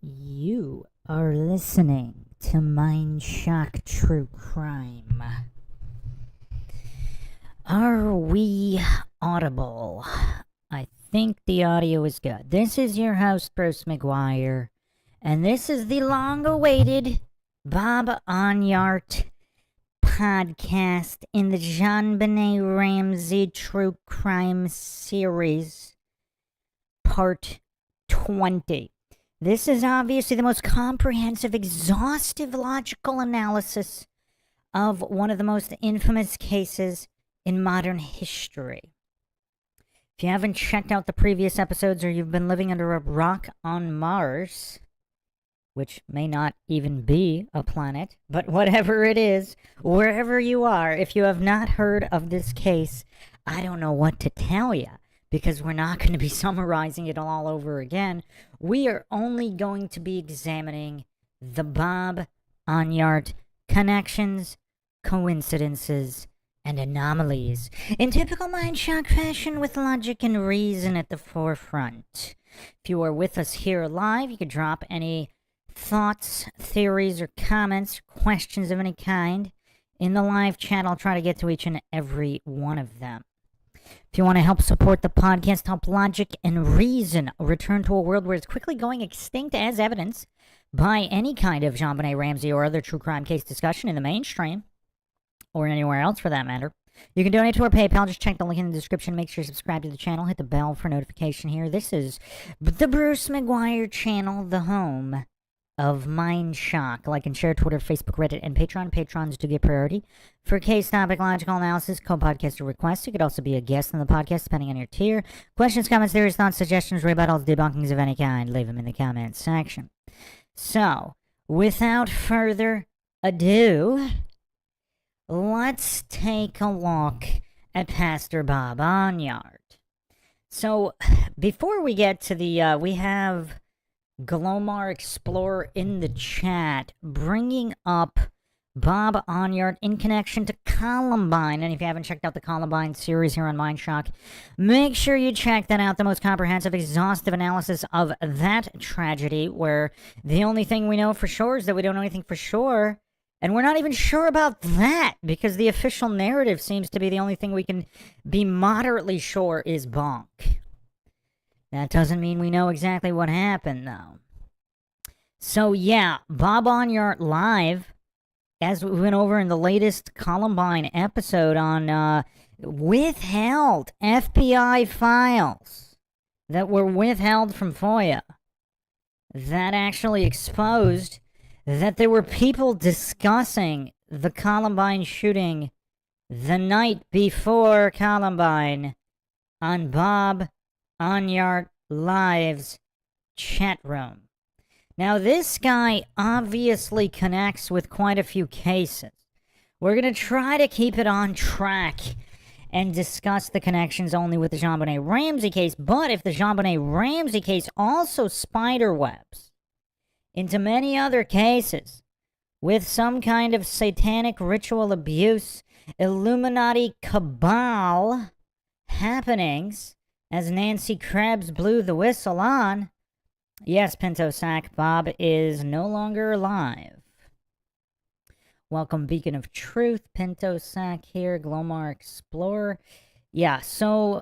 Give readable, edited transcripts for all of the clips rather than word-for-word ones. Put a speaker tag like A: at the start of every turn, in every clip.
A: You are listening to Mindshock True Crime. Are we audible? I think the audio is good. This is your host, Bruce McGuire, and this is the long-awaited Bob Enyart podcast in the Jonbenet Ramsey True Crime series, part 20. This is obviously the most comprehensive, exhaustive, logical analysis of one of the most infamous cases in modern history. If you haven't checked out the previous episodes or you've been living under a rock on Mars, which may not even be a planet, but whatever it is, wherever you are, if you have not heard of this case, I don't know what to tell you, because we're not going to be summarizing it all over again. We are only going to be examining the Bob Enyart connections, coincidences, and anomalies in typical Mindshock fashion, with logic and reason at the forefront. If you are with us here live, you could drop any thoughts, theories, or comments, questions of any kind in the live chat. I'll try to get to each and every one of them. If you want to help support the podcast, help logic and reason return to a world where it's quickly going extinct, as evidenced by any kind of Jonbenet Ramsey or other true crime case discussion in the mainstream, or anywhere else for that matter, you can donate to our PayPal. Just check the link in the description. Make sure you subscribe to the channel. Hit the bell for notification here. This is the Bruce McGuire channel, the home of Mindshock. Like and share Twitter, Facebook, Reddit, and Patreon. Patrons do get priority for case topic, logical analysis, co-podcaster requests. You could also be a guest on the podcast depending on your tier. Questions, comments, theories, thoughts, suggestions, rebuttals, debunkings of any kind, leave them in the comments section. So, without further ado, let's take a look at Pastor Bob Enyart. So, before we get to the, we have Glomar Explorer in the chat bringing up Bob Enyart in connection to Columbine. And if you haven't checked out the Columbine series here on Mindshock, make sure you check that out. The most comprehensive, exhaustive analysis of that tragedy, where the only thing we know for sure is that we don't know anything for sure. And we're not even sure about that, because the official narrative seems to be the only thing we can be moderately sure is bonk. That doesn't mean we know exactly what happened, though. So, yeah, Bob Enyart live, as we went over in the latest Columbine episode on withheld FBI files that were withheld from FOIA. That actually exposed that there were people discussing the Columbine shooting the night before Columbine on Bob Enyart Live's chat room. Now, this guy obviously connects with quite a few cases. We're going to try to keep it on track and discuss the connections only with the Jonbenet Ramsey case, but if the Jonbenet Ramsey case also spiderwebs into many other cases with some kind of satanic ritual abuse, Illuminati cabal happenings, as Nancy Krebs blew the whistle on, yes, Pinto Sack, Bob is no longer alive. Welcome, Beacon of Truth. Pinto Sack here, Glomar Explorer. Yeah, so,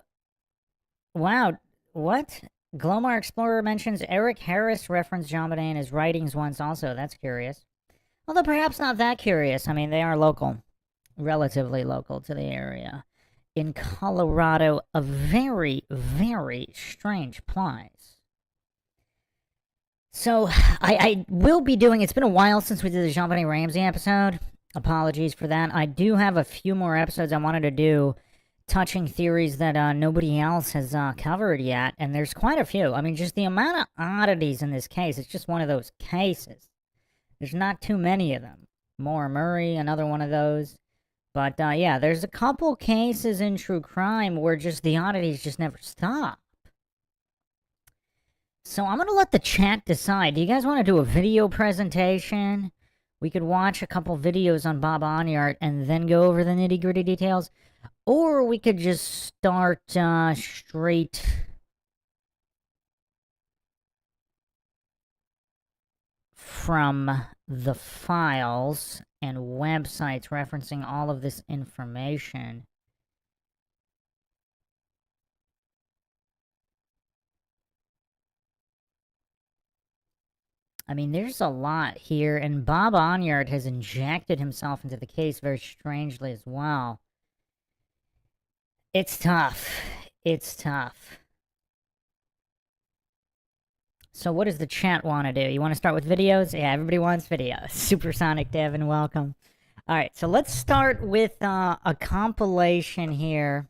A: wow, what? Glomar Explorer mentions Eric Harris referenced Jonbenet in his writings once also. That's curious. Although perhaps not that curious. I mean, they are local, relatively local to the area. In Colorado, a very, very strange place. So, I will be doing, it's been a while since we did the Jonbenet Ramsey episode. Apologies for that. I do have a few more episodes I wanted to do, touching theories that nobody else has covered yet, and there's quite a few. I mean, just the amount of oddities in this case, it's just one of those cases. There's not too many of them. Maura Murray, another one of those. But, yeah, there's a couple cases in true crime where just the oddities just never stop. So I'm going to let the chat decide. Do you guys want to do a video presentation? We could watch a couple videos on Bob Enyart and then go over the nitty-gritty details. Or we could just start straight from the files and websites referencing all of this information. I mean, there's a lot here, and Bob Enyart has injected himself into the case very strangely as well. It's tough. It's tough. So what does the chat want to do? You want to start with videos? Yeah, everybody wants videos. Supersonic Devin, welcome. All right, so let's start with a compilation here.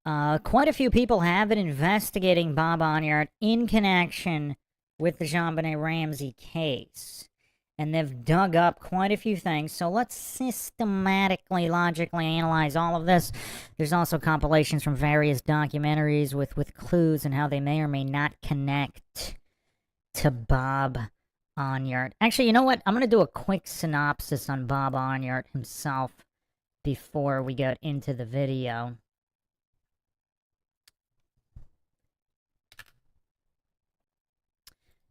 A: Quite a few people have been investigating Bob Enyart in connection with the Jonbenet Ramsey case. And they've dug up quite a few things. So let's systematically, logically analyze all of this. There's also compilations from various documentaries with clues and how they may or may not connect to Bob Enyart. Actually, you know what? I'm going to do a quick synopsis on Bob Enyart himself before we get into the video.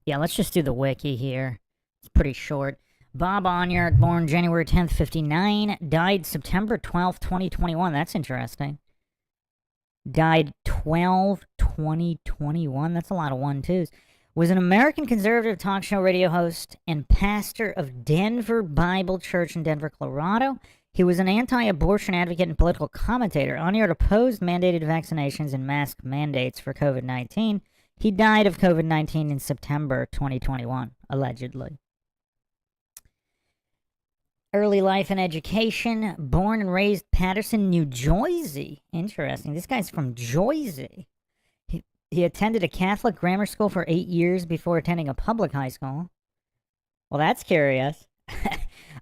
A: Yeah, let's just do the wiki here. It's pretty short. Bob Enyart, born January 10th, 59, died September 12th, 2021. That's interesting. Died 12/20/21. That's a lot of 1-2s. Was an American conservative talk show radio host and pastor of Denver Bible Church in Denver, Colorado. He was an anti-abortion advocate and political commentator. Enyart opposed mandated vaccinations and mask mandates for COVID-19. He died of COVID-19 in September 2021, allegedly. Early life and education. Born and raised Paterson, New Jersey. Interesting. This guy's from Jersey. He attended a Catholic grammar school for 8 years before attending a public high school. Well, that's curious.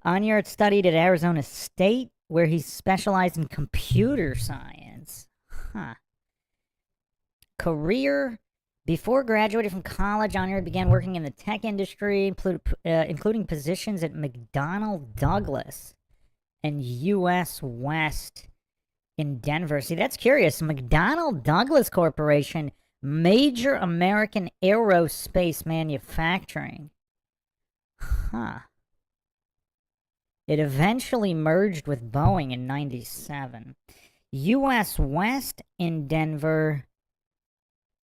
A: Enyart studied at Arizona State, where he specialized in computer science. Career. Before graduating from college, Enyart began working in the tech industry, including positions at McDonnell Douglas and U.S. West in Denver. See, that's curious. McDonnell Douglas Corporation, major American aerospace manufacturing. It eventually merged with Boeing in '97. U.S. West in Denver,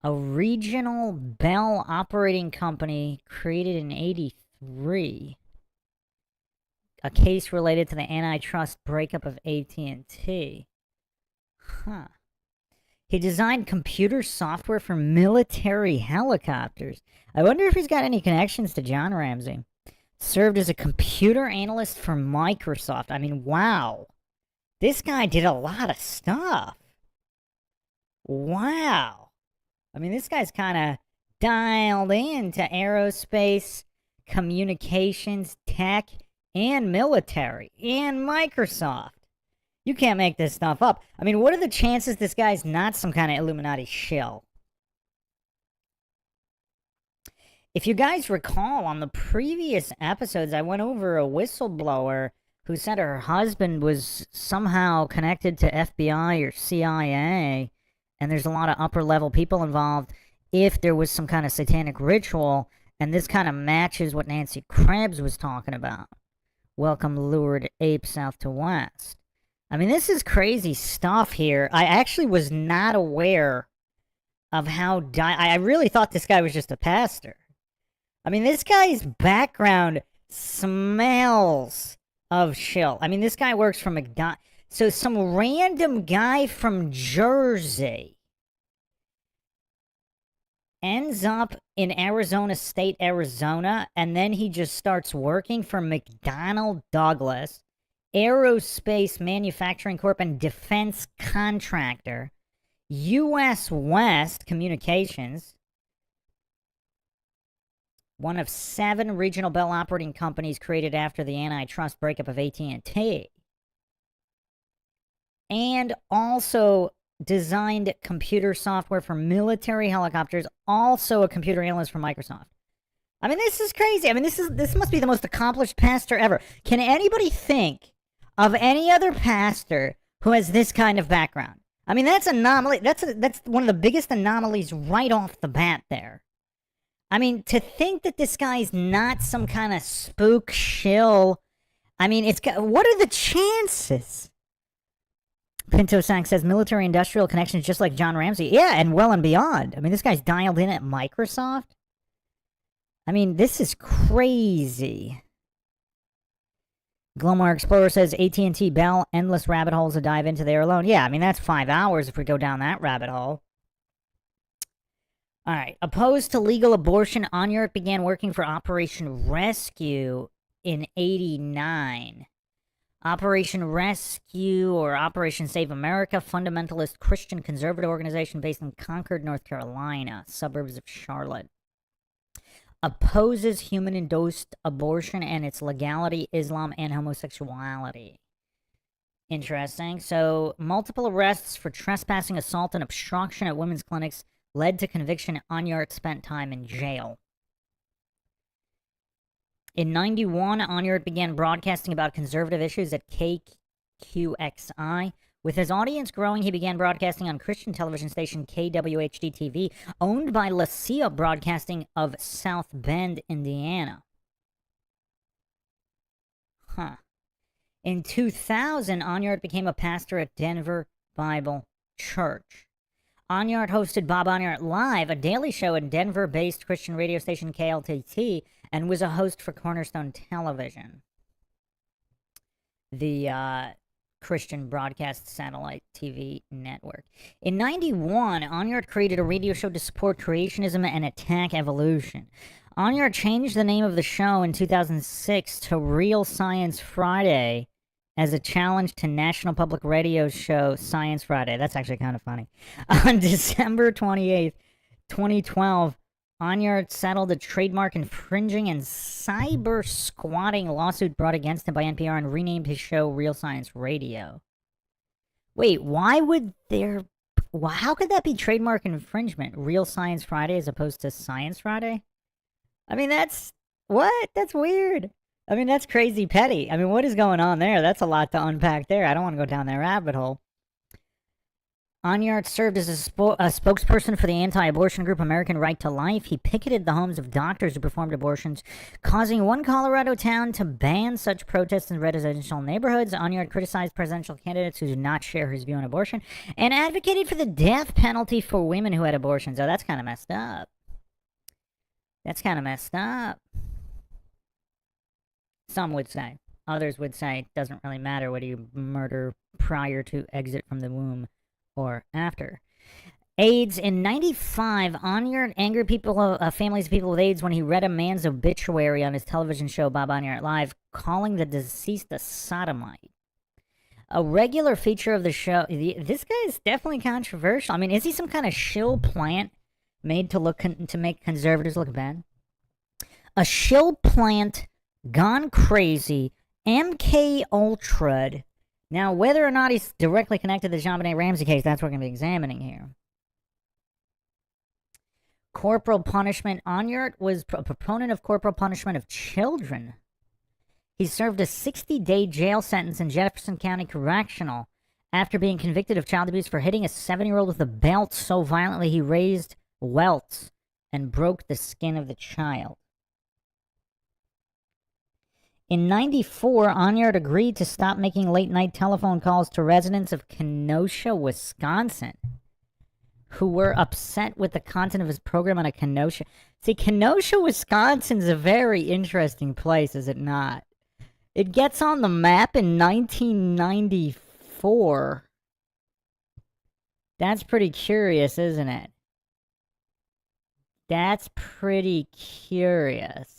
A: a regional Bell operating company created in '83. A case related to the antitrust breakup of AT&T. He designed computer software for military helicopters. I wonder if he's got any connections to John Ramsey. Served as a computer analyst for Microsoft. I mean, wow. This guy did a lot of stuff. Wow. I mean, this guy's kind of dialed into aerospace, communications, tech, and military, and Microsoft. You can't make this stuff up. I mean, what are the chances this guy's not some kind of Illuminati shill? If you guys recall, on the previous episodes, I went over a whistleblower who said her husband was somehow connected to FBI or CIA, and there's a lot of upper-level people involved if there was some kind of satanic ritual, and this kind of matches what Nancy Krebs was talking about. Welcome, lured ape south to west. I mean, this is crazy stuff here. I actually was not aware of how... I really thought this guy was just a pastor. I mean, this guy's background smells of shill. I mean, this guy works for McDonald's. So some random guy from Jersey ends up in Arizona State, Arizona, and then he just starts working for McDonnell Douglas, Aerospace Manufacturing Corp, and defense contractor, U.S. West Communications, one of 7 regional Bell operating companies created after the antitrust breakup of AT&T, and also designed computer software for military helicopters, also a computer analyst for Microsoft. I mean, this is crazy. I mean, this must be the most accomplished pastor ever. Can anybody think of any other pastor who has this kind of background? I mean, that's anomaly. That's one of the biggest anomalies right off the bat there. I mean, to think that this guy's not some kind of spook shill. I mean, what are the chances? Pinto Sang says military industrial connections just like John Ramsey. Yeah, and well and beyond. I mean, this guy's dialed in at Microsoft. I mean, this is crazy. Glomar Explorer says AT&T Bell, endless rabbit holes to dive into there alone. Yeah, I mean, that's 5 hours if we go down that rabbit hole. All right. Opposed to legal abortion, Enyart began working for Operation Rescue in 89. Operation Rescue or Operation Save America, fundamentalist Christian conservative organization based in Concord, North Carolina, suburbs of Charlotte. Opposes human-induced abortion and its legality, Islam, and homosexuality. Interesting. So, multiple arrests for trespassing, assault, and obstruction at women's clinics led to conviction. Enyart spent time in jail. In 91, Enyart began broadcasting about conservative issues at KQXI. With his audience growing, he began broadcasting on Christian television station KWHD-TV, owned by Lucia Broadcasting of South Bend, Indiana. Huh. In 2000, Enyart became a pastor at Denver Bible Church. Enyart hosted Bob Enyart Live, a daily show in Denver-based Christian radio station KLTT, and was a host for Cornerstone Television, the Christian broadcast satellite TV network. In 91, Enyart created a radio show to support creationism and attack evolution. Enyart changed the name of the show in 2006 to Real Science Friday as a challenge to National Public Radio's show Science Friday. That's actually kind of funny. On December 28th, 2012, Enyart settled a trademark infringing and cyber squatting lawsuit brought against him by NPR and renamed his show Real Science Radio. Wait, how could that be trademark infringement? Real Science Friday as opposed to Science Friday? I mean, that's weird. I mean, that's crazy petty. I mean, what is going on there? That's a lot to unpack there. I don't want to go down that rabbit hole. Enyart served as a spokesperson for the anti-abortion group American Right to Life. He picketed the homes of doctors who performed abortions, causing one Colorado town to ban such protests in residential neighborhoods. Enyart criticized presidential candidates who did not share his view on abortion and advocated for the death penalty for women who had abortions. Oh, that's kind of messed up. That's kind of messed up. Some would say. Others would say it doesn't really matter whether you murder prior to exit from the womb or after. AIDS. In 95, Enyart angered families of people with AIDS when he read a man's obituary on his television show Bob Enyart Live, calling the deceased a sodomite. A regular feature of the show. This guy is definitely controversial. I mean, is he some kind of shill plant made to make conservatives look bad? A shill plant gone crazy, MK Ultra. Now, whether or not he's directly connected to the Jonbenet Ramsey case, that's what we're going to be examining here. Corporal punishment. Enyart was a proponent of corporal punishment of children. He served a 60-day jail sentence in Jefferson County Correctional after being convicted of child abuse for hitting a 7-year-old with a belt so violently he raised welts and broke the skin of the child. In 94, Enyart agreed to stop making late-night telephone calls to residents of Kenosha, Wisconsin, who were upset with the content of his program on a Kenosha. See, Kenosha, Wisconsin's a very interesting place, is it not? It gets on the map in 1994. That's pretty curious, isn't it? That's pretty curious.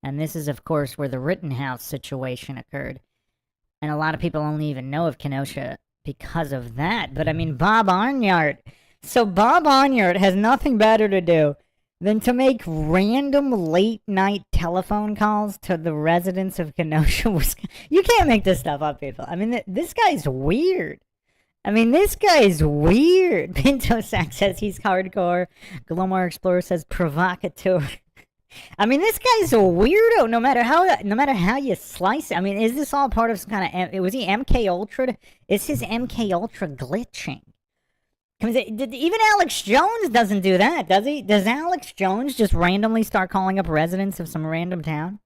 A: And this is, of course, where the Rittenhouse situation occurred. And a lot of people only even know of Kenosha because of that. But, I mean, Bob Enyart. So Bob Enyart has nothing better to do than to make random late-night telephone calls to the residents of Kenosha, Wisconsin. You can't make this stuff up, people. I mean, this guy's weird. Pinto Sack says he's hardcore. Glomar Explorer says provocateur. I mean, this guy's a weirdo. No matter how you slice it. I mean, is this all part of some kind of? Was he MK Ultra? Is his MK Ultra glitching? Even Alex Jones doesn't do that, does he? Does Alex Jones just randomly start calling up residents of some random town?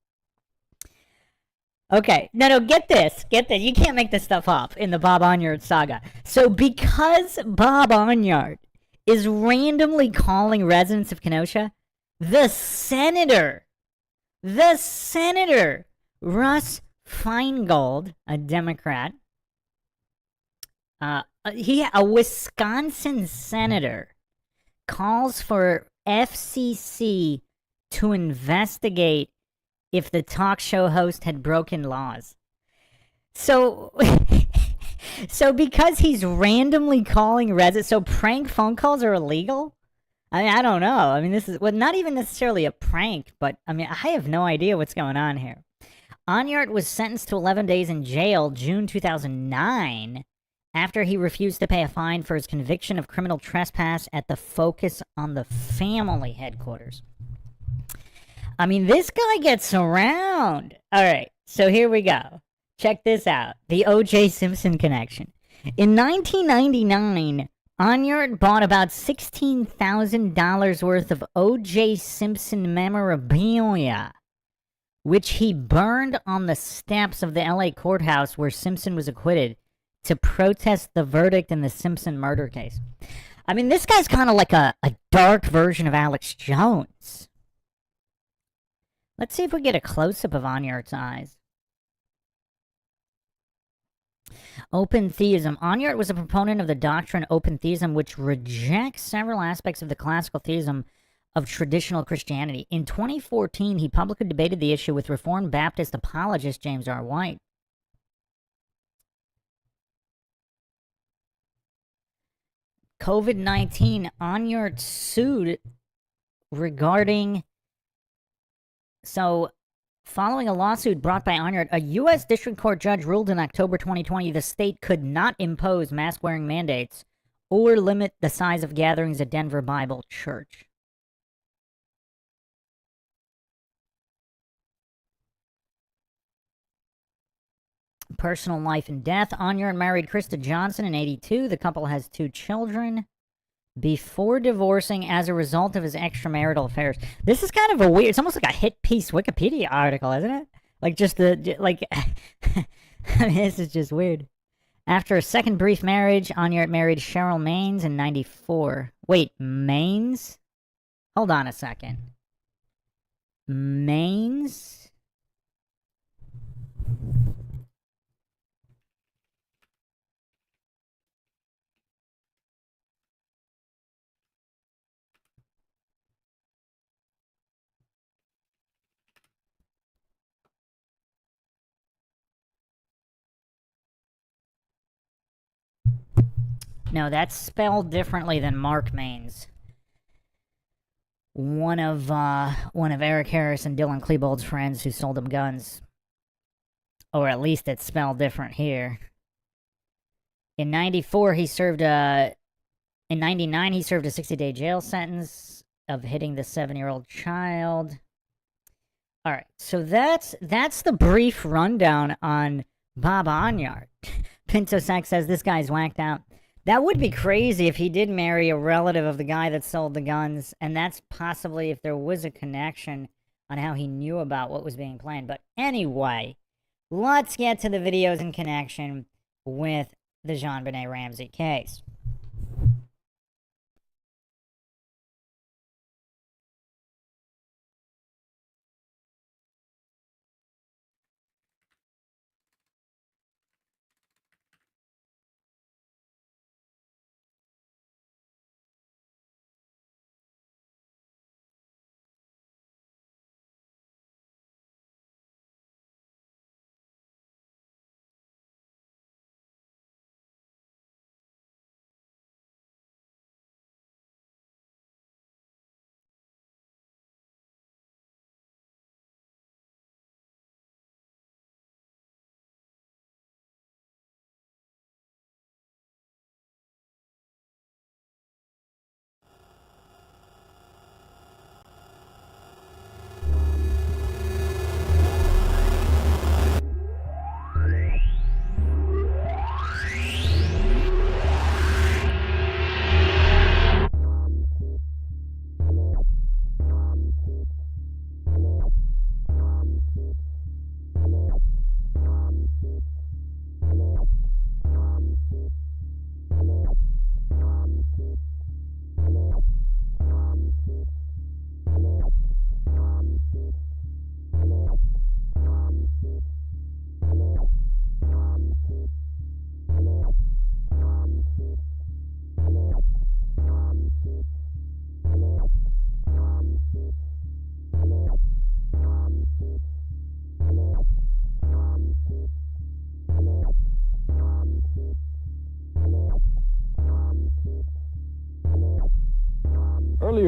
A: Okay, no, get this. You can't make this stuff up in the Bob Enyart saga. So because Bob Enyart is randomly calling residents of Kenosha, the senator, Russ Feingold, a Democrat, a Wisconsin senator, calls for FCC to investigate if the talk show host had broken laws. So, so because he's randomly calling residents, so prank phone calls are illegal? I mean, I don't know. I mean, this is not even necessarily a prank, but I mean, I have no idea what's going on here. Enyart was sentenced to 11 days in jail June 2009 after he refused to pay a fine for his conviction of criminal trespass at the Focus on the Family headquarters. I mean, this guy gets around. All right, so here we go. Check this out. The O.J. Simpson connection. In 1999, Enyart bought about $16,000 worth of O.J. Simpson memorabilia, which he burned on the steps of the L.A. courthouse where Simpson was acquitted to protest the verdict in the Simpson murder case. I mean, this guy's kind of like a dark version of Alex Jones. Let's see if we get a close-up of Enyart's eyes. Open theism. Enyart was a proponent of the doctrine open theism, which rejects several aspects of the classical theism of traditional Christianity. In 2014, he publicly debated the issue with Reformed Baptist apologist James R. White. COVID-19, Enyart sued regarding... So, following a lawsuit brought by Enyart, a U.S. District Court judge ruled in October 2020 the state could not impose mask-wearing mandates or limit the size of gatherings at Denver Bible Church. Personal life and death. Enyart married Krista Johnson in 1982. The couple has 2 children. Before divorcing as a result of his extramarital affairs. This is kind of a weird, it's almost like a hit piece Wikipedia article, isn't it? Like just like, I mean, this is just weird. After a second brief marriage, Enyart married Cheryl Maines in 1994. Wait, Maines? Hold on a second. Maines? No, that's spelled differently than Mark Maines. One of Eric Harris and Dylan Klebold's friends who sold him guns. Or at least it's spelled different here. In 94, he served in 99, he served a 60-day jail sentence of hitting the 7-year-old child. All right, so that's the brief rundown on Bob Enyart. Pinto Sack says this guy's whacked out. That would be crazy if he did marry a relative of the guy that sold the guns, and that's possibly if there was a connection on how he knew about what was being planned. But anyway, let's get to the videos in connection with the Jonbenet Ramsey case.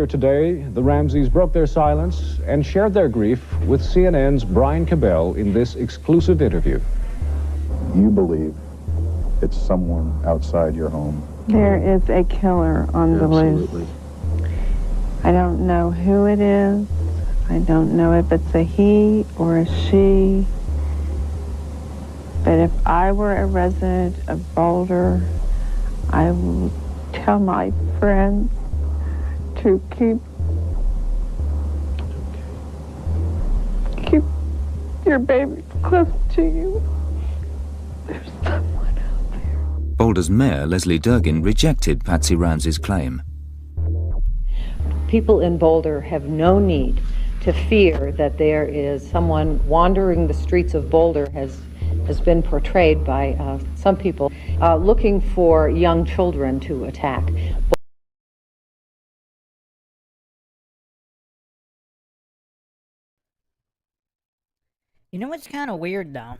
B: Earlier today, the Ramseys broke their silence and shared their grief with CNN's Brian Cabell in this exclusive interview.
C: You believe it's someone outside your home?
D: There is a killer on the loose. I don't know who it is. I don't know if it's a he or a she. But if I were a resident of Boulder, I would tell my friends to keep your baby close to you. There's someone out there.
E: Boulder's Mayor Leslie Durgin rejected Patsy Ramsey's claim.
F: People in Boulder have no need to fear that there is someone wandering the streets of Boulder, has been portrayed by some people, looking for young children to attack.
A: You know what's kind of weird, though?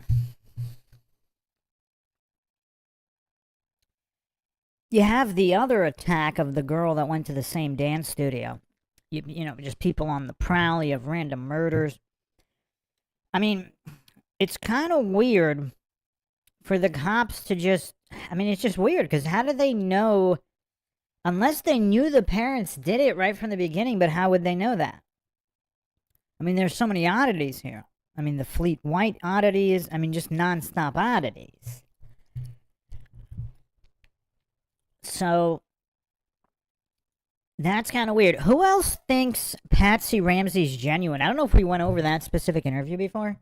A: You have the other attack of the girl that went to the same dance studio. You know, just people on the prowl. You have random murders. I mean, it's kind of weird for the cops to just... I mean, it's just weird, because how do they know... Unless they knew the parents did it right from the beginning, but how would they know that? I mean, there's so many oddities here. I mean, the Fleet White oddities. I mean, just non-stop oddities. So, that's kind of weird. Who else thinks Patsy Ramsey's genuine? I don't know if we went over that specific interview before.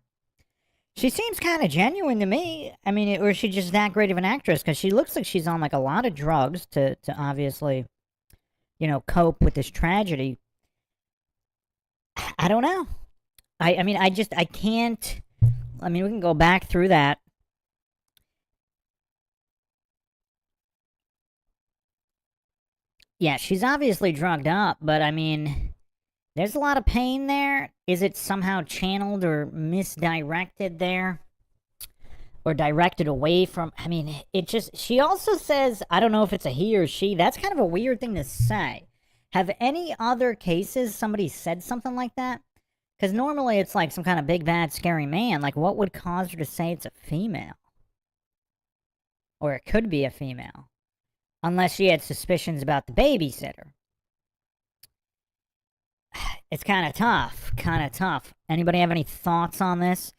A: She seems kind of genuine to me. I mean, or is she just that great of an actress? Because she looks like she's on, like, a lot of drugs to obviously, you know, cope with this tragedy. I don't know. I mean, I can't... I mean, we can go back through that. Yeah, she's obviously drugged up, but I mean, there's a lot of pain there. Is it somehow channeled or misdirected there? Or directed away from... I mean, it just... She also says, I don't know if it's a he or she. That's kind of a weird thing to say. Have any other cases somebody said something like that? Because normally it's like some kind of big, bad, scary man. Like, what would cause her to say it's a female? Or it could be a female. Unless she had suspicions about the babysitter. It's kind of tough. Anybody have any thoughts on this?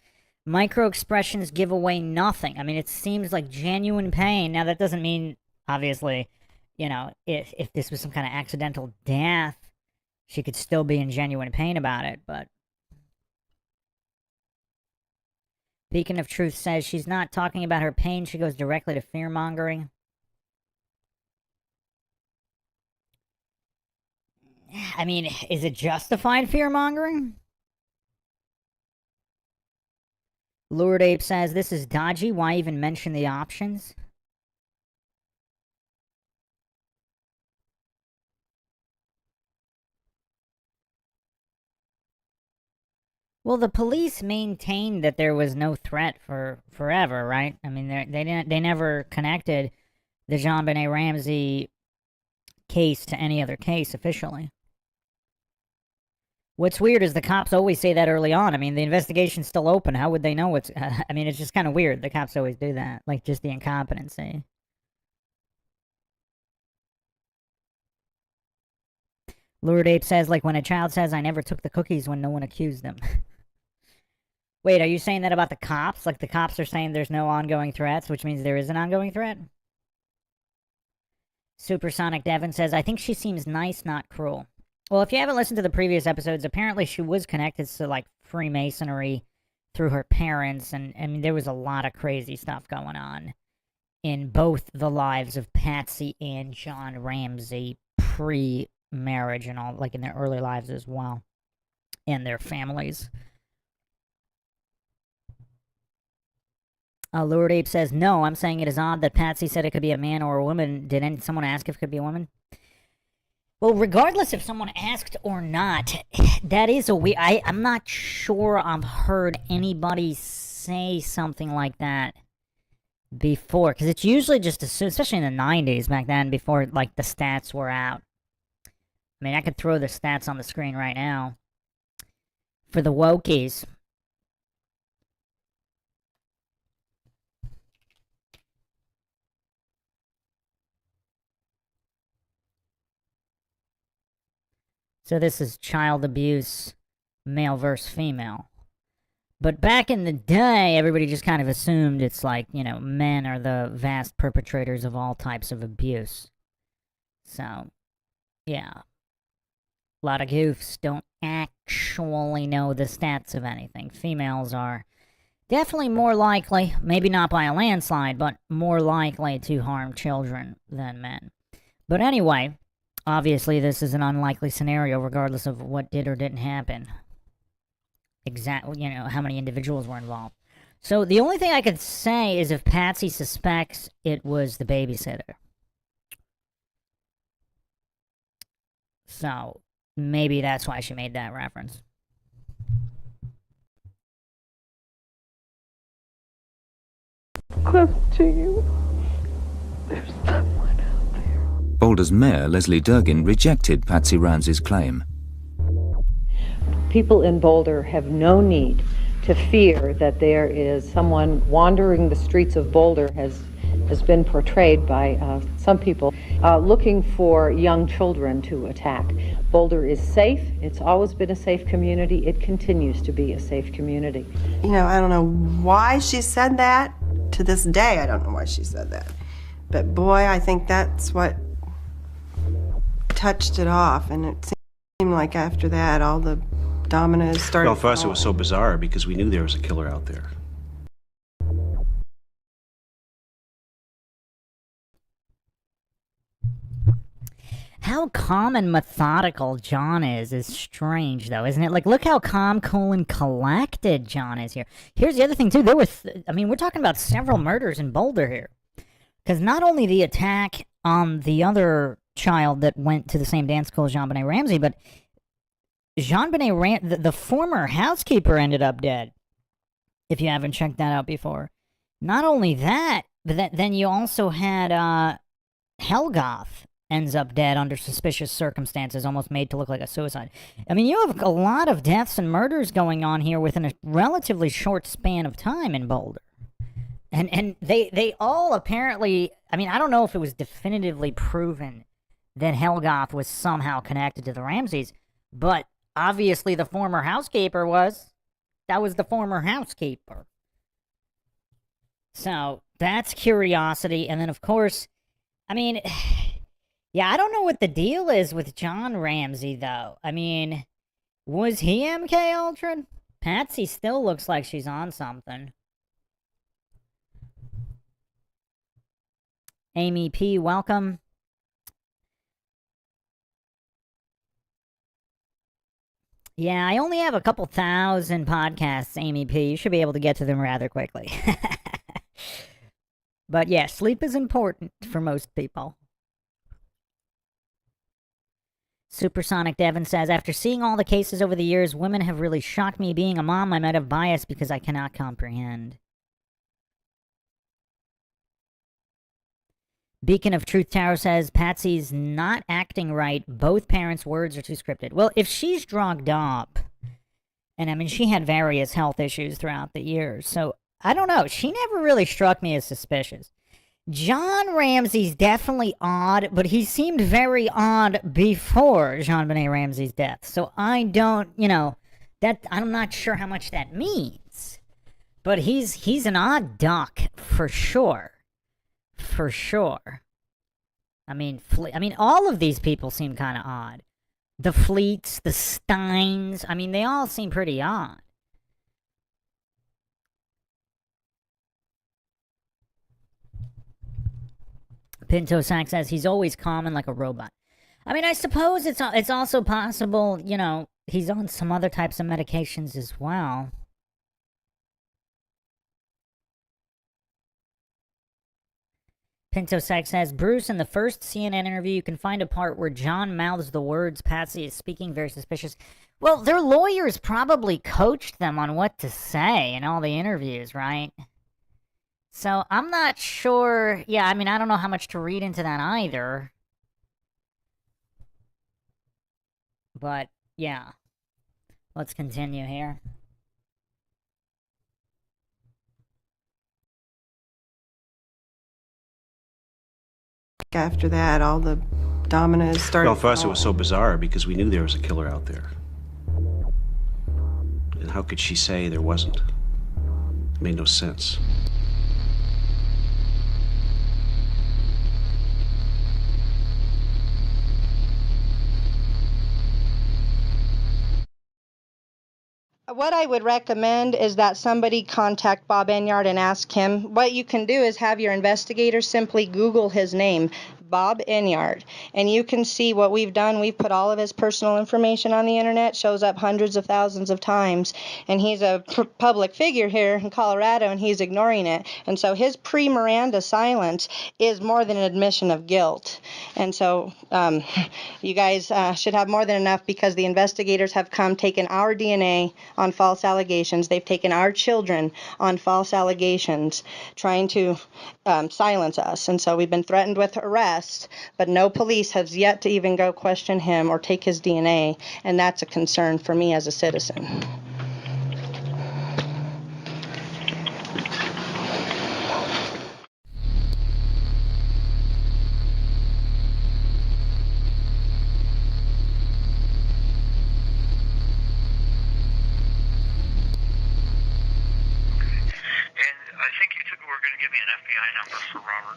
A: Micro-expressions give away nothing. I mean, it seems like genuine pain. Now, that doesn't mean, obviously, you know, if this was some kind of accidental death, she could still be in genuine pain about it, but... Beacon of Truth says she's not talking about her pain, she goes directly to fear-mongering. I mean, is it justified fear-mongering? Lured Ape says, this is dodgy, why even mention the options? Well, the police maintained that there was no threat for forever, right? I mean, they never connected the Jonbenet Ramsey case to any other case officially. What's weird is the cops always say that early on. I mean, the investigation's still open. How would they know what's... I mean, it's just kind of weird. The cops always do that. Like, just the incompetency. Lured Ape says, like, when a child says, I never took the cookies when no one accused them. Wait, are you saying that about the cops? Like, the cops are saying there's no ongoing threats, which means there is an ongoing threat? Supersonic Devon says, I think she seems nice, not cruel. Well, if you haven't listened to the previous episodes, apparently she was connected to, like, Freemasonry through her parents, and, I mean, there was a lot of crazy stuff going on in both the lives of Patsy and John Ramsey pre-marriage and all, like, in their early lives as well, and their families. Lured Ape says, no, I'm saying it is odd that Patsy said it could be a man or a woman. Did someone ask if it could be a woman? Well, regardless if someone asked or not, that is a weird... I'm not sure I've heard anybody say something like that before. Because it's usually just, especially in the 90s back then, before, like, the stats were out. I mean, I could throw the stats on the screen right now for the wokies. So this is child abuse, male versus female. But back in the day, everybody just kind of assumed it's like, men are the vast perpetrators of all types of abuse. So, yeah. A lot of goofs don't actually know the stats of anything. Females are definitely more likely, maybe not by a landslide, but more likely to harm children than men. But anyway, obviously this is an unlikely scenario regardless of what did or didn't happen. Exactly, how many individuals were involved. So the only thing I could say is if Patsy suspects it was the babysitter. So maybe that's why she made that reference.
D: Close to you. There's someone out there.
E: Boulder's Mayor Leslie Durgin rejected Patsy Ramsey's claim.
F: People in Boulder have no need to fear that there is someone wandering the streets of Boulder, has been portrayed by some people, looking for young children to attack. Boulder is safe. It's always been a safe community. It continues to be a safe community.
G: I don't know why she said that. To this day, I don't know why she said that. But boy, I think that's what touched it off. And it seemed like after that, all the dominoes started
H: Well, for us, it
G: falling.
H: was so bizarre because we knew there was a killer out there.
A: How calm and methodical John is strange, though, isn't it? Like, look how calm, cool, and collected John is here. Here's the other thing, too. There were, we're talking about several murders in Boulder here. Because not only the attack on the other child that went to the same dance school as Jonbenet Ramsey, but the former housekeeper ended up dead, if you haven't checked that out before. Not only that, but then you also had Helgoth ends up dead under suspicious circumstances, almost made to look like a suicide. You have a lot of deaths and murders going on here within a relatively short span of time in Boulder. And they all apparently, I don't know if it was definitively proven that Helgoth was somehow connected to the Ramseys, but obviously the former housekeeper was. That was the former housekeeper. So, that's curiosity. And then, of course, yeah, I don't know what the deal is with John Ramsey, though. Was he MK Ultra? Patsy still looks like she's on something. Amy P., welcome. Yeah, I only have a couple thousand podcasts, Amy P. You should be able to get to them rather quickly. But yeah, sleep is important for most people. Supersonic Devon says, after seeing all the cases over the years, women have really shocked me. Being a mom, I might have bias because I cannot comprehend. Beacon of Truth Tower says, Patsy's not acting right. Both parents' words are too scripted. Well, if she's drugged up, and she had various health issues throughout the years, so I don't know. She never really struck me as suspicious. John Ramsey's definitely odd, but he seemed very odd before Jonbenet Ramsey's death. So I don't, I'm not sure how much that means. But he's an odd duck for sure. For sure. All of these people seem kind of odd. The Fleets, the Steins, they all seem pretty odd. Pinto Sack says he's always calm and like a robot. I suppose it's also possible, he's on some other types of medications as well. Pinto Sack says, Bruce, in the first CNN interview, you can find a part where John mouths the words Patsy is speaking very suspicious. Well, their lawyers probably coached them on what to say in all the interviews, right? So, I'm not sure. Yeah, I don't know how much to read into that either. But, yeah. Let's continue here.
G: After that, all the dominoes started.
H: Well, for us, it was so
G: falling.
H: bizarre because we knew there was a killer out there. And how could she say there wasn't? It made no sense.
I: What I would recommend is that somebody contact Bob Enyart and ask him. What you can do is have your investigators simply Google his name, Bob Enyart, and you can see what we've done. We've put all of his personal information on the internet, shows up hundreds of thousands of times, and he's a public figure here in Colorado, and he's ignoring it. And so his pre-Miranda silence is more than an admission of guilt. And so you guys should have more than enough, because the investigators have taken our DNA on false allegations. They've taken our children on false allegations, trying to silence us. And so we've been threatened with arrest, but no police has yet to even go question him or take his DNA, and that's a concern for me as a citizen.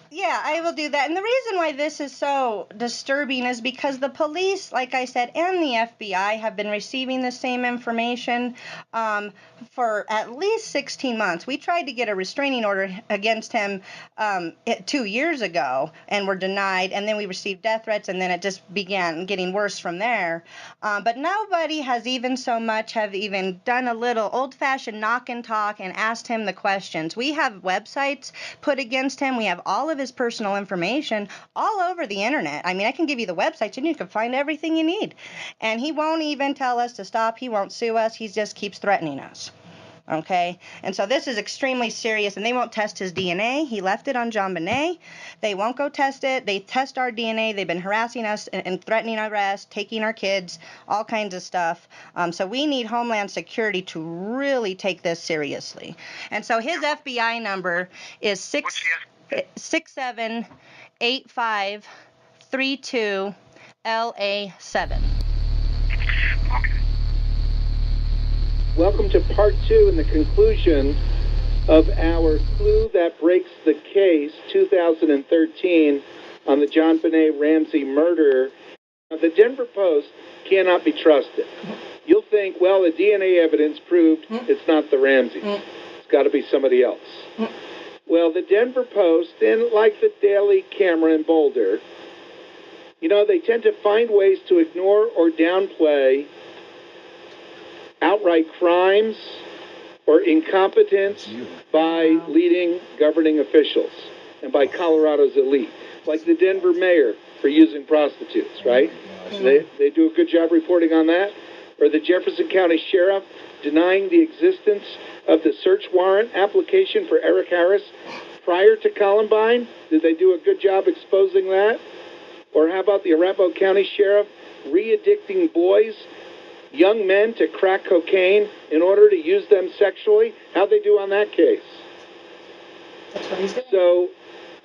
I: Yeah, I will do that. And the reason why this is so disturbing is because the police, like I said, and the FBI have been receiving the same information for at least 16 months. We tried to get a restraining order against him 2 years ago and were denied, and then we received death threats, and then it just began getting worse from there. But nobody has even so much have even done a little old-fashioned knock and talk and asked him the questions. We have websites put against him. We have all of his personal information all over the internet. I mean, I can give you the websites and you can find everything you need. And he won't even tell us to stop. He won't sue us. He just keeps threatening us. Okay? And so this is extremely serious, and they won't test his DNA. He left it on Jonbenet. They won't go test it. They test our DNA. They've been harassing us and threatening arrest, taking our kids, all kinds of stuff. So we need Homeland Security to really take this seriously. And so his FBI number is 678532LA7.
J: Welcome to part 2 and the conclusion of our Clue That Breaks the Case 2013 on the Jonbenet Ramsey murder. Now, the Denver Post cannot be trusted. You'll think, well, the DNA evidence proved it's not the Ramseys. It's got to be somebody else. Well, the Denver Post, and like the Daily Camera in Boulder, you know, they tend to find ways to ignore or downplay outright crimes or incompetence by leading governing officials and by Colorado's elite, like the Denver mayor for using prostitutes, right? They do a good job reporting on that. Or the Jefferson County Sheriff denying the existence of the search warrant application for Eric Harris prior to Columbine. Did they do a good job exposing that? Or how about the Arapahoe County Sheriff re-addicting boys, young men, to crack cocaine in order to use them sexually? How'd they do on that case?
I: That's what he's doing.
J: So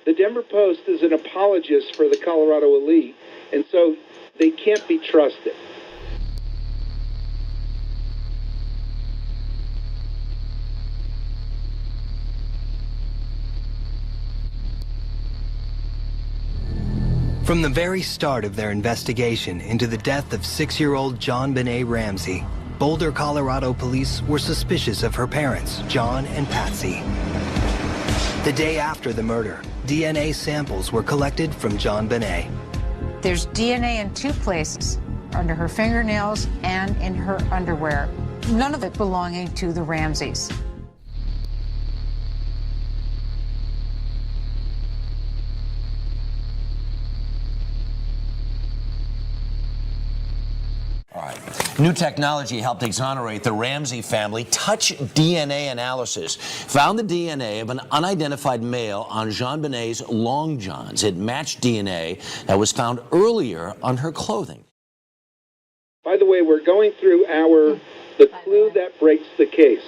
J: the Denver Post is an apologist for the Colorado elite, and so they can't be trusted.
K: From the very start of their investigation into the death of 6-year-old Jonbenet Ramsey, Boulder, Colorado police were suspicious of her parents, John and Patsy. The day after the murder, DNA samples were collected from Jonbenet.
L: There's DNA in 2 places, under her fingernails and in her underwear, none of it belonging to the Ramseys.
M: New technology helped exonerate the Ramsey family. Touch DNA analysis found the DNA of an unidentified male on Jonbenet's long johns. It matched DNA that was found earlier on her clothing.
J: By the way, we're going through the clue that breaks the case.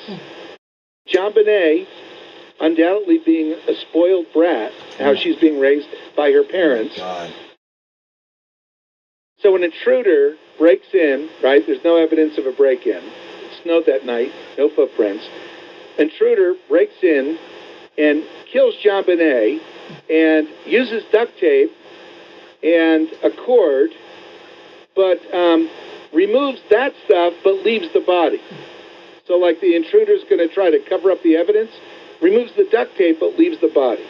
J: Jonbenet, undoubtedly being a spoiled brat, how she's being raised by her parents. So an intruder breaks in, right? There's no evidence of a break-in. It snowed that night, no footprints. Intruder breaks in and kills Jonbenet and uses duct tape and a cord, but removes that stuff but leaves the body. So like the intruder's going to try to cover up the evidence, removes the duct tape but leaves the body.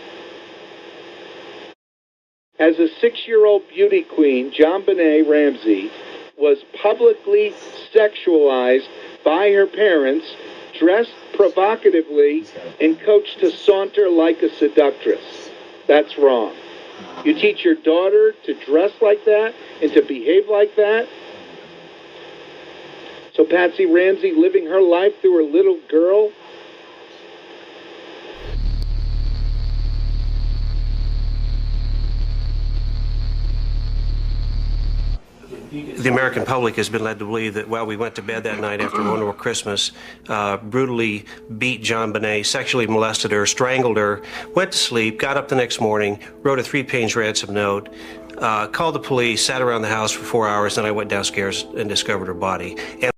J: As a 6-year-old beauty queen, Jonbenet Ramsey was publicly sexualized by her parents, dressed provocatively, and coached to saunter like a seductress. That's wrong. You teach your daughter to dress like that and to behave like that? So Patsy Ramsey living her life through her little girl?
H: The American public has been led to believe that while we went to bed that night after Wonderful Christmas, brutally beat Jonbenet, sexually molested her, strangled her, went to sleep, got up the next morning, wrote a 3-page ransom note, called the police, sat around the house for 4 hours, then I went downstairs and discovered her body. And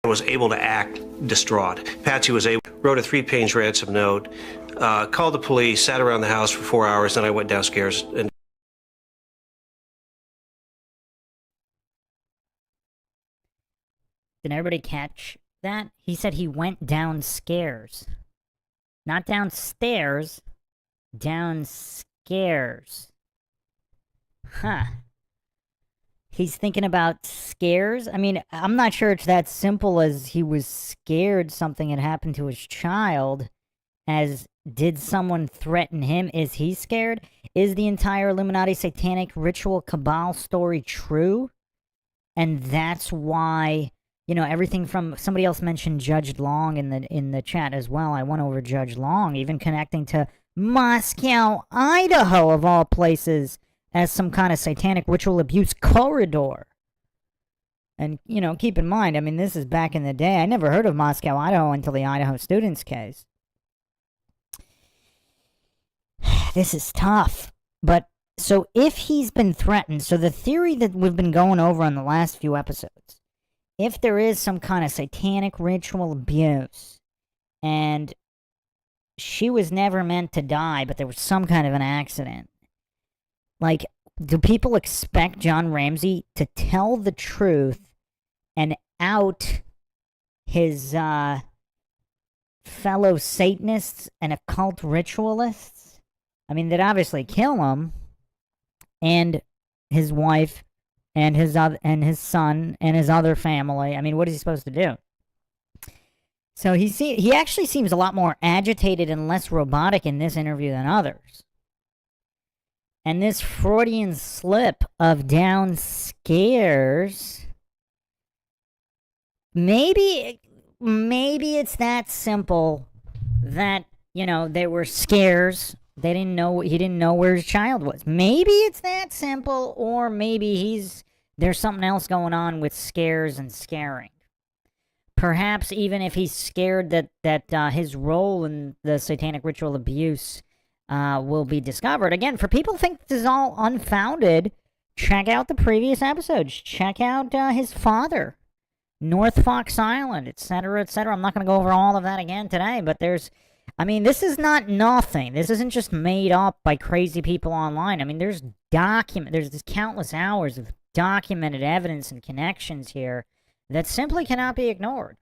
H: was able to act distraught. Patsy wrote a 3-page ransom note, called the police, sat around the house for 4 hours, then I went downstairs and
A: Did everybody catch that? He said he went downstairs. Not downstairs. Downscares. Huh. He's thinking about scares? I mean, I'm not sure it's that simple as he was scared something had happened to his child, as did someone threaten him? Is he scared? Is the entire Illuminati satanic ritual cabal story true? And that's why... You know, everything from, somebody else mentioned Judge Long in the chat as well. I went over Judge Long, even connecting to Moscow, Idaho, of all places, as some kind of satanic ritual abuse corridor. And, you know, keep in mind, I mean, this is back in the day. I never heard of Moscow, Idaho until the Idaho students case. This is tough. But, so if he's been threatened, so the theory that we've been going over on the last few episodes, if there is some kind of satanic ritual abuse, and she was never meant to die, but there was some kind of an accident, like, do people expect John Ramsey to tell the truth and out his fellow Satanists and occult ritualists? I mean, they'd obviously kill him, and his wife, and his son, and his other family. I mean, what is he supposed to do? So he actually seems a lot more agitated and less robotic in this interview than others. And this Freudian slip of downscares, maybe it's that simple that, you know, they were scares. He didn't know where his child was. Maybe it's that simple, or maybe there's something else going on with scares and scaring. Perhaps even if he's scared that his role in the satanic ritual abuse will be discovered. Again, for people who think this is all unfounded, check out the previous episodes. Check out his father, North Fox Island, etc., etc. I'm not going to go over all of that again today, but I mean, this is not nothing. This isn't just made up by crazy people online. I mean, there's countless hours of documented evidence and connections here that simply cannot be ignored.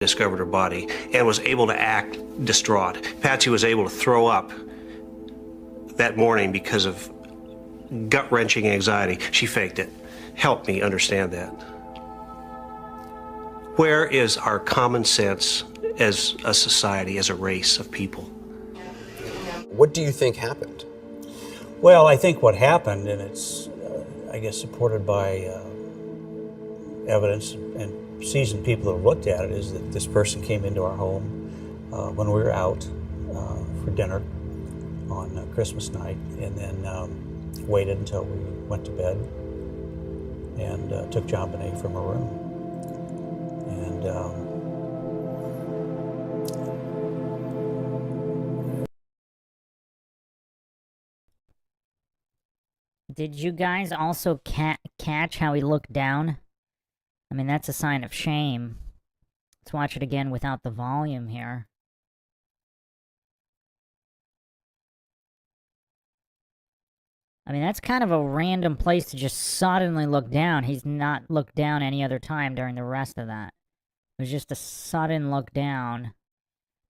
H: discovered her body and was able to act distraught. Patsy was able to throw up that morning because of gut-wrenching anxiety. She faked it. Help me understand that. Where is our common sense as a society, as a race of people?
N: What do you think happened?
O: Well, I think what happened, and it's, I guess, supported by evidence and seasoned people that have looked at it, is that this person came into our home when we were out for dinner. on Christmas night, and then waited until we went to bed and took Jonbenet from her room. And
A: did you guys also catch how he looked down? I mean, that's a sign of shame. Let's watch it again without the volume here. I mean, that's kind of a random place to just suddenly look down. He's not looked down any other time during the rest of that. It was just a sudden look down.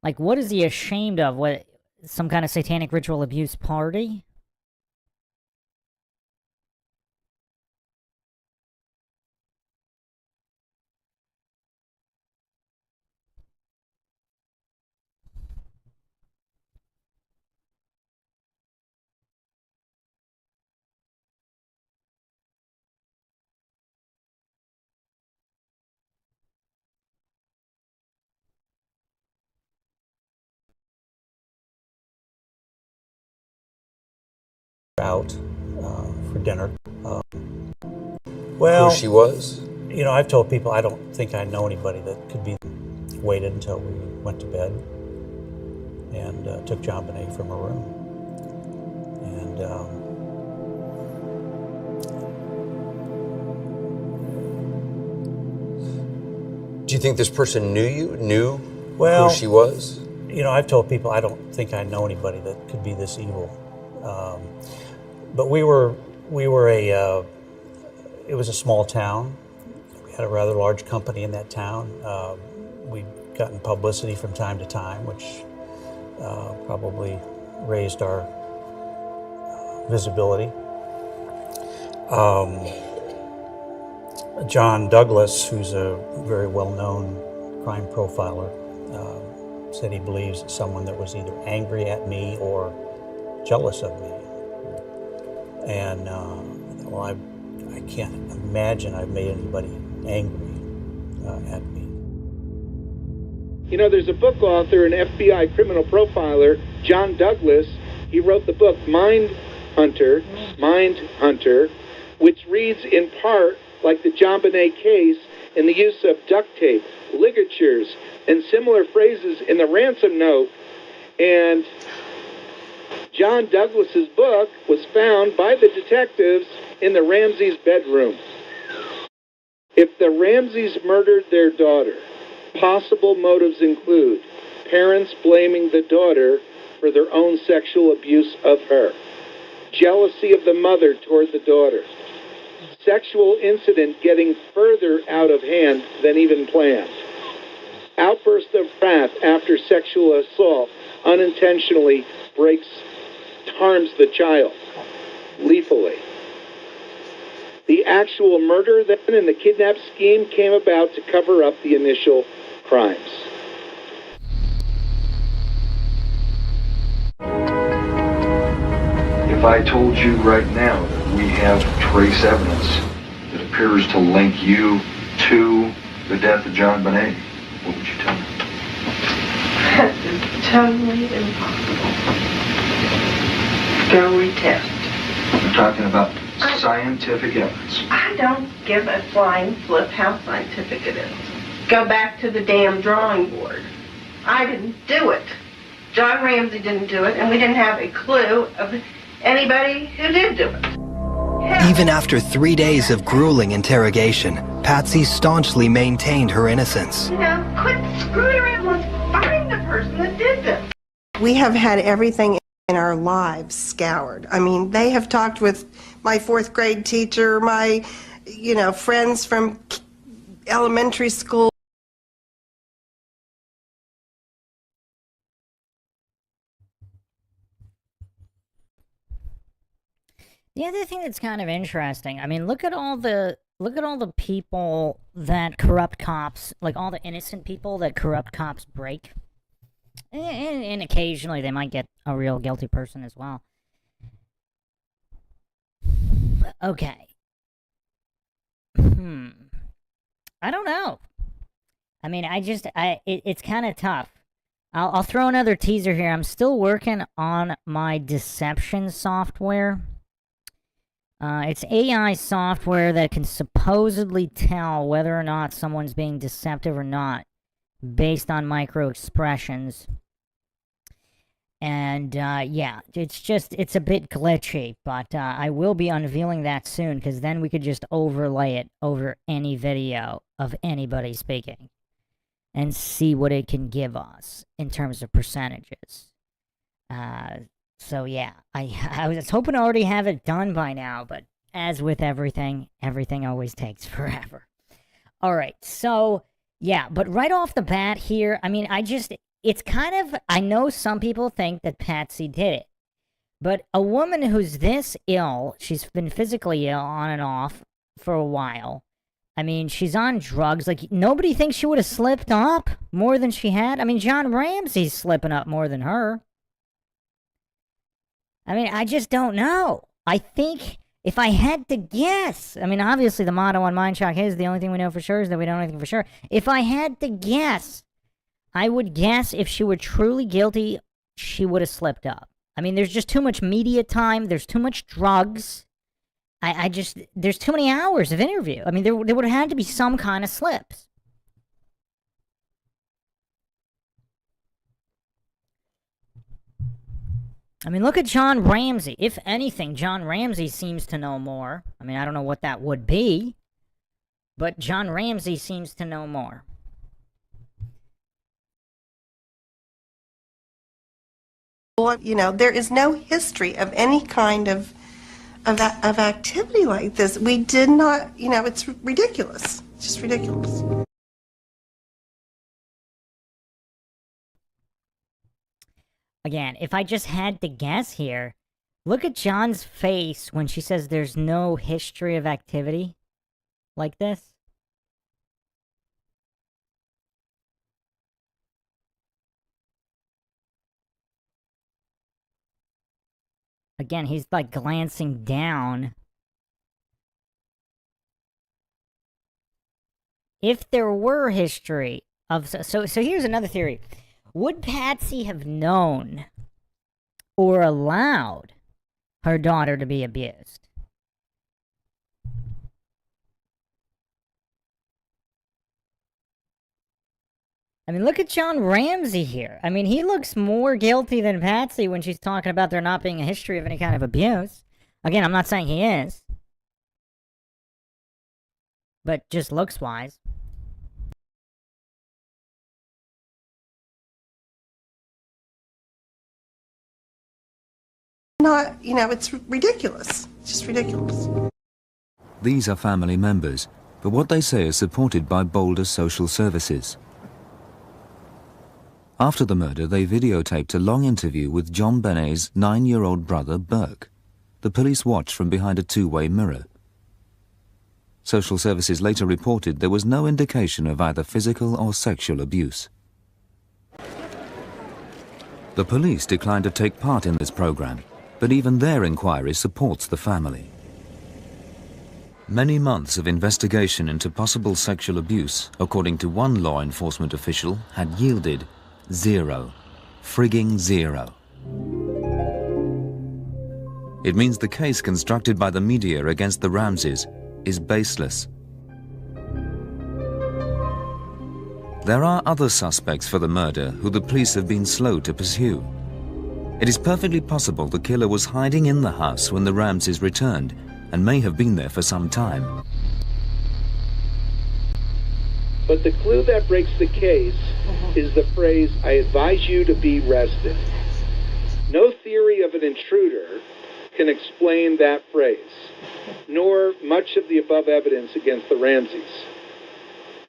A: Like, what is he ashamed of? What, some kind of satanic ritual abuse party?
O: out for dinner. Well,
N: Who she was?
O: You know, I've told people I don't think I know anybody that could be. Waited until we went to bed and took Jonbenet from her room. And
N: do you think this person knew
O: well,
N: who she was?
O: You know, I've told people I don't think I know anybody that could be this evil. But we were it was a small town. We had a rather large company in that town. We'd gotten publicity from time to time, which probably raised our visibility. John Douglas, who's a very well-known crime profiler, said he believes it's someone that was either angry at me or jealous of me. And well, I can't imagine I've made anybody angry at me.
J: You know, there's a book author, an FBI criminal profiler, John Douglas. He wrote the book Mindhunter, which reads in part like the Jonbenet case in the use of duct tape, ligatures, and similar phrases in the ransom note. And John Douglas's book was found by the detectives in the Ramseys' bedroom. If the Ramseys murdered their daughter, possible motives include parents blaming the daughter for their own sexual abuse of her, jealousy of the mother toward the daughter, sexual incident getting further out of hand than even planned, outburst of wrath after sexual assault unintentionally harms the child lethally. The actual murder then and the kidnap scheme came about to cover up the initial crimes.
P: If I told you right now that we have trace evidence that appears to link you to the death of Jonbenet, what would you tell me?
Q: That is totally impossible. Go retest.
P: We're talking about scientific evidence.
Q: I don't give a flying flip how scientific it is. Go back to the damn drawing board. I didn't do it. John Ramsey didn't do it, and we didn't have a clue of anybody who did do it.
K: Even after 3 days of grueling interrogation, Patsy staunchly maintained her innocence.
Q: You know, quit screwing around. Let's find the person that did this.
G: We have had everything in our lives scoured. I mean, they have talked with my fourth grade teacher, my, friends from elementary school.
A: The other thing that's kind of interesting, I mean, look at all the people that corrupt cops, like all the innocent people that corrupt cops break. And occasionally they might get a real guilty person as well. Okay. I don't know. I mean, it's kind of tough. I'll throw another teaser here. I'm still working on my deception software. It's AI software that can supposedly tell whether or not someone's being deceptive or not based on micro expressions. And yeah, it's a bit glitchy, but I will be unveiling that soon, because then we could just overlay it over any video of anybody speaking and see what it can give us in terms of percentages. So yeah, I was hoping to already have it done by now, but as with everything always takes forever. All right, so yeah, but right off the bat here, I mean, it's kind of, I know some people think that Patsy did it, but a woman who's this ill, she's been physically ill on and off for a while. I mean, she's on drugs. Like, nobody thinks she would have slipped up more than she had. I mean, John Ramsey's slipping up more than her. I mean, I just don't know. I think if I had to guess, I mean, obviously the motto on Mindshock is the only thing we know for sure is that we don't know anything for sure. If I had to guess, I would guess if she were truly guilty, she would have slipped up. I mean, there's just too much media time. There's too much drugs. There's too many hours of interview. I mean, there would have had to be some kind of slips. I mean, look at John Ramsey. If anything, John Ramsey seems to know more. I mean, I don't know what that would be, but John Ramsey seems to know more.
G: You know, there is no history of any kind of activity like this. We did not, you know, it's ridiculous. It's just ridiculous.
A: Again, if I just had to guess here, look at John's face when she says there's no history of activity like this. Again, he's like glancing down. If there were history of... So here's another theory. Would Patsy have known or allowed her daughter to be abused? I mean, look at John Ramsey here. I mean, he looks more guilty than Patsy when she's talking about there not being a history of any kind of abuse. Again, I'm not saying he is. But just looks-wise.
G: Not, you know, it's ridiculous. It's just ridiculous.
E: These are family members, but what they say is supported by Boulder Social Services. After the murder, they videotaped a long interview with Jonbenet's 9-year-old brother, Burke. The police watched from behind a two-way mirror. Social Services later reported there was no indication of either physical or sexual abuse. The police declined to take part in this program, but even their inquiry supports the family. Many months of investigation into possible sexual abuse, according to one law enforcement official, had yielded zero. Frigging zero. It means the case constructed by the media against the Ramseys is baseless. There are other suspects for the murder who the police have been slow to pursue. It is perfectly possible the killer was hiding in the house when the Ramseys returned and may have been there for some time.
J: But the clue that breaks the case is the phrase, "I advise you to be rested." No theory of an intruder can explain that phrase, nor much of the above evidence against the Ramseys.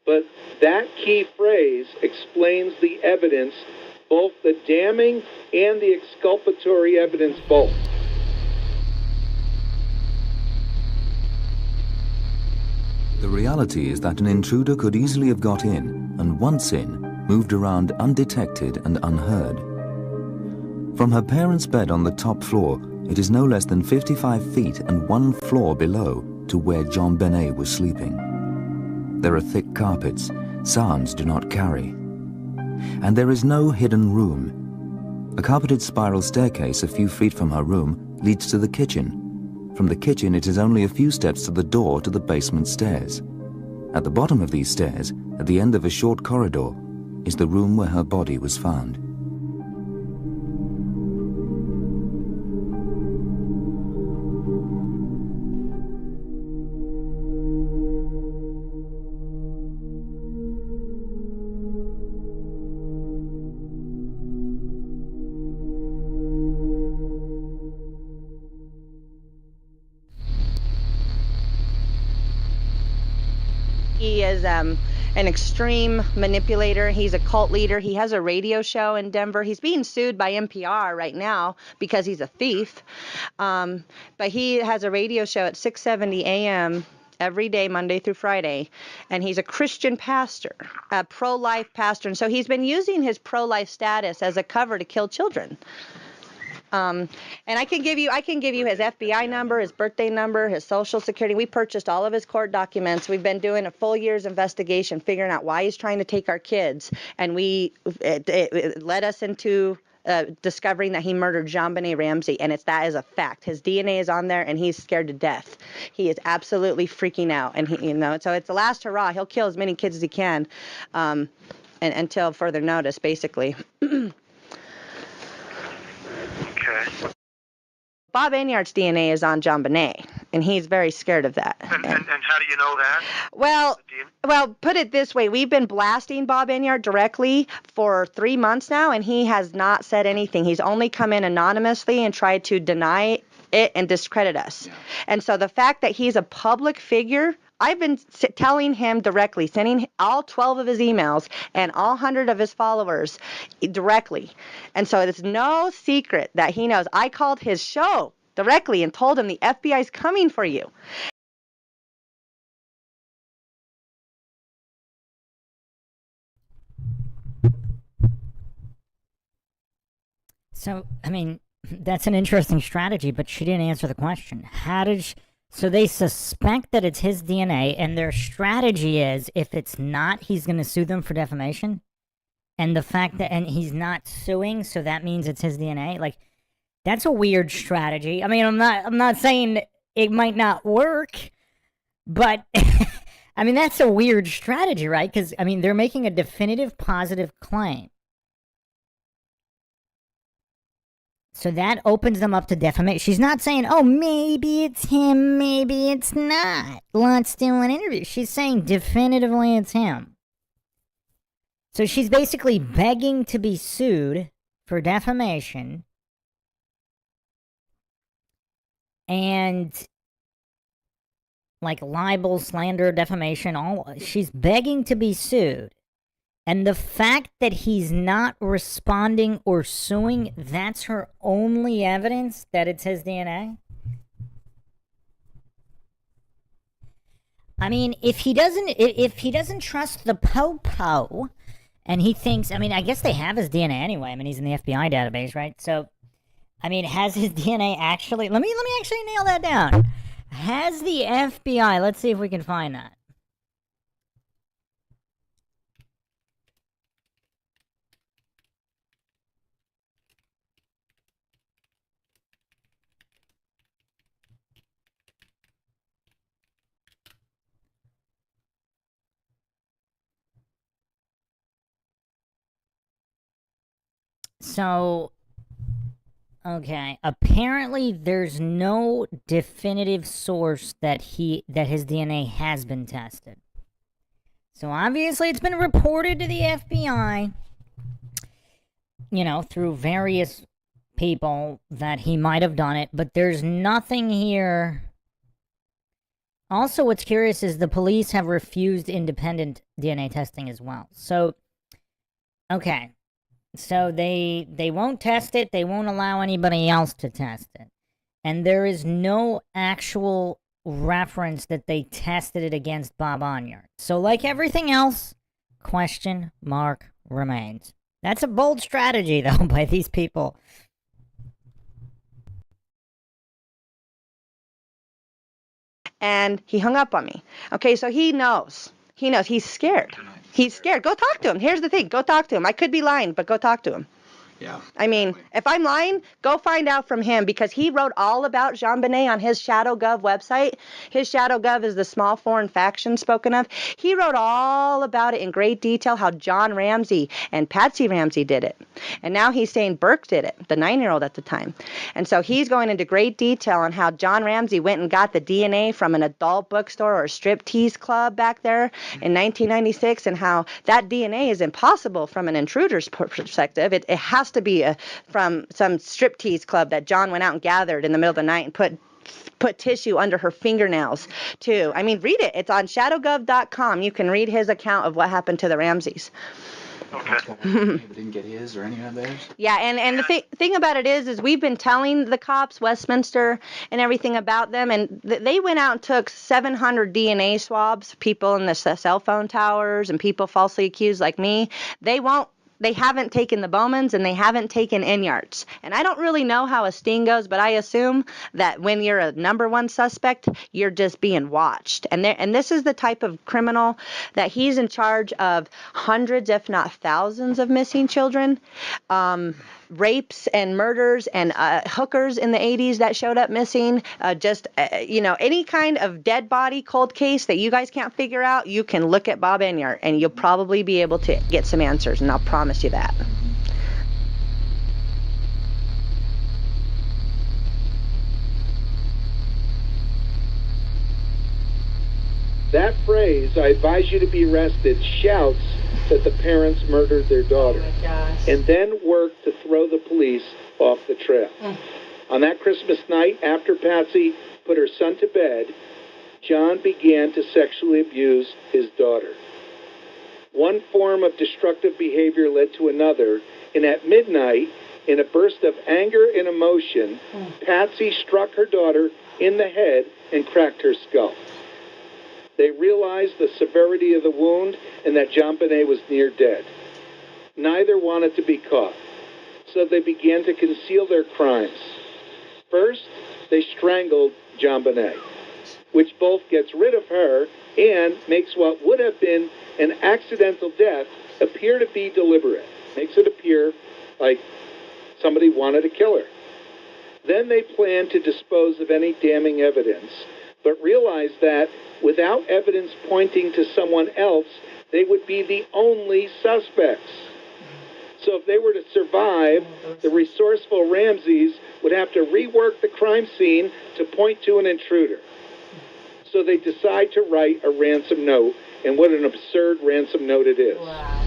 J: But that key phrase explains the evidence, both the damning and the exculpatory evidence both.
E: The reality is that an intruder could easily have got in, and once in, moved around undetected and unheard. From her parents' bed on the top floor, it is no less than 55 feet and 1 floor below to where JonBenet was sleeping. There are thick carpets. Sounds do not carry. And there is no hidden room. A carpeted spiral staircase a few feet from her room leads to the kitchen. From the kitchen, it is only a few steps to the door to the basement stairs. At the bottom of these stairs, at the end of a short corridor, is the room where her body was found.
I: He is an extreme manipulator. He's a cult leader. He has a radio show in Denver. He's being sued by NPR right now because he's a thief. But he has a radio show at 6:70 a.m. every day, Monday through Friday. And he's a Christian pastor, a pro-life pastor. And so he's been using his pro-life status as a cover to kill children. And I can give you his FBI number, his birthday number, his social security. We purchased all of his court documents. We've been doing a full year's investigation, figuring out why he's trying to take our kids. And it led us into discovering that he murdered Jonbenet Ramsey, and that is a fact. His DNA is on there, and he's scared to death. He is absolutely freaking out, and so it's the last hurrah. He'll kill as many kids as he can, and until further notice, basically.
R: Okay.
I: Bob Enyart's DNA is on Jonbenet, and he's very scared of that.
R: And how do you know that?
I: Well, put it this way. We've been blasting Bob Enyart directly for 3 months now, and he has not said anything. He's only come in anonymously and tried to deny it and discredit us. Yeah. And so the fact that he's a public figure, I've been telling him directly, sending all 12 of his emails and all 100 of his followers directly. And so it's no secret that he knows. I called his show directly and told him the FBI is coming for you.
A: So, I mean, that's an interesting strategy, but she didn't answer the question. So they suspect that it's his DNA, and their strategy is, if it's not, he's going to sue them for defamation. And the fact that, and he's not suing, so that means it's his DNA. Like, that's a weird strategy. I mean, I'm not saying it might not work, but I mean, that's a weird strategy, right? Because, I mean, they're making a definitive positive claim. So that opens them up to defamation. She's not saying, oh, maybe it's him, maybe it's not. Let's do an interview. She's saying definitively it's him. So she's basically begging to be sued for defamation. And like libel, slander, defamation, she's begging to be sued. And the fact that he's not responding or suing, that's her only evidence that it's his DNA? I mean, if he doesn't trust the Popo, and he thinks, I mean, I guess they have his DNA anyway. I mean, he's in the FBI database, right? So, I mean, has his DNA actually, let me actually nail that down. Has the FBI, let's see if we can find that. So, okay, apparently there's no definitive source that his DNA has been tested. So obviously it's been reported to the FBI, you know, through various people that he might have done it, but there's nothing here. Also, what's curious is the police have refused independent DNA testing as well. So, okay. So they won't test it, they won't allow anybody else to test it. And there is no actual reference that they tested it against Bob Enyart. So like everything else, question mark remains. That's a bold strategy, though, by these people.
I: And he hung up on me. Okay, so he knows. He knows. He's scared. He's scared. Go talk to him. Here's the thing. Go talk to him. I could be lying, but go talk to him.
S: Yeah.
I: I mean, if I'm lying, go find out from him, because he wrote all about Jonbenet on his ShadowGov website. His ShadowGov is the small foreign faction spoken of. He wrote all about it in great detail, how John Ramsey and Patsy Ramsey did it. And now he's saying Burke did it, the 9-year-old at the time. And so he's going into great detail on how John Ramsey went and got the DNA from an adult bookstore or striptease club back there in 1996, and how that DNA is impossible from an intruder's perspective. It has to be from some striptease club that John went out and gathered in the middle of the night and put tissue under her fingernails too. I mean, read it. It's on shadowgov.com. You can read his account of what happened to the Ramseys.
S: Okay. Didn't get his or any of theirs?
I: Yeah, and the thing about it is we've been telling the cops, Westminster, and everything about them, and they went out and took 700 DNA swabs, people in the cell phone towers and people falsely accused like me. They haven't taken the Bowmans, and they haven't taken Enyarts. And I don't really know how a sting goes, but I assume that when you're a number one suspect, you're just being watched. And this is the type of criminal that he's in charge of hundreds, if not thousands, of missing children, rapes and murders, and hookers in the 80s that showed up missing. Any kind of dead body, cold case that you guys can't figure out, you can look at Bob Enyart, and you'll probably be able to get some answers, and I'll promise you that.
J: That phrase, "I advise you to be arrested," shouts that the parents murdered their daughter, and then worked to throw the police off the trail. On that Christmas night, after Patsy put her son to bed, John began to sexually abuse his daughter. One form of destructive behavior led to another, and at midnight, in a burst of anger and emotion, Patsy struck her daughter in the head and cracked her skull. They realized the severity of the wound and that Jonbenet was near dead. Neither wanted to be caught, so they began to conceal their crimes. First, they strangled Jonbenet, which both gets rid of her and makes what would have been an accidental death appear to be deliberate. Makes it appear like somebody wanted to kill her. Then they planned to dispose of any damning evidence, but realized that without evidence pointing to someone else, they would be the only suspects. So if they were to survive, the resourceful Ramseys would have to rework the crime scene to point to an intruder. So they decide to write a ransom note, and what an absurd ransom note it is.
L: Wow.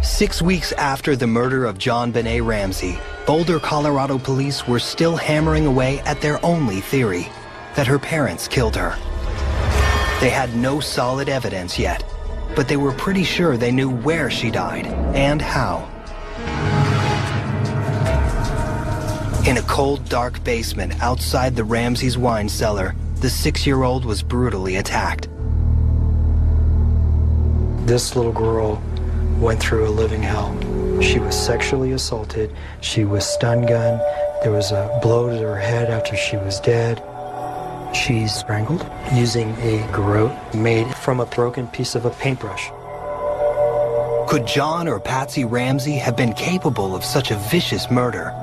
K: Six weeks after the murder of Jonbenet Ramsey, Boulder, Colorado police were still hammering away at their only theory, that her parents killed her. They had no solid evidence yet, but they were pretty sure they knew where she died and how. In a cold, dark basement outside the Ramseys' wine cellar, the 6-year-old was brutally attacked.
T: This little girl went through a living hell. She was sexually assaulted. She was stun gunned. There was a blow to her head after she was dead. She's strangled using a garrote made from a broken piece of a paintbrush.
K: Could John or Patsy Ramsey have been capable of such a vicious murder?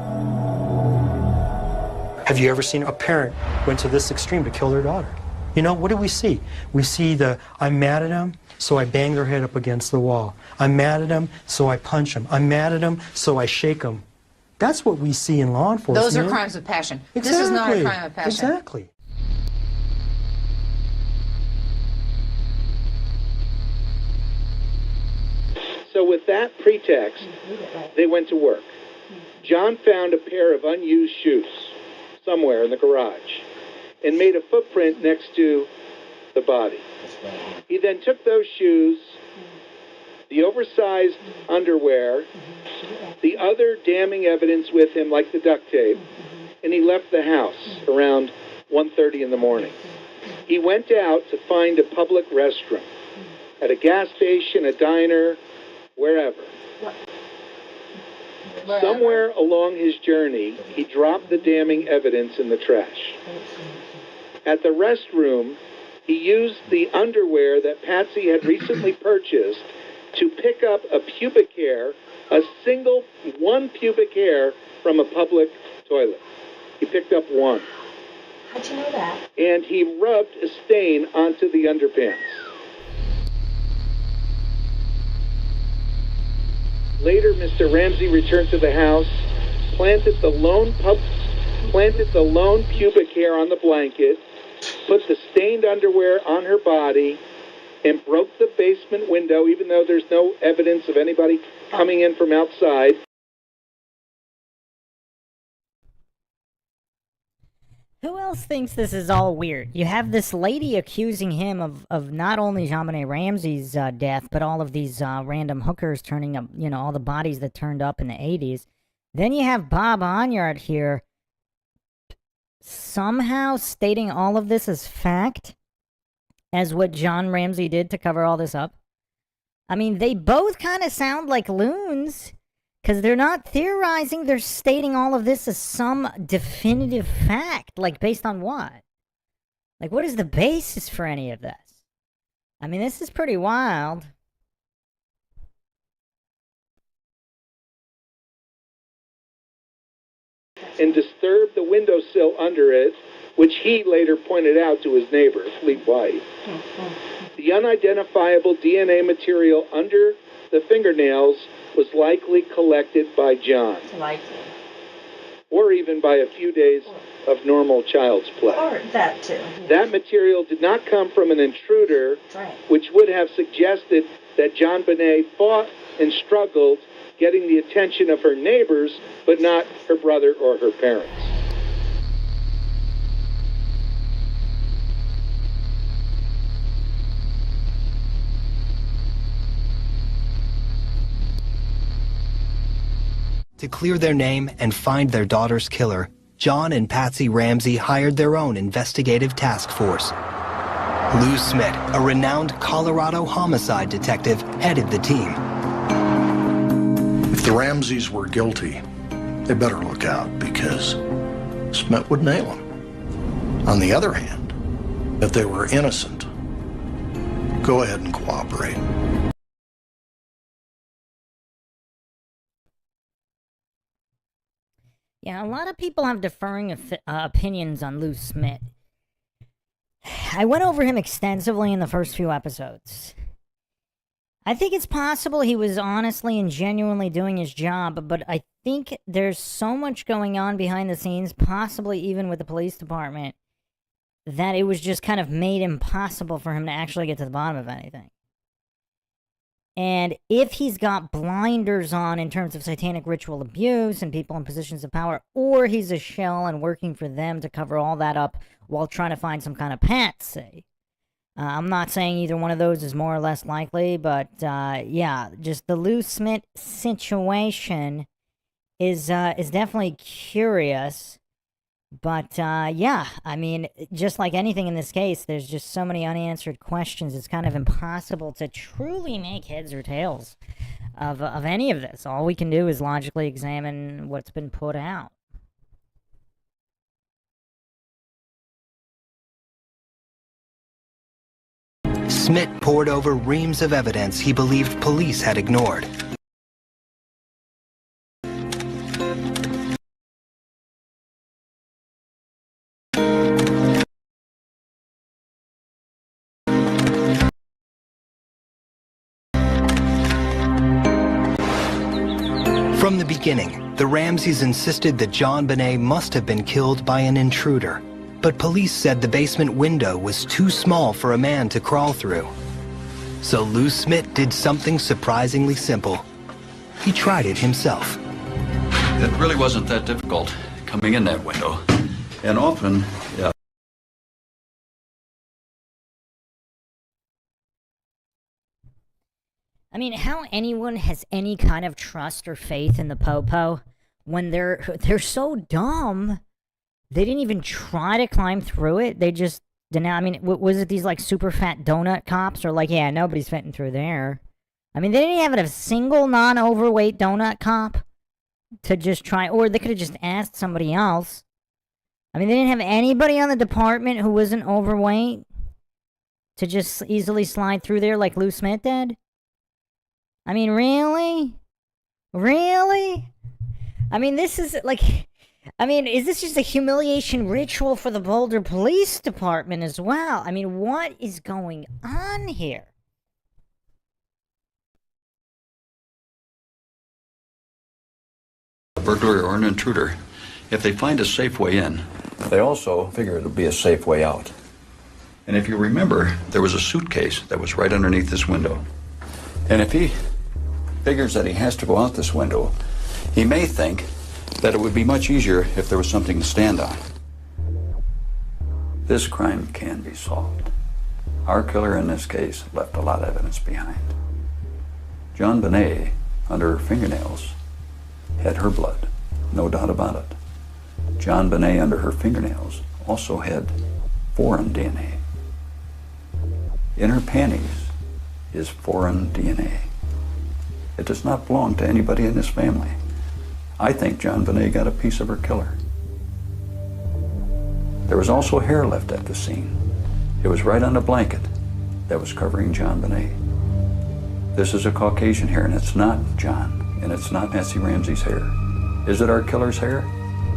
T: Have you ever seen a parent went to this extreme to kill their daughter? You know, what do we see? We see I'm mad at him, so I bang their head up against the wall. I'm mad at him, so I punch him. I'm mad at him, so I shake him. That's what we see in law enforcement.
L: Those are crimes of passion.
T: Exactly.
L: This is not a crime of passion.
T: Exactly.
J: So with that pretext, they went to work. John found a pair of unused shoes somewhere in the garage and made a footprint next to the body. He then took those shoes, the oversized underwear, the other damning evidence with him, like the duct tape, and he left the house around 1:30 in the morning. He went out to find a public restroom, at a gas station, a diner, wherever. Somewhere along his journey, he dropped the damning evidence in the trash. At the restroom, he used the underwear that Patsy had recently purchased to pick up a pubic hair, one pubic hair from a public toilet. He picked up one.
U: How'd you know that?
J: And he rubbed a stain onto the underpants. Later, Mr. Ramsey returned to the house, planted the lone pubic hair on the blanket, put the stained underwear on her body, and broke the basement window, even though there's no evidence of anybody coming in from outside.
A: Who else thinks this is all weird? You have this lady accusing him of not only Jonbenet Ramsey's death, but all of these random hookers turning up, all the bodies that turned up in the 80s. Then you have Bob Enyart here somehow stating all of this as fact, as what John Ramsey did to cover all this up. I mean, they both kind of sound like loons. Because they're not theorizing, they're stating all of this as some definitive fact. Like, based on what? Like, what is the basis for any of this? I mean, this is pretty wild.
J: And disturbed the windowsill under it, which he later pointed out to his neighbor, Fleet White. The unidentifiable DNA material under the fingernails was likely collected by John.
U: Likely.
J: Or even by a few days of normal child's play.
U: Or that too.
J: That material did not come from an intruder, which would have suggested that Jonbenet fought and struggled, getting the attention of her neighbors, but not her brother or her parents.
K: To clear their name and find their daughter's killer, John and Patsy Ramsey hired their own investigative task force. Lou Smith, a renowned Colorado homicide detective, headed the team.
V: If the Ramseys were guilty, they better look out, because Smith would nail them. On the other hand, if they were innocent, go ahead and cooperate.
A: Yeah, a lot of people have differing opinions on Lou Smith. I went over him extensively in the first few episodes. I think it's possible he was honestly and genuinely doing his job, but I think there's so much going on behind the scenes, possibly even with the police department, that it was just kind of made impossible for him to actually get to the bottom of anything. And if he's got blinders on in terms of satanic ritual abuse and people in positions of power, or he's a shell and working for them to cover all that up while trying to find some kind of patsy. I'm not saying either one of those is more or less likely, but yeah, just the Lou Smith situation is definitely curious. But yeah, I mean, just like anything in this case, there's just so many unanswered questions. It's kind of impossible to truly make heads or tails of any of this. All we can do is logically examine what's been put out.
K: Smith pored over reams of evidence he believed police had ignored. From the beginning, the Ramseys insisted that Jonbenet must have been killed by an intruder, but police said the basement window was too small for a man to crawl through. So Lou Smith did something surprisingly simple. He tried it himself.
W: It really wasn't that difficult coming in that window. And often, yeah.
A: I mean, how anyone has any kind of trust or faith in the Popo when they're so dumb, they didn't even try to climb through it. They just didn't. I mean, was it these like super fat donut cops or like, yeah, nobody's fitting through there. I mean, they didn't have a single non-overweight donut cop to just try, or they could have just asked somebody else. I mean, they didn't have anybody on the department who wasn't overweight to just easily slide through there like Lou Smith did. I mean, really? Really? I mean, this is like, I mean, is this just a humiliation ritual for the Boulder Police Department as well? I mean, what is going on here?
W: A burglar or an intruder, if they find a safe way in, they also figure it'll be a safe way out. And if you remember, there was a suitcase that was right underneath this window. And if he figures that he has to go out this window, he may think that it would be much easier if there was something to stand on. This crime can be solved. Our killer in this case left a lot of evidence behind. JonBenet, under her fingernails, had her blood, no doubt about it. JonBenet, under her fingernails, also had foreign DNA. In her panties is foreign DNA. It does not belong to anybody in this family. I think JonBenet got a piece of her killer. There was also hair left at the scene. It was right on the blanket that was covering JonBenet. This is a Caucasian hair, and it's not John, and it's not Nancy Ramsey's hair. Is it our killer's hair?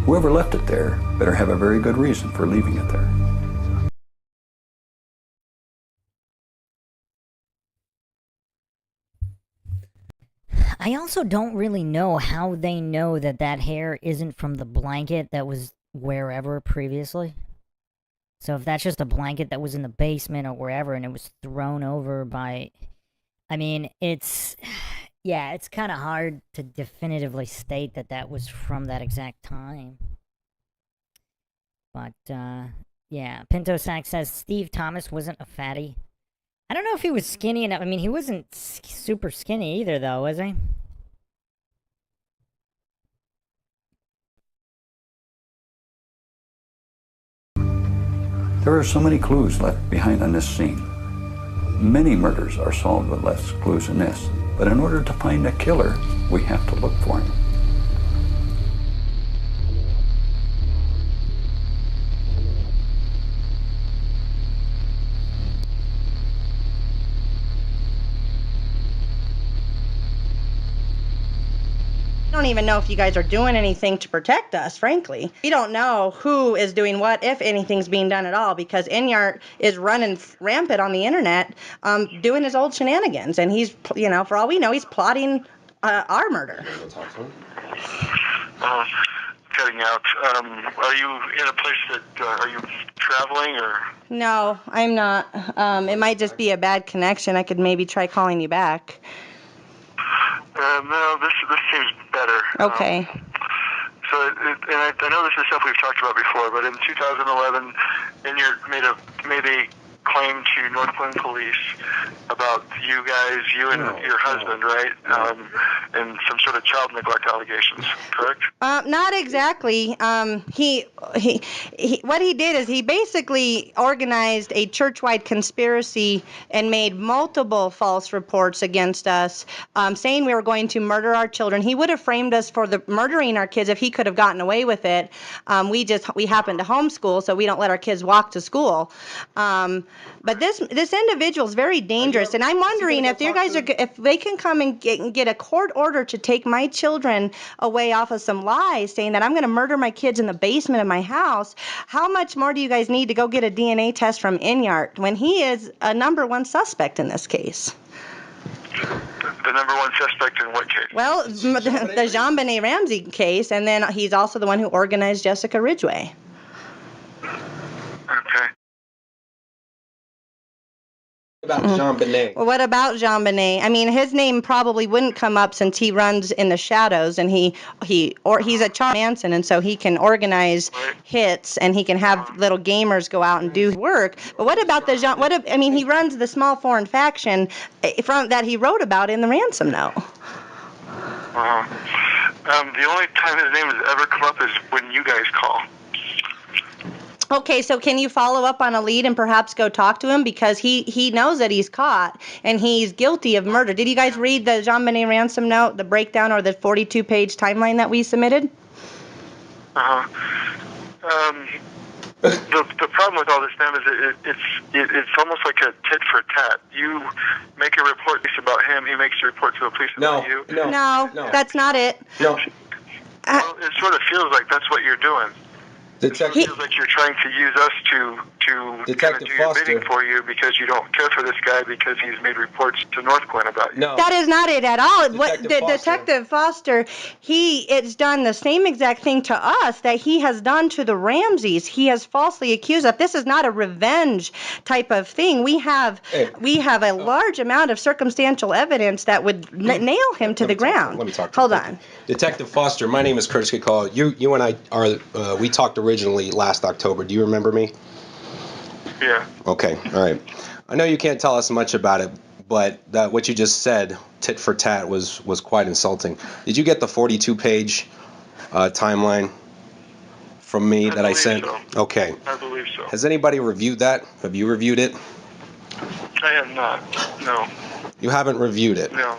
W: Whoever left it there better have a very good reason for leaving it there.
A: I also don't really know how they know that that hair isn't from the blanket that was wherever previously. So if that's just a blanket that was in the basement or wherever and it was thrown over by... I mean, it's... Yeah, it's kind of hard to definitively state that that was from that exact time. But, yeah. Pinto Sack says Steve Thomas wasn't a fatty. I don't know if he was skinny enough. I mean, he wasn't super skinny either, though, was he?
W: There are so many clues left behind on this scene. Many murders are solved with less clues than this, but in order to find the killer, we have to look for him.
I: I don't even know if you guys are doing anything to protect us, frankly. We don't know who is doing what, if anything's being done at all, because Enyart is running rampant on the internet, doing his old shenanigans, and he's, you know, for all we know, he's plotting our murder.
R: Cutting out. Are you in a place that, are you traveling or?
I: No, I'm not. It might just be a bad connection. I could maybe try calling you back.
R: No, this seems better.
I: Okay.
R: And I know this is stuff we've talked about before, but in 2011, Enyart made a claim to Northland Police about you and your husband, right? And some sort of child neglect allegations, correct?
I: Not exactly. He what he did is he basically organized a church-wide conspiracy and made multiple false reports against us, saying we were going to murder our children. He would have framed us for murdering our kids if he could have gotten away with it. We happen to homeschool, so we don't let our kids walk to school. But this individual is very dangerous, and I'm wondering if you guys if they can come and get a court order to take my children away off of some lies, saying that I'm going to murder my kids in the basement of my house. How much more do you guys need to go get a DNA test from Enyart when he is a #1 suspect in this case?
R: The #1 suspect in what case?
I: Well, the Jonbenet Ramsey case, and then he's also the one who organized Jessica Ridgway.
R: Okay.
B: About JonBenet.
I: Well, what about JonBenet? I mean, his name probably wouldn't come up since he runs in the shadows, and he's a Charles Manson, and so he can organize hits, and he can have little gamers go out and do work. But what about he runs the small foreign faction from that he wrote about in the ransom note.
R: The only time his name has ever come up is when you guys call.
I: Okay, so can you follow up on a lead and perhaps go talk to him, because he knows that he's caught and he's guilty of murder. Did you guys read the Jonbenet ransom note, the breakdown, or the 42-page timeline that we submitted?
R: The problem with all this, ma'am, is it's almost like a tit for tat. You make a report about him, he makes a report to the police about you.
I: No, that's not it.
R: No. Well, it sort of feels like that's what you're doing. It feels like you're trying to use us to kind of do your bidding for you, because you don't care for this guy because he's made reports to North Glen about you.
I: That is not it at all. Detective Foster, he has done the same exact thing to us that he has done to the Ramseys. He has falsely accused us. This is not a revenge type of thing. We have a large amount of circumstantial evidence that would nail him to the ground.
B: Let me talk to
I: Hold on.
B: Detective Foster, my name is Curtis Kikal. You and I are, we talked originally last October. Do you remember me?
R: Yeah.
B: Okay, all right. I know you can't tell us much about it, but what you just said, tit for tat, was quite insulting. Did you get the 42-page timeline from me that I sent?
R: So.
B: Okay.
R: I believe so.
B: Has anybody reviewed that? Have you reviewed it?
R: I have not. No.
B: You haven't reviewed it?
R: No.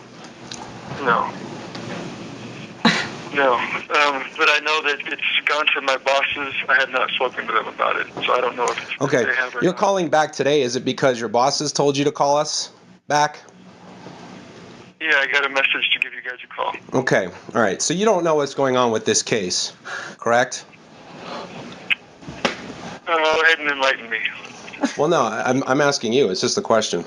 R: But I know that it's gone to my bosses. I have not spoken to them about it, so I don't know if
B: Okay.
R: they have or
B: You're
R: not.
B: calling back today. Is it because your bosses told you to call us back?
R: Yeah, I got a message to give you guys a call.
B: Okay. All right. So you don't know what's going on with this case, correct?
R: Go ahead and enlighten me.
B: Well, no. I'm asking you. It's just a question.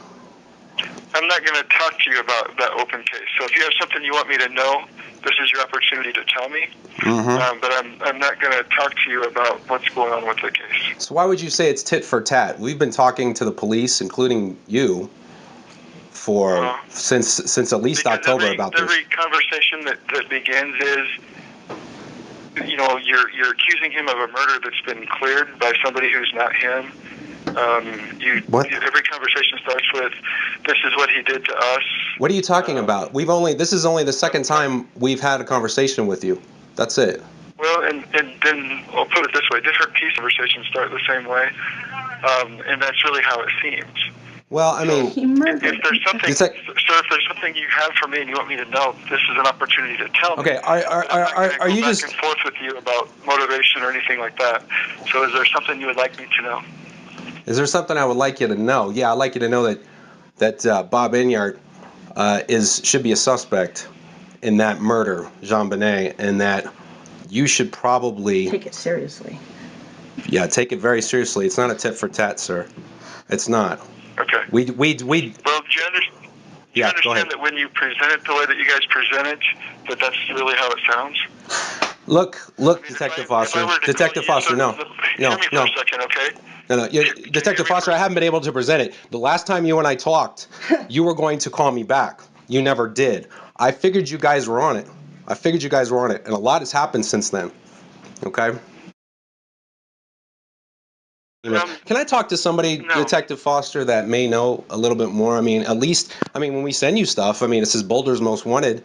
R: I'm not going to talk to you about that open case. So if you have something you want me to know, this is your opportunity to tell me.
B: Mm-hmm.
R: But I'm not going to talk to you about what's going on with the case.
B: So why would you say it's tit for tat? We've been talking to the police, including you, for since at least October about this.
R: Every conversation that begins is, you're accusing him of a murder that's been cleared by somebody who's not him. Every conversation starts with, "This is what he did to us."
B: What are you talking about? This is only the second time we've had a conversation with you. That's it.
R: Well, and then I'll put it this way: different piece conversations start the same way, and that's really how it seems.
B: Well, I mean,
R: if there's something, sir, if there's something you have for me and you want me to know, this is an opportunity to tell me.
B: Okay, are you just
R: back and forth with you about motivation or anything like that? So, is there something you would like me to know?
B: Is there something I would like you to know? Yeah, I'd like you to know that Bob Enyart should be a suspect in that murder, Jonbenet, and that you should probably
U: take it seriously.
B: Yeah, take it very seriously. It's not a tit for tat, sir. It's not.
R: Okay.
B: We.
R: Well, do you understand that when you present it the way that you guys presented, that's really how it sounds?
B: Look, Detective Foster. Detective Foster, no.
R: Hear me for a second, okay?
B: No, Detective Foster, I haven't been able to present it. The last time you and I talked, you were going to call me back. You never did. I figured you guys were on it. And a lot has happened since then. Okay? Can I talk to somebody, Detective Foster, that may know a little bit more? At least, when we send you stuff, it says Boulder's Most Wanted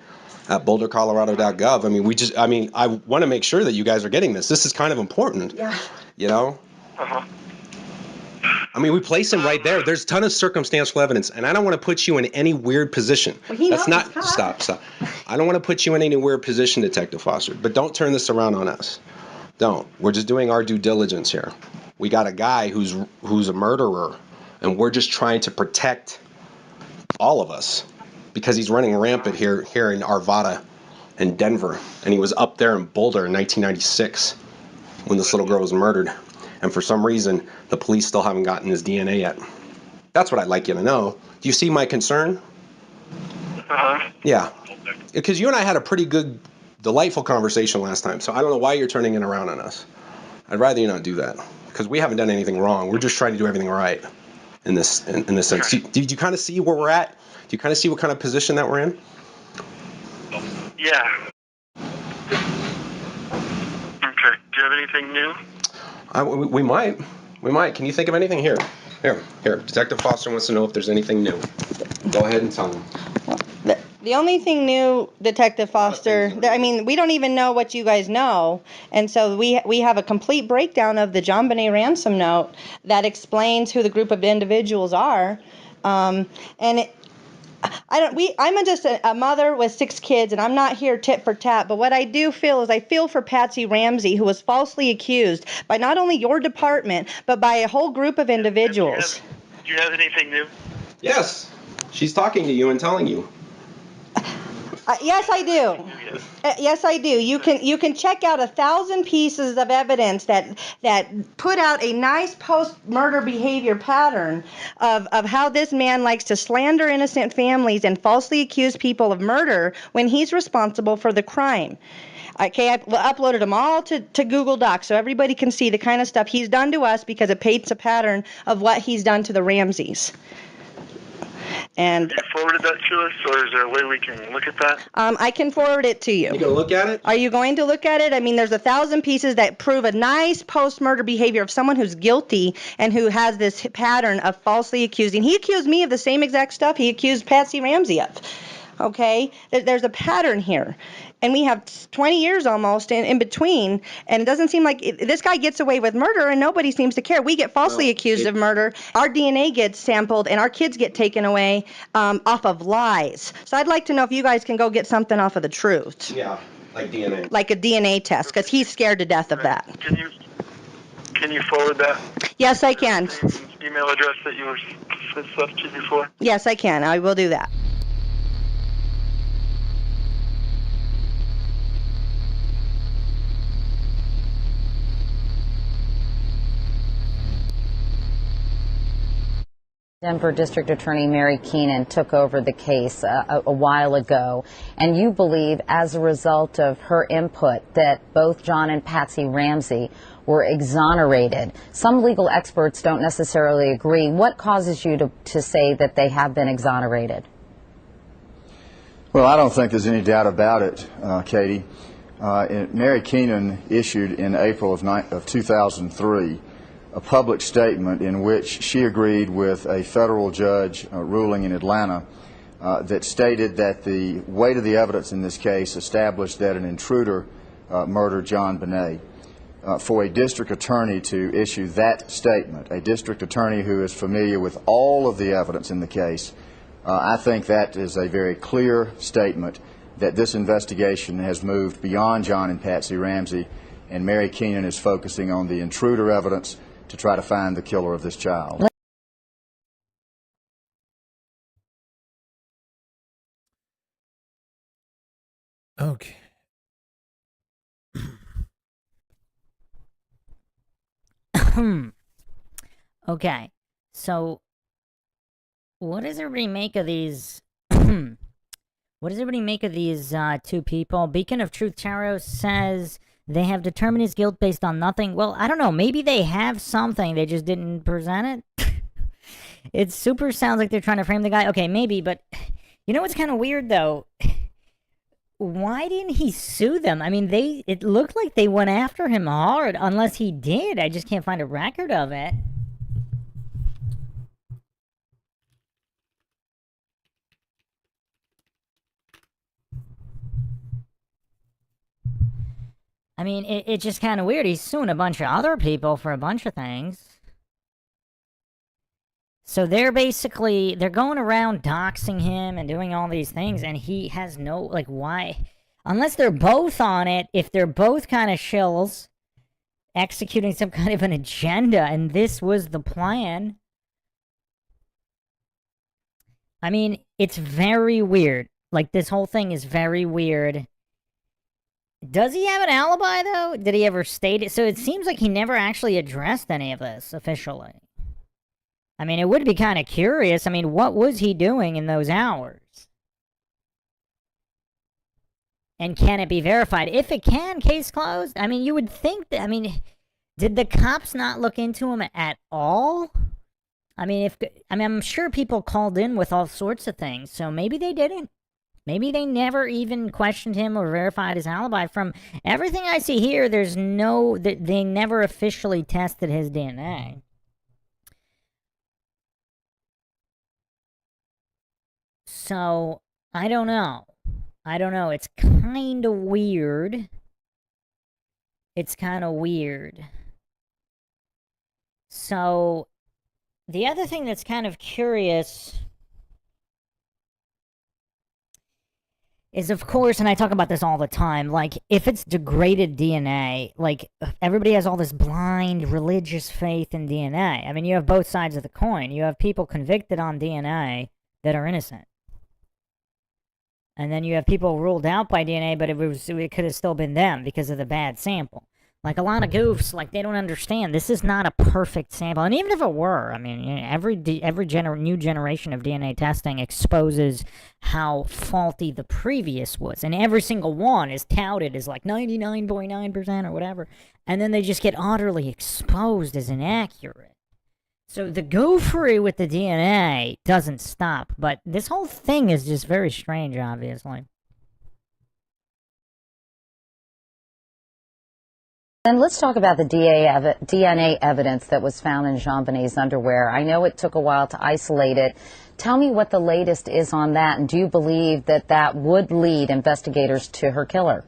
B: at bouldercolorado.gov. I want to make sure that you guys are getting this. This is kind of important.
U: Yeah.
B: You know? We place him right there. There's a ton of circumstantial evidence, and I don't want to put you in any weird position.
U: Well,
B: Stop. I don't want to put you in any weird position, Detective Foster, but don't turn this around on us. Don't. We're just doing our due diligence here. We got a guy who's a murderer, and we're just trying to protect all of us because he's running rampant here in Arvada and Denver, and he was up there in Boulder in 1996 when this little girl was murdered. And for some reason, the police still haven't gotten his DNA yet. That's what I'd like you to know. Do you see my concern? Yeah. Because you and I had a pretty good, delightful conversation last time, so I don't know why you're turning it around on us. I'd rather you not do that, because we haven't done anything wrong. We're just trying to do everything right in this sense. Did you kind of see where we're at? Do you kind of see what kind of position that we're in?
R: Yeah. Okay. Do you have anything new?
B: We might. Can you think of anything? Here. Detective Foster wants to know if there's anything new. Go ahead and tell him.
I: The only thing new, Detective Foster, I mean, we don't even know what you guys know. And so we have a complete breakdown of the Jonbenet ransom note that explains who the group of individuals are. And I'm just a mother with 6 kids, and I'm not here tit for tat, but what I do feel is I feel for Patsy Ramsey, who was falsely accused by not only your department, but by a whole group of individuals.
R: Do you have anything new?
B: Yes. She's talking to you and telling you.
I: Yes, I do. Yes, I do. You can check out 1,000 pieces of evidence that put out a nice post-murder behavior pattern of how this man likes to slander innocent families and falsely accuse people of murder when he's responsible for the crime. Okay, I uploaded them all to Google Docs so everybody can see the kind of stuff he's done to us because it paints a pattern of what he's done to the Ramseys. And
R: you forwarded that to us, or is there a way we can look at that?
I: I can forward it to you.
B: You gonna look at it?
I: Are you going to look at it? I mean, there's 1,000 pieces that prove a nice post-murder behavior of someone who's guilty and who has this pattern of falsely accusing. He accused me of the same exact stuff he accused Patsy Ramsey of. Okay? There's a pattern here. And we have 20 years almost in between, and it doesn't seem like this guy gets away with murder and nobody seems to care. We get falsely accused of murder, our DNA gets sampled, and our kids get taken away off of lies. So I'd like to know if you guys can go get something off of the truth.
B: Yeah, like DNA.
I: Like a DNA test, because he's scared to death of that.
R: Can you forward that?
I: Yes, I can.
R: Email address that you were sent stuff to before?
I: Yes, I can. I will do that.
C: Denver District Attorney Mary Keenan took over the case a while ago, and you believe as a result of her input that both John and Patsy Ramsey were exonerated. Some legal experts don't necessarily agree. What causes you to say that they have been exonerated?
D: Well, I don't think there's any doubt about it, Katie. Mary Keenan issued in April of 2003 a public statement in which she agreed with a federal judge ruling in Atlanta that stated that the weight of the evidence in this case established that an intruder murdered Jonbenet. For a district attorney to issue that statement, a district attorney who is familiar with all of the evidence in the case, I think that is a very clear statement that this investigation has moved beyond John and Patsy Ramsey, and Mary Keenan is focusing on the intruder evidence to try to find the killer of this child.
F: Okay.
A: Okay, so what does everybody make of these? What does everybody make of these two people? Beacon of Truth Tarot says they have determined his guilt based on nothing. Well, I don't know. Maybe they have something. They just didn't present it. It super sounds like they're trying to frame the guy. Okay, maybe, but you know what's kind of weird, though? Why didn't he sue them? I mean, it looked like they went after him hard, unless he did. I just can't find a record of it. I mean, it's just kind of weird. He's suing a bunch of other people for a bunch of things. So they're going around doxing him and doing all these things, and he has no, like, why? Unless they're both on it, if they're both kind of shills, executing some kind of an agenda, and this was the plan. I mean, it's very weird. Like, this whole thing is very weird. Does he have an alibi, though? Did he ever state it? So it seems like he never actually addressed any of this officially. I mean, it would be kind of curious. I mean, what was he doing in those hours? And can it be verified? If it can, case closed. I mean, you would think that, I mean, did the cops not look into him at all? I mean, I'm sure people called in with all sorts of things, so maybe they didn't. Maybe they never even questioned him or verified his alibi. From everything I see here, there's no, they never officially tested his DNA. So, I don't know. I don't know. It's kind of weird. It's kind of weird. So, the other thing that's kind of curious is, of course, and I talk about this all the time, like, if it's degraded DNA, like, everybody has all this blind religious faith in DNA. I mean, you have both sides of the coin. You have people convicted on DNA that are innocent. And then you have people ruled out by DNA, but it could have still been them because of the bad sample. Like, a lot of goofs, like, they don't understand. This is not a perfect sample. And even if it were, I mean, you know, every new generation of DNA testing exposes how faulty the previous was. And every single one is touted as, like, 99.9% or whatever. And then they just get utterly exposed as inaccurate. So the goofery with the DNA doesn't stop. But this whole thing is just very strange, obviously.
C: And let's talk about the DNA evidence that was found in Jonbenet's underwear. I know it took a while to isolate it. Tell me what the latest is on that, and do you believe that that would lead investigators to her killer?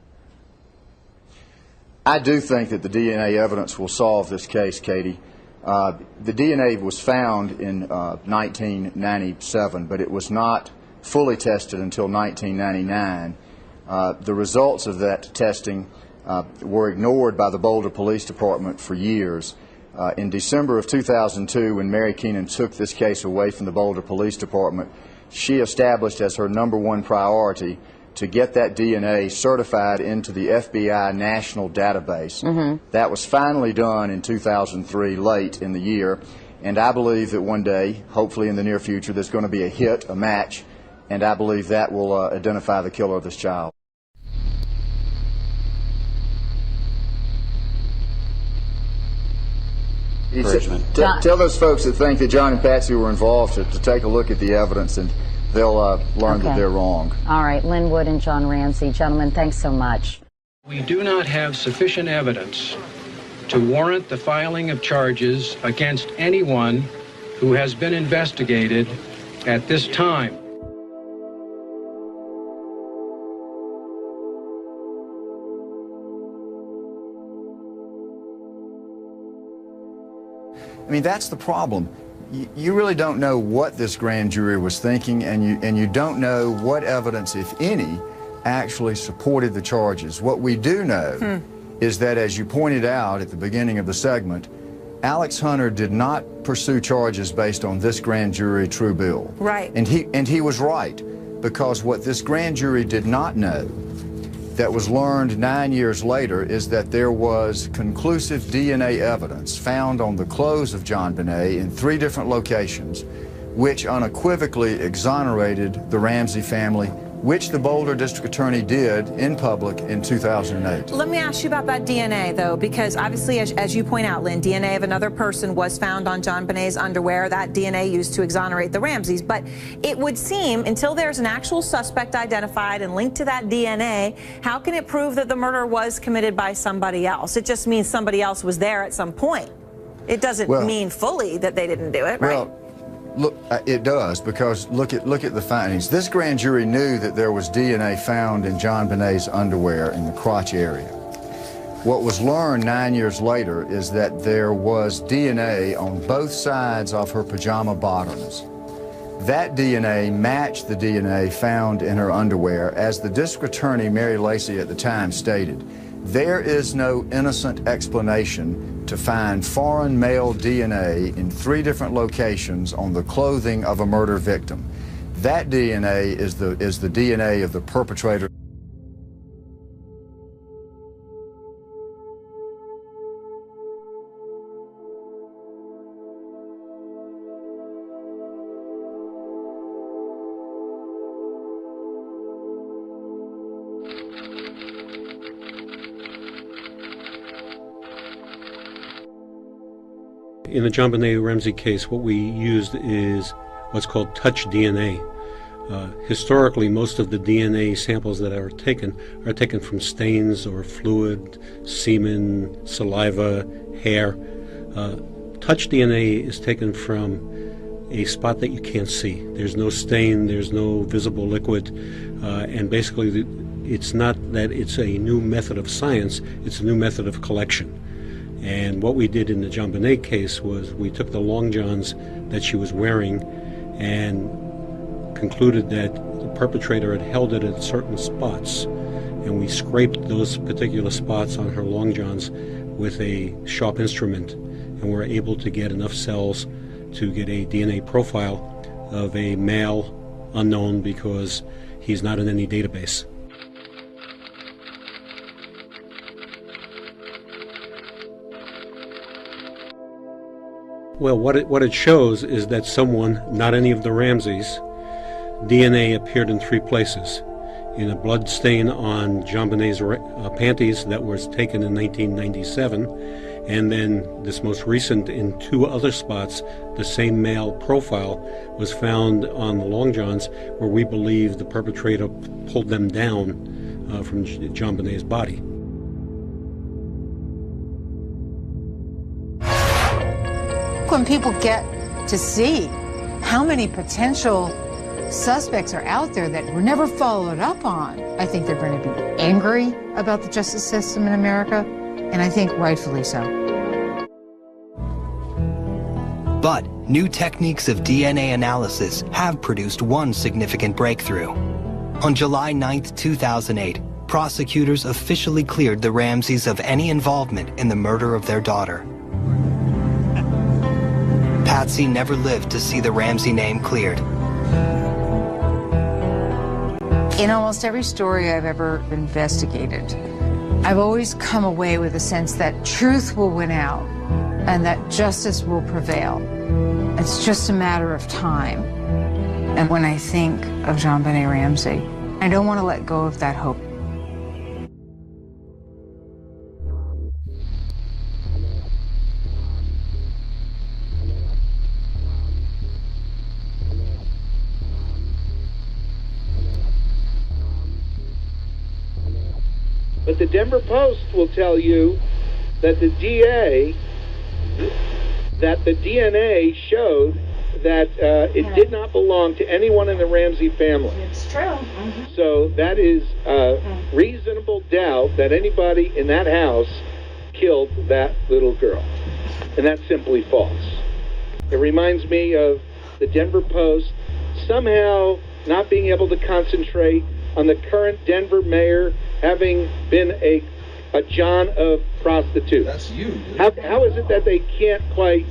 D: I do think that the DNA evidence will solve this case, Katie. The DNA was found in 1997, but it was not fully tested until 1999. The results of that testing were ignored by the Boulder Police Department for years. In December of 2002, when Mary Keenan took this case away from the Boulder Police Department, she established as her #1 priority to get that DNA certified into the FBI national database. That was finally done in 2003, late in the year, and I believe that one day, hopefully in the near future, there's going to be a hit, a match, and I believe that will identify the killer of this child. Tell those folks that think that John and Patsy were involved to take a look at the evidence, and they'll learn that they're wrong.
C: All right, Lynn Wood and John Ramsey. Gentlemen, thanks so much.
H: We do not have sufficient evidence to warrant the filing of charges against anyone who has been investigated at this time.
D: I mean, that's the problem. You really don't know what this grand jury was thinking, and you don't know what evidence, if any, actually supported the charges. What we do know is that, as you pointed out at the beginning of the segment, Alex Hunter did not pursue charges based on this grand jury true bill.
M: Right.
D: And he was right, because what this grand jury did not know, that was learned 9 years later, is that there was conclusive DNA evidence found on the clothes of Jonbenet in 3 different locations, which unequivocally exonerated the Ramsey family, which the Boulder District Attorney did in public in 2008.
M: Let me ask you about that DNA, though, because obviously, as you point out, Lynn, DNA of another person was found on Jonbenet's underwear. That DNA used to exonerate the Ramseys. But it would seem, until there's an actual suspect identified and linked to that DNA, how can it prove that the murder was committed by somebody else? It just means somebody else was there at some point. It doesn't mean fully that they didn't do it, right?
D: Well, look, it does, because look at the findings. This grand jury knew that there was DNA found in Jonbenet's underwear in the crotch area. What was learned 9 years later is that there was DNA on both sides of her pajama bottoms. That DNA matched the DNA found in her underwear. As the district attorney, Mary Lacey, at the time stated, there is no innocent explanation to find foreign male DNA in 3 different locations on the clothing of a murder victim. That DNA is the DNA of the perpetrator.
N: In the Jonbenet Ramsey case, what we used is what's called touch DNA. Historically, most of the DNA samples that are taken from stains or fluid, semen, saliva, hair. Touch DNA is taken from a spot that you can't see. There's no stain, there's no visible liquid, and basically it's not that it's a new method of science, it's a new method of collection. And what we did in the Jonbenet case was we took the long johns that she was wearing and concluded that the perpetrator had held it at certain spots, and we scraped those particular spots on her long johns with a sharp instrument, and were able to get enough cells to get a DNA profile of a male unknown because he's not in any database. Well, what it shows is that someone, not any of the Ramseys, DNA appeared in 3 places. In a blood stain on Jonbenet's panties that was taken in 1997, and then this most recent in 2 other spots, the same male profile was found on the long johns where we believe the perpetrator pulled them down from Jonbenet's body.
L: When people get to see how many potential suspects are out there that were never followed up on, I think they're going to be angry about the justice system in America, and I think rightfully so.
K: But new techniques of DNA analysis have produced one significant breakthrough. On July 9, 2008, prosecutors officially cleared the Ramseys of any involvement in the murder of their daughter. Patsy never lived to see the Ramsey name cleared.
L: In almost every story I've ever investigated, I've always come away with a sense that truth will win out and that justice will prevail. It's just a matter of time. And when I think of Jonbenet Ramsey, I don't want to let go of that hope.
J: But the Denver Post will tell you that the DNA showed that it did not belong to anyone in the Ramsey family.
I: It's true. Mm-hmm.
J: So that is reasonable doubt that anybody in that house killed that little girl. And that's simply false. It reminds me of the Denver Post somehow not being able to concentrate on the current Denver mayor having been a John of prostitutes.
B: That's you, dude.
J: How is it that they can't quite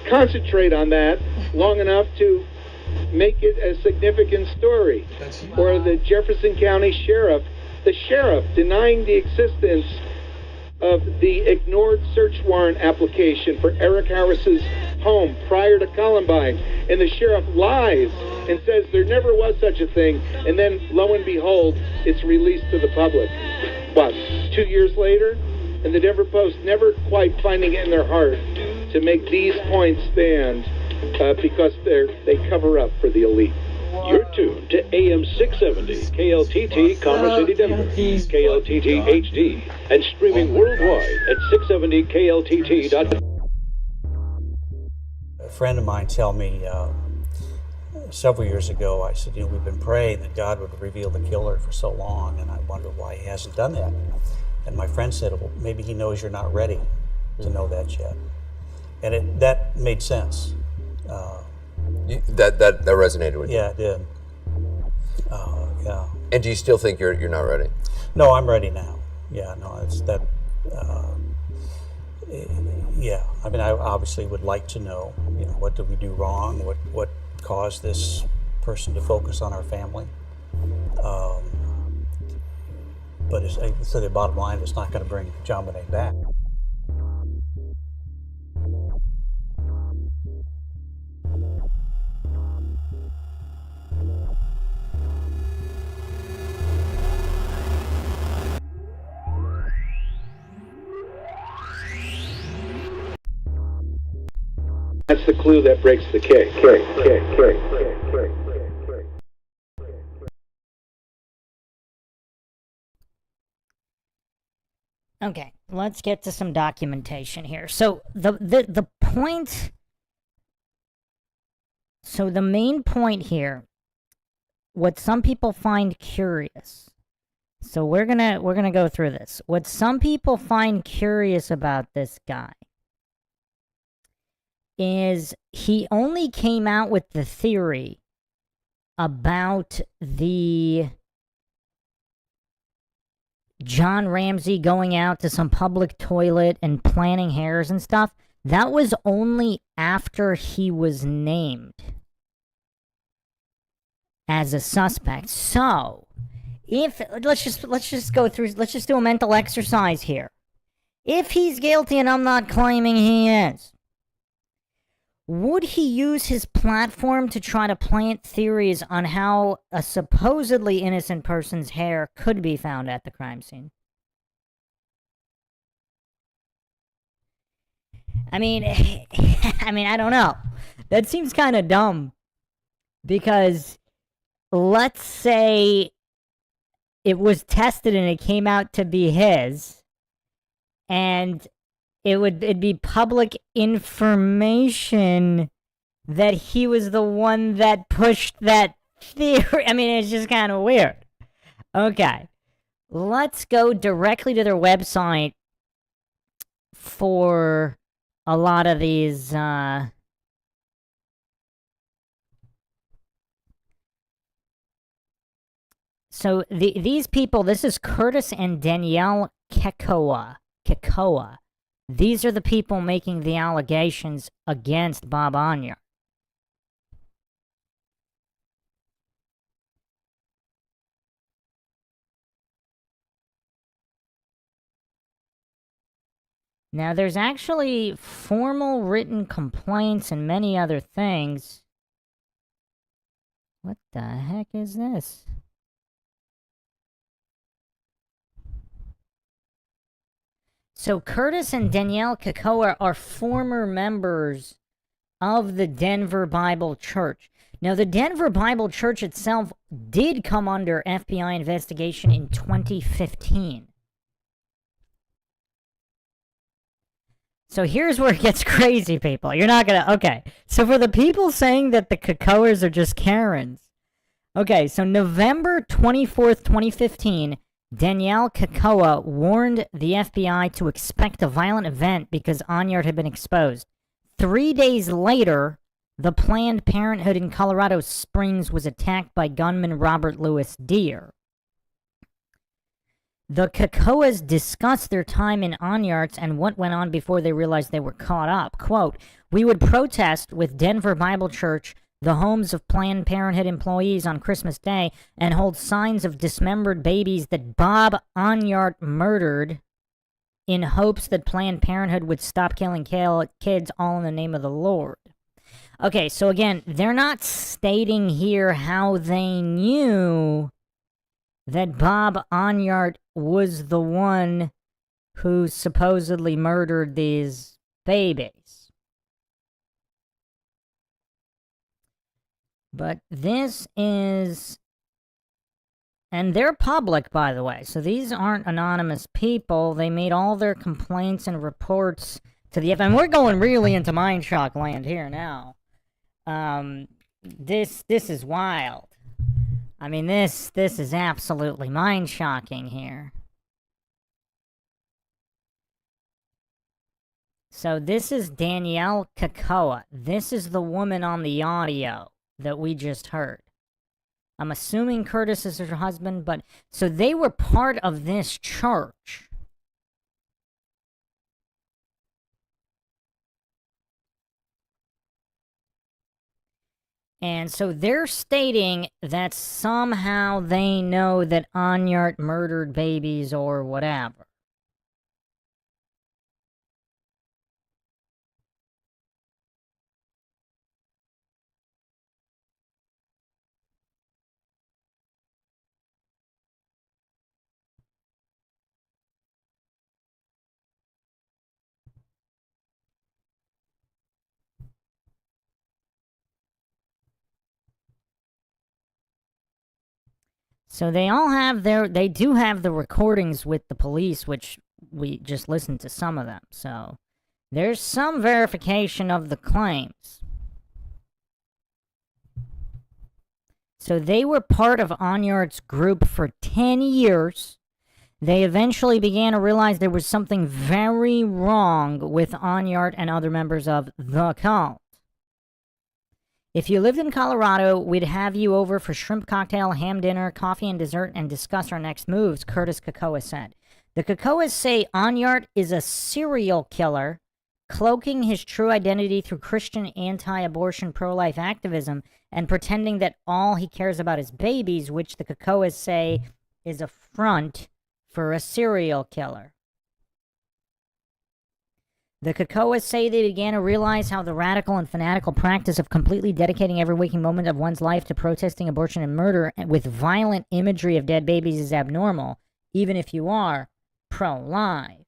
J: concentrate on that long enough to make it a significant story?
B: That's you.
J: Or the Jefferson County sheriff, denying the existence of the ignored search warrant application for Eric Harris's home prior to Columbine, and the sheriff lies and says there never was such a thing, and then lo and behold, it's released to the public. What, 2 years later? And the Denver Post never quite finding it in their heart to make these points stand because they cover up for the elite.
O: You're tuned to AM 670, KLTT, Commerce City, Denver, KLTT HD, and streaming worldwide at 670kltt.com.
P: A friend of mine told me several years ago, I said, we've been praying that God would reveal the killer for so long, and I wonder why he hasn't done that. And my friend said, well, maybe he knows you're not ready to know that yet. And that made sense.
Q: That resonated with you?
P: Yeah, it did. Yeah.
Q: And do you still think you're not ready?
P: No, I'm ready now. Yeah, no, it's that. Yeah, I mean, I obviously would like to know, what did we do wrong? What caused this person to focus on our family? But so the bottom line, it's not going to bring Jonbenet back.
J: That's the clue that breaks the case.
A: Okay, let's get to some documentation here. So the point So the main point here, what some people find curious. So we're gonna go through this. What some people find curious about this guy is he only came out with the theory about the John Ramsey going out to some public toilet and planting hairs and stuff. That was only after he was named as a suspect. So, if let's just go through, let's just do a mental exercise here. If he's guilty, and I'm not claiming he is, would he use his platform to try to plant theories on how a supposedly innocent person's hair could be found at the crime scene? I mean, I don't know. That seems kind of dumb. Because let's say it was tested and it came out to be his, and it'd be public information that he was the one that pushed that theory. I mean, it's just kind of weird. Okay. Let's go directly to their website for a lot of these, so these people, this is Curtis and Danielle Kekoa. These are the people making the allegations against Bob Enyart. Now, there's actually formal written complaints and many other things. What the heck is this? So Curtis and Danielle Kekoa are former members of the Denver Bible Church. Now, the Denver Bible Church itself did come under FBI investigation in 2015. So here's where it gets crazy, people. You're not gonna... Okay, so for the people saying that the Kekoas are just Karens. Okay, so November 24th, 2015... Danielle Kekoa warned the FBI to expect a violent event because Enyart had been exposed. 3 days later, the Planned Parenthood in Colorado Springs was attacked by gunman Robert Louis Deere. The Kekoas discussed their time in Enyart's and what went on before they realized they were caught up. Quote, "We would protest with Denver Bible Church the homes of Planned Parenthood employees on Christmas Day and hold signs of dismembered babies that Bob Enyart murdered in hopes that Planned Parenthood would stop killing kids, all in the name of the Lord." Okay, so again, they're not stating here how they knew that Bob Enyart was the one who supposedly murdered these babies. But this is, and they're public, by the way, so these aren't anonymous people. They made all their complaints and reports to the FBI, and we're going really into Mindshock land here now. This is wild. I mean, this is absolutely mind-shocking here. So this is Danielle Kekoa. This is the woman on the audio that we just heard. I'm assuming Curtis is her husband, but so they were part of this church. And so they're stating that somehow they know that Enyart murdered babies or whatever. So they all have they do have the recordings with the police, which we just listened to some of them. So there's some verification of the claims. So they were part of Enyart's group for 10 years. They eventually began to realize there was something very wrong with Enyart and other members of the cult. If you lived in Colorado, we'd have you over for shrimp cocktail, ham dinner, coffee, and dessert and discuss our next moves, Curtis Kakoa said. The Kakoas say Enyart is a serial killer, cloaking his true identity through Christian anti-abortion pro-life activism and pretending that all he cares about is babies, which the Kakoas say is a front for a serial killer. The Kakoas say they began to realize how the radical and fanatical practice of completely dedicating every waking moment of one's life to protesting abortion and murder with violent imagery of dead babies is abnormal, even if you are pro-life.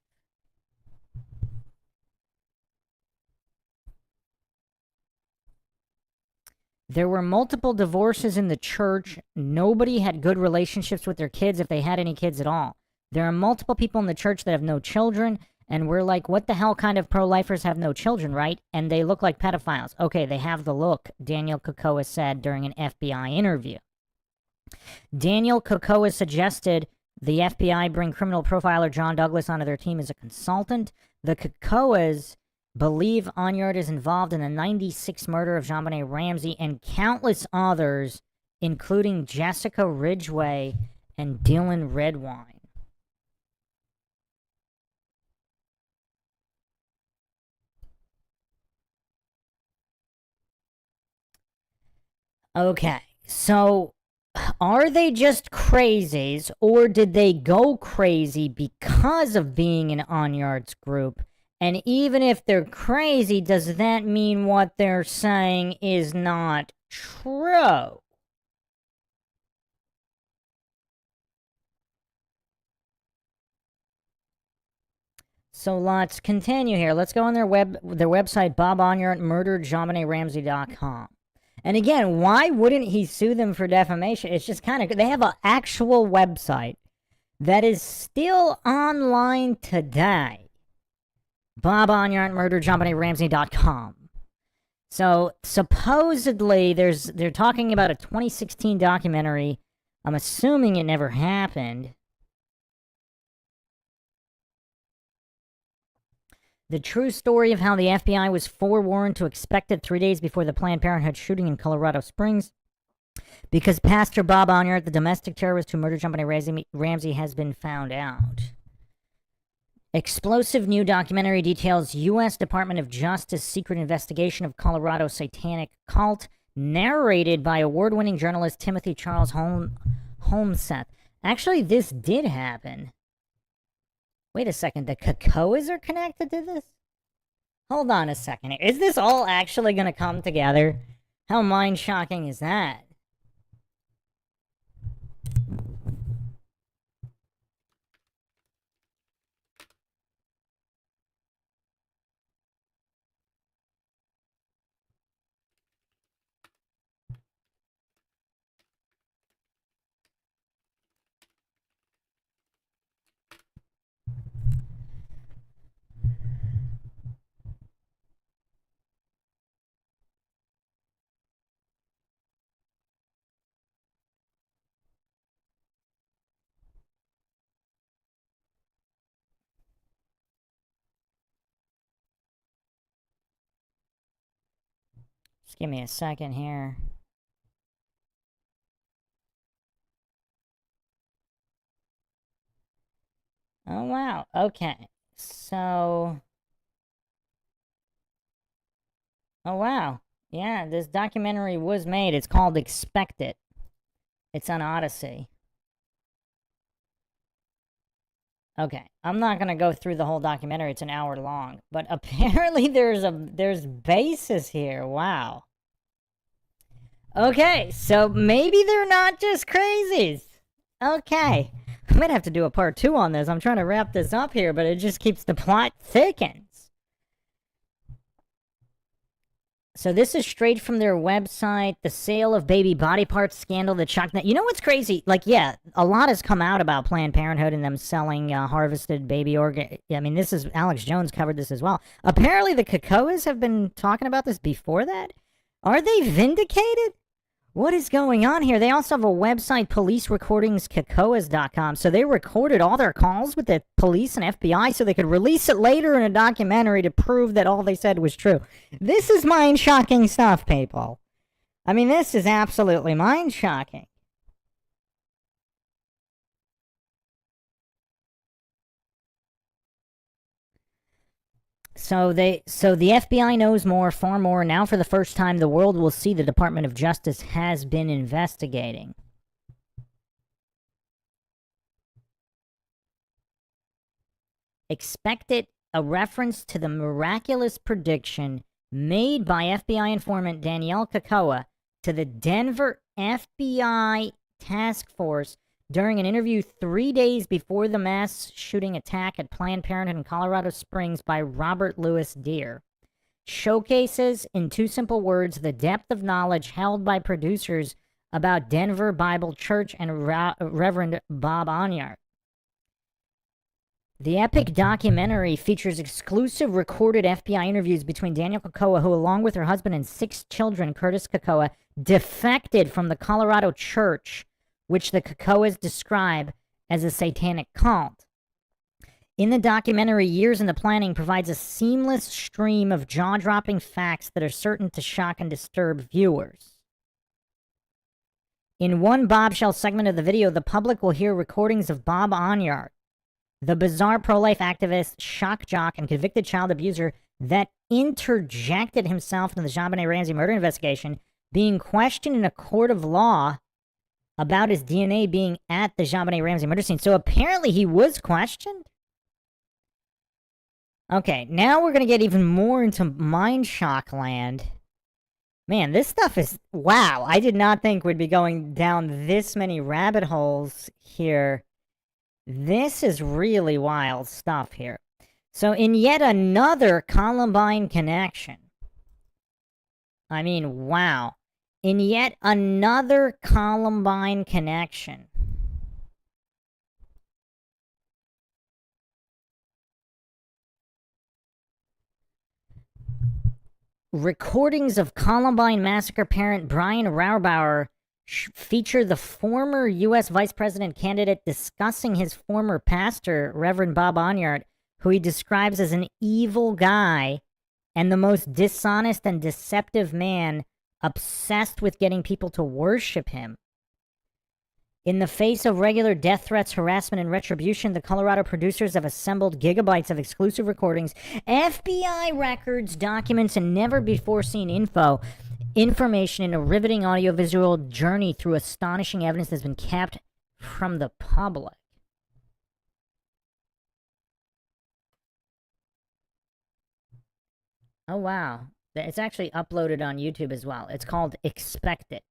A: There were multiple divorces in the church. Nobody had good relationships with their kids if they had any kids at all. There are multiple people in the church that have no children, and we're like, what the hell kind of pro-lifers have no children, right? And they look like pedophiles. Okay, they have the look, Daniel Kakoa said during an FBI interview. Daniel Kakoa suggested the FBI bring criminal profiler John Douglas onto their team as a consultant. The Kakoas believe Enyart is involved in the 96 murder of Jonbenet Ramsey and countless others, including Jessica Ridgway and Dylan Redwine. Okay, so are they just crazies, or did they go crazy because of being in Enyart's group? And even if they're crazy, does that mean what they're saying is not true? So let's continue here. Let's go on their website, Bob Enyart murdered JonbenetRamsey.com. And again, why wouldn't he sue them for defamation? It's just kind of, they have an actual website that is still online today. Bob Enyart murdered JonbenetRamsey.com. So supposedly they're talking about a 2016 documentary. I'm assuming it never happened. The true story of how the FBI was forewarned to expect it 3 days before the Planned Parenthood shooting in Colorado Springs. Because Pastor Bob Enyart, the domestic terrorist who murdered Jonbenet Ramsey, has been found out. Explosive new documentary details U.S. Department of Justice secret investigation of Colorado satanic cult, narrated by award-winning journalist Timothy Charles Holmseth. Actually, this did happen. Wait a second, the Kakoas are connected to this? Hold on a second. Is this all actually going to come together? How mind-shocking is that? Just give me a second here. Oh, wow. Okay. So... Oh, wow. Yeah, this documentary was made. It's called Expect It. It's on Odyssey. Okay, I'm not going to go through the whole documentary. It's an hour long. But apparently there's basis here. Wow. Okay, so maybe they're not just crazies. Okay. I might have to do a part 2 on this. I'm trying to wrap this up here, but it just keeps the plot thickens. So this is straight from their website, the sale of baby body parts scandal that shocked that. You know what's crazy? Like, yeah, a lot has come out about Planned Parenthood and them selling harvested baby organ. I mean, this is, Alex Jones covered this as well. Apparently the Kakoas have been talking about this before that. Are they vindicated? What is going on here? They also have a website, policerecordingscacoas.com. So they recorded all their calls with the police and FBI so they could release it later in a documentary to prove that all they said was true. This is mind-shocking stuff, people. I mean, this is absolutely mind-shocking. So the FBI knows more, far more. Now for the first time, the world will see the Department of Justice has been investigating. Expect it, a reference to the miraculous prediction made by FBI informant Danielle Kakoa to the Denver FBI task force during an interview 3 days before the mass shooting attack at Planned Parenthood in Colorado Springs by Robert Louis Deere. Showcases, in two simple words, the depth of knowledge held by producers about Denver Bible Church and Reverend Bob Enyart. The epic documentary features exclusive recorded FBI interviews between Danielle Kakoa, who, along with her husband and 6 children, Curtis Kakoa, defected from the Colorado church, which the Kakoas describe as a satanic cult. In the documentary, Years in the Planning provides a seamless stream of jaw-dropping facts that are certain to shock and disturb viewers. In one bombshell segment of the video, the public will hear recordings of Bob Enyart, the bizarre pro-life activist, shock jock, and convicted child abuser that interjected himself into the Jonbenet Ramsey murder investigation, being questioned in a court of law about his DNA being at the Jonbenet Ramsey murder scene. So apparently he was questioned? Okay, now we're going to get even more into Mindshock land. Man, this stuff is... Wow, I did not think we'd be going down this many rabbit holes here. This is really wild stuff here. So in yet another Columbine connection. I mean, wow. In yet another Columbine connection. Recordings of Columbine massacre parent Brian Raubauer feature the former U.S. vice president candidate discussing his former pastor, Reverend Bob Enyart, who he describes as an evil guy and the most dishonest and deceptive man, obsessed with getting people to worship him. In the face of regular death threats, harassment, and retribution, the Colorado producers have assembled gigabytes of exclusive recordings, FBI records, documents, and never-before-seen information in a riveting audiovisual journey through astonishing evidence that's been kept from the public. Oh, wow. It's actually uploaded on YouTube as well. It's called Expect It.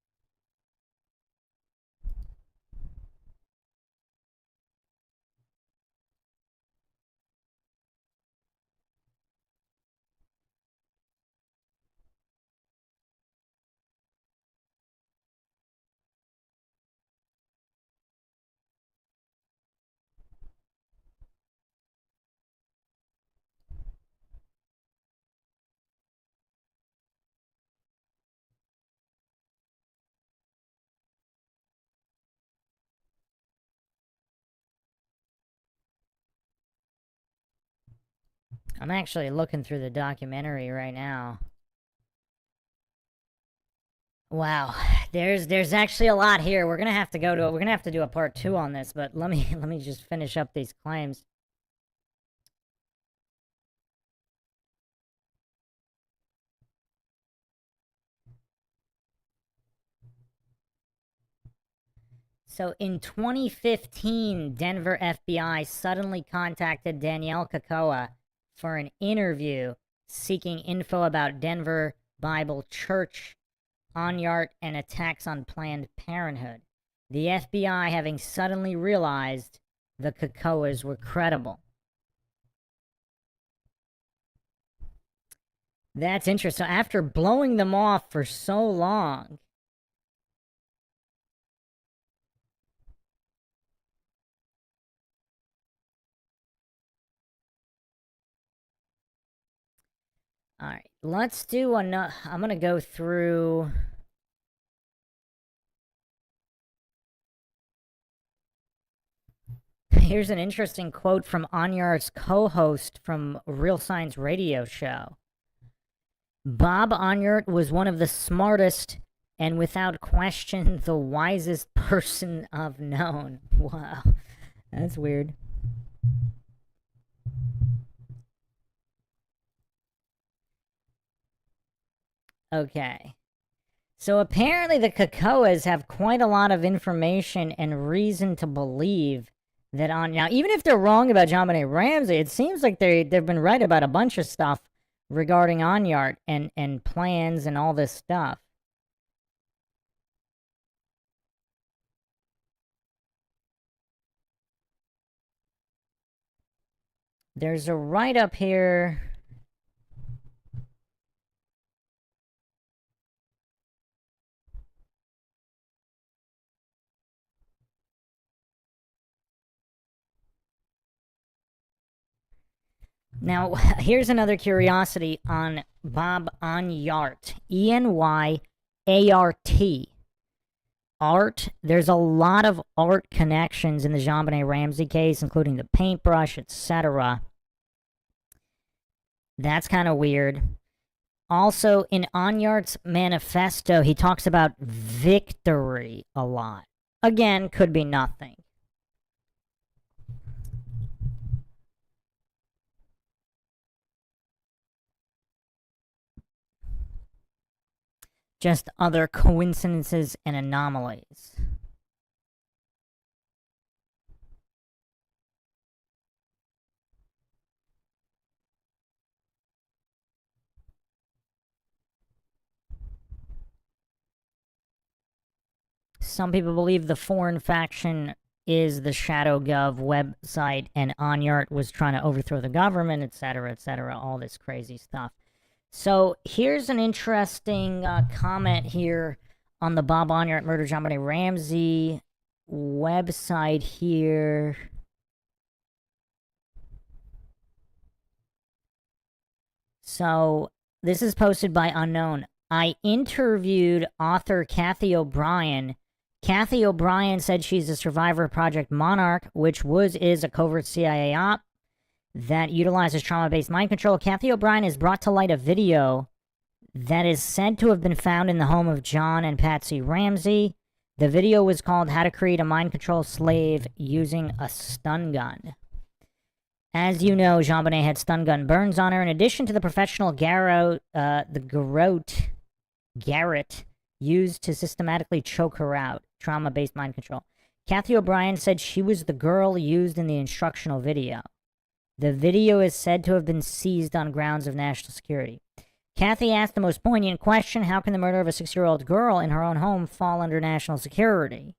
A: I'm actually looking through the documentary right now. Wow, there's actually a lot here. We're gonna have to do a part 2 on this, but let me just finish up these claims. So in 2015, Denver FBI suddenly contacted Danielle Kakoa for an interview seeking info about Denver Bible Church, Enyart, and attacks on Planned Parenthood. The FBI having suddenly realized the Kakoas were credible. That's interesting. So after blowing them off for so long, all right, let's do another. I'm going to go through Here's an interesting quote from Enyart's co-host from Real Science radio show. Bob Enyart was one of the smartest and without question the wisest person I've known. Wow, that's weird. Okay. So apparently the Kakoas have quite a lot of information and reason to believe that now, even if they're wrong about Jonbenet Ramsey, it seems like they've been right about a bunch of stuff regarding Enyart and plans and all this stuff. There's a write-up here. Now, here's another curiosity on Bob Enyart. E-N-Y-A-R-T. Art. There's a lot of art connections in the Jonbenet Ramsey case, including the paintbrush, etc. That's kind of weird. Also, in Enyart's manifesto, he talks about victory a lot. Again, could be nothing. Just other coincidences and anomalies. Some people believe the foreign faction is the Shadow Gov website and Enyart was trying to overthrow the government, etc., all this crazy stuff. So here's an interesting comment here on the Bob Enyart Murder Jonbenet Ramsey website here. So this is posted by Unknown. I interviewed author Kathy O'Brien. Kathy O'Brien said she's a survivor of Project Monarch, which is a covert CIA op that utilizes trauma-based mind control. Kathy O'Brien has brought to light a video that is said to have been found in the home of John and Patsy Ramsey. The video was called How to Create a Mind Control Slave Using a Stun Gun. As you know, Jonbenet had stun gun burns on her. In addition to the professional Garrett used to systematically choke her out. Trauma-based mind control. Kathy O'Brien said she was the girl used in the instructional video. The video is said to have been seized on grounds of national security. Kathy asked the most poignant question: how can the murder of a 6-year-old girl in her own home fall under national security?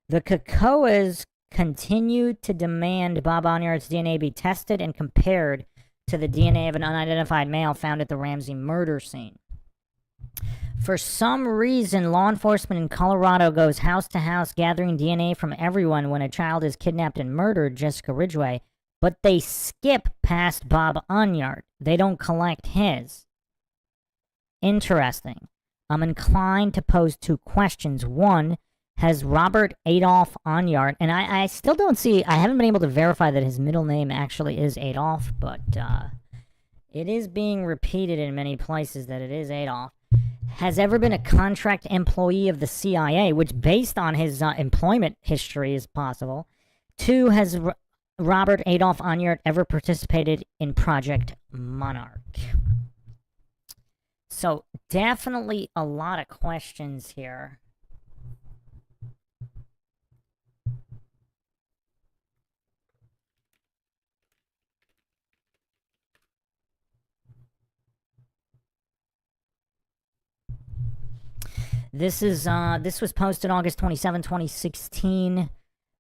A: The Kakoas continued to demand Bob Enyart's DNA be tested and compared to the DNA of an unidentified male found at the Ramsey murder scene. For some reason, law enforcement in Colorado goes house to house gathering DNA from everyone when a child is kidnapped and murdered, Jessica Ridgway, but they skip past Bob Enyart. They don't collect his. Interesting. I'm inclined to pose 2 questions. One, has Robert Adolph Enyart, and I still don't see, I haven't been able to verify that his middle name actually is Adolph, but it is being repeated in many places that it is Adolph, has ever been a contract employee of the CIA, which based on his employment history is possible. 2, has Robert Adolph Enyart ever participated in Project Monarch? So definitely a lot of questions here. This was posted August 27, 2016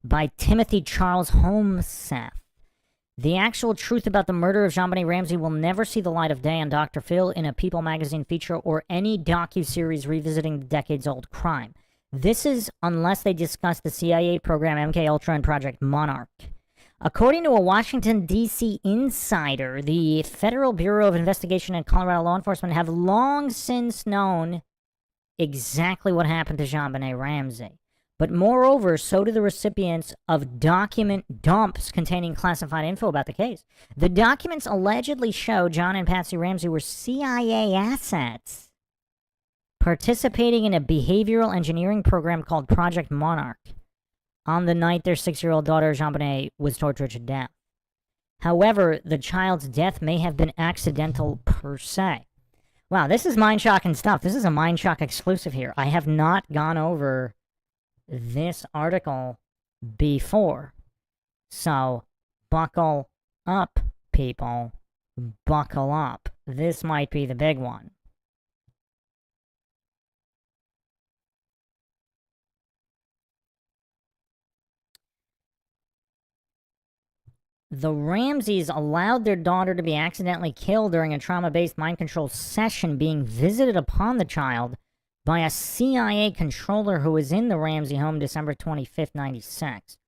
A: by Timothy Charles Holmseth. The actual truth about the murder of Jonbenet Ramsey will never see the light of day on Dr. Phil in a People magazine feature or any docuseries revisiting the decades-old crime. This is unless they discuss the CIA program MKUltra and Project Monarch. According to a Washington, D.C. insider, the Federal Bureau of Investigation and Colorado law enforcement have long since known exactly what happened to Jonbenet Ramsey. But moreover, so do the recipients of document dumps containing classified info about the case. The documents allegedly show John and Patsy Ramsey were CIA assets participating in a behavioral engineering program called Project Monarch on the night their 6-year-old daughter, Jonbenet, was tortured to death. However, the child's death may have been accidental per se. Wow, this is mind-shocking stuff. This is a Mindshock exclusive here. I have not gone over this article before. So, buckle up, people. Buckle up. This might be the big one. The Ramseys allowed their daughter to be accidentally killed during a trauma-based mind control session being visited upon the child by a CIA controller who was in the Ramsey home December 25th, 96.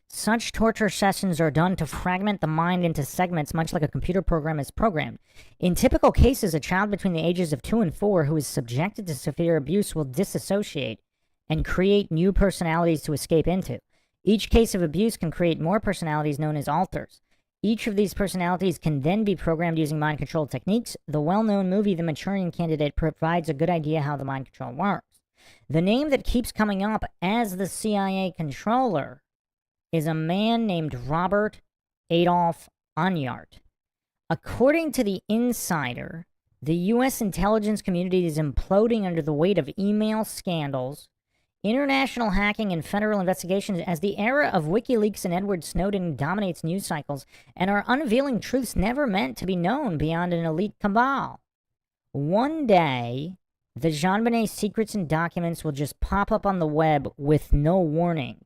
A: Such torture sessions are done to fragment the mind into segments much like a computer program is programmed. In typical cases, a child between the ages of 2 and 4 who is subjected to severe abuse will disassociate and create new personalities to escape into. Each case of abuse can create more personalities known as alters. Each of these personalities can then be programmed using mind control techniques. The well-known movie The Manchurian Candidate provides a good idea how the mind control works. The name that keeps coming up as the CIA controller is a man named Robert Adolph Enyart. According to The Insider, the U.S. intelligence community is imploding under the weight of email scandals, international hacking, and federal investigations as the era of WikiLeaks and Edward Snowden dominates news cycles and are unveiling truths never meant to be known beyond an elite cabal. One day, the Jonbenet secrets and documents will just pop up on the web with no warning.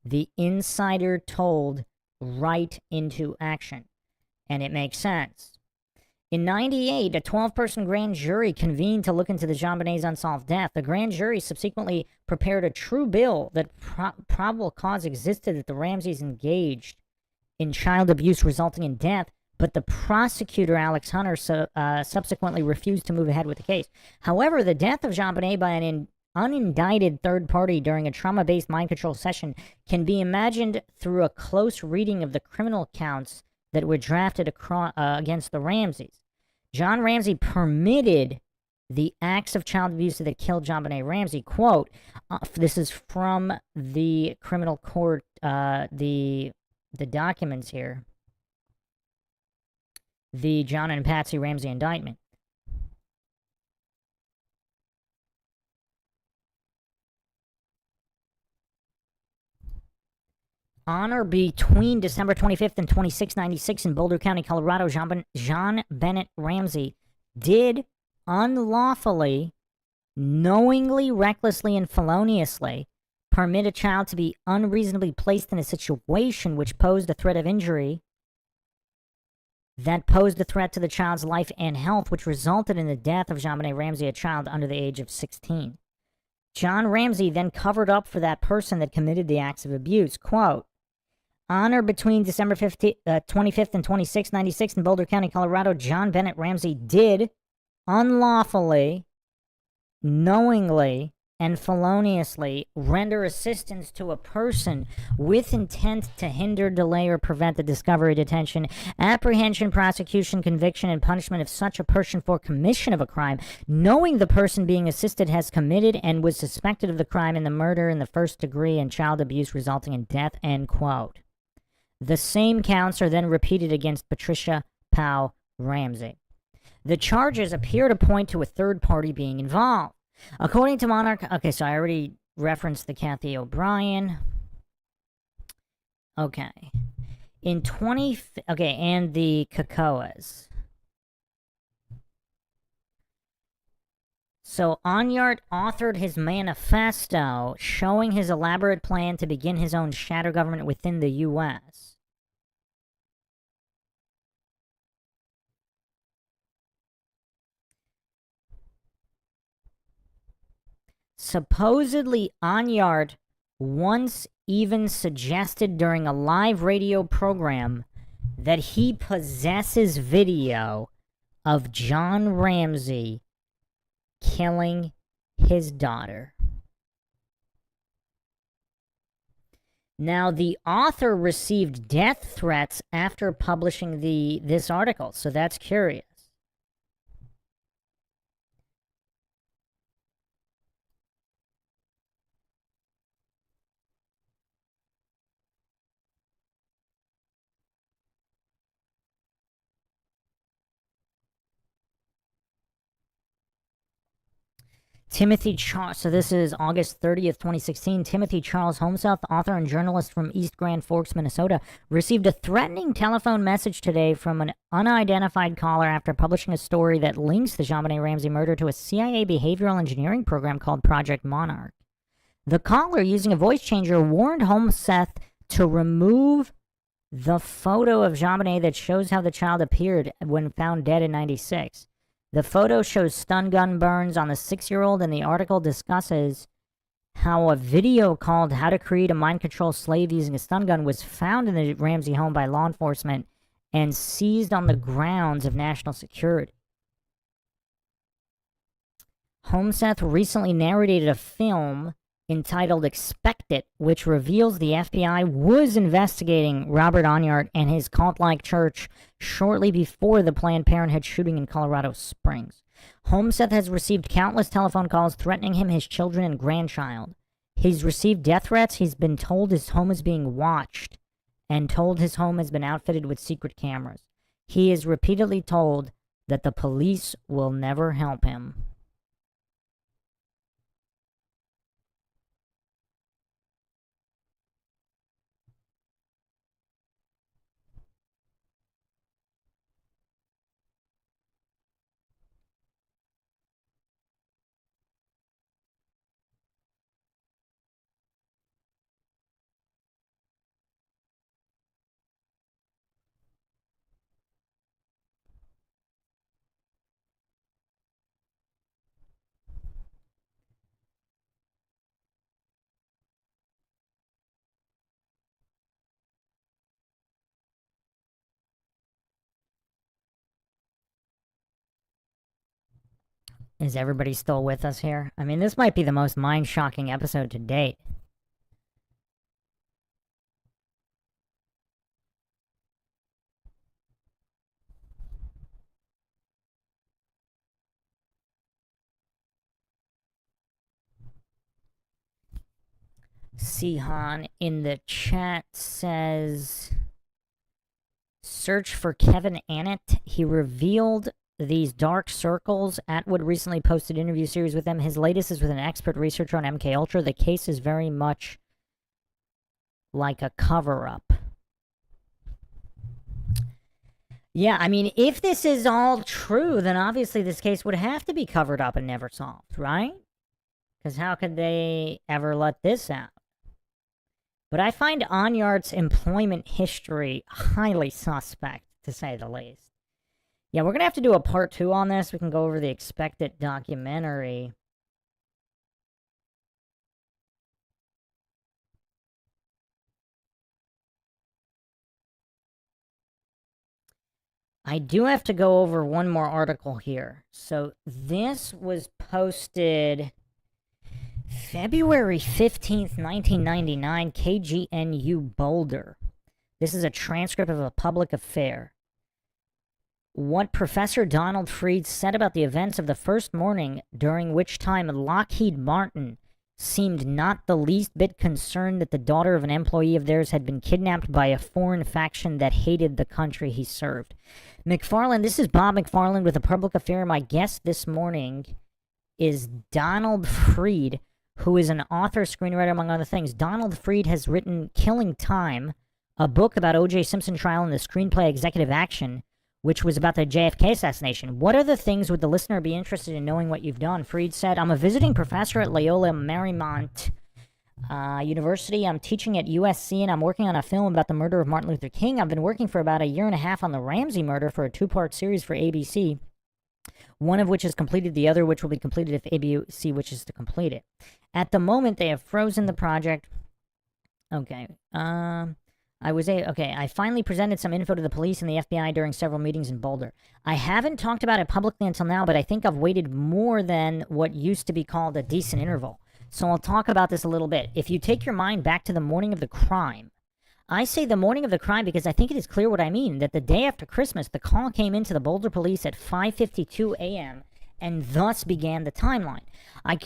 A: The Insider told right into action. And it makes sense. In 98, a 12-person grand jury convened to look into the Jonbenet's unsolved death. The grand jury subsequently prepared a true bill that probable cause existed that the Ramseys engaged in child abuse resulting in death, but the prosecutor, Alex Hunter, subsequently refused to move ahead with the case. However, the death of Jonbenet by an unindicted third party during a trauma-based mind control session can be imagined through a close reading of the criminal counts that were drafted against the Ramseys. John Ramsey permitted the acts of child abuse that killed Jonbenet Ramsey. Quote, this is from the criminal court, the documents here. The John and Patsy Ramsey indictment. On or between December 25th and 2696 in Boulder County, Colorado, Jonbenet Ramsey did unlawfully, knowingly, recklessly, and feloniously permit a child to be unreasonably placed in a situation which posed a threat of injury, that posed a threat to the child's life and health, which resulted in the death of Jonbenet Ramsey, a child under the age of 16. John Ramsey then covered up for that person that committed the acts of abuse. Quote, on or between December 25th and 2696 in Boulder County, Colorado, Jonbenet Ramsey did unlawfully, knowingly, and feloniously render assistance to a person with intent to hinder, delay, or prevent the discovery, detention, apprehension, prosecution, conviction, and punishment of such a person for commission of a crime, knowing the person being assisted has committed and was suspected of the crime in the murder in the first degree and child abuse resulting in death, end quote. The same counts are then repeated against Patricia Pow Ramsey. The charges appear to point to a third party being involved. According to Monarch, okay, so I already referenced the Kathy O'Brien. Okay. And the Cacoas. So Enyart authored his manifesto showing his elaborate plan to begin his own shadow government within the U.S. Supposedly, Enyart once even suggested during a live radio program that he possesses video of John Ramsey killing his daughter. Now, the author received death threats after publishing this article, so that's curious. So this is August 30th, 2016. Timothy Charles Homesouth, author and journalist from East Grand Forks, Minnesota, received a threatening telephone message today from an unidentified caller after publishing a story that links the Jonbenet Ramsey murder to a CIA behavioral engineering program called Project Monarch. The caller, using a voice changer, warned Homesouth to remove the photo of Jonbenet that shows how the child appeared when found dead in 96. The photo shows stun gun burns on the 6-year-old, and the article discusses how a video called How to Create a Mind Control Slave Using a Stun Gun was found in the Ramsey home by law enforcement and seized on the grounds of national security. Homesouth recently narrated a film entitled Expect It, which reveals the FBI was investigating Robert Enyart and his cult-like church shortly before the Planned Parenthood shooting in Colorado Springs. Homesouth has received countless telephone calls threatening him, his children, and grandchild. He's received death threats. He's been told his home is being watched and told his home has been outfitted with secret cameras. He is repeatedly told that the police will never help him. Is everybody still with us here? I mean, this might be the most mind-shocking episode to date. Sihan in the chat says, search for Kevin Annett. He revealed these dark circles. Atwood recently posted an interview series with him. His latest is with an expert researcher on MKUltra. The case is very much like a cover-up. Yeah, I mean, if this is all true, then obviously this case would have to be covered up and never solved, right? Because how could they ever let this out? But I find Enyart's employment history highly suspect, to say the least. Yeah, we're going to have to do a part 2 on this. We can go over the Expect It documentary. I do have to go over one more article here. So this was posted February 15th, 1999, KGNU Boulder. This is a transcript of a public affair. What Professor Donald Freed said about the events of the first morning, during which time Lockheed Martin seemed not the least bit concerned that the daughter of an employee of theirs had been kidnapped by a foreign faction that hated the country he served. McFarland, this is Bob McFarland with a public affair. My guest this morning is Donald Freed, who is an author, screenwriter, among other things. Donald Freed has written Killing Time, a book about O.J. Simpson trial and the screenplay Executive Action, which was about the JFK assassination. What other things would the listener be interested in knowing what you've done? Freed said, I'm a visiting professor at Loyola Marymount University. I'm teaching at USC, and I'm working on a film about the murder of Martin Luther King. I've been working for about a year and a half on the Ramsey murder for a 2-part series for ABC, one of which is completed, the other which will be completed if ABC wishes to complete it. At the moment, they have frozen the project. Okay. I finally presented some info to the police and the FBI during several meetings in Boulder. I haven't talked about it publicly until now, but I think I've waited more than what used to be called a decent interval. So I'll talk about this a little bit. If you take your mind back to the morning of the crime, I say the morning of the crime because I think it is clear what I mean, that the day after Christmas, the call came into the Boulder police at 5:52 a.m., and thus began the timeline.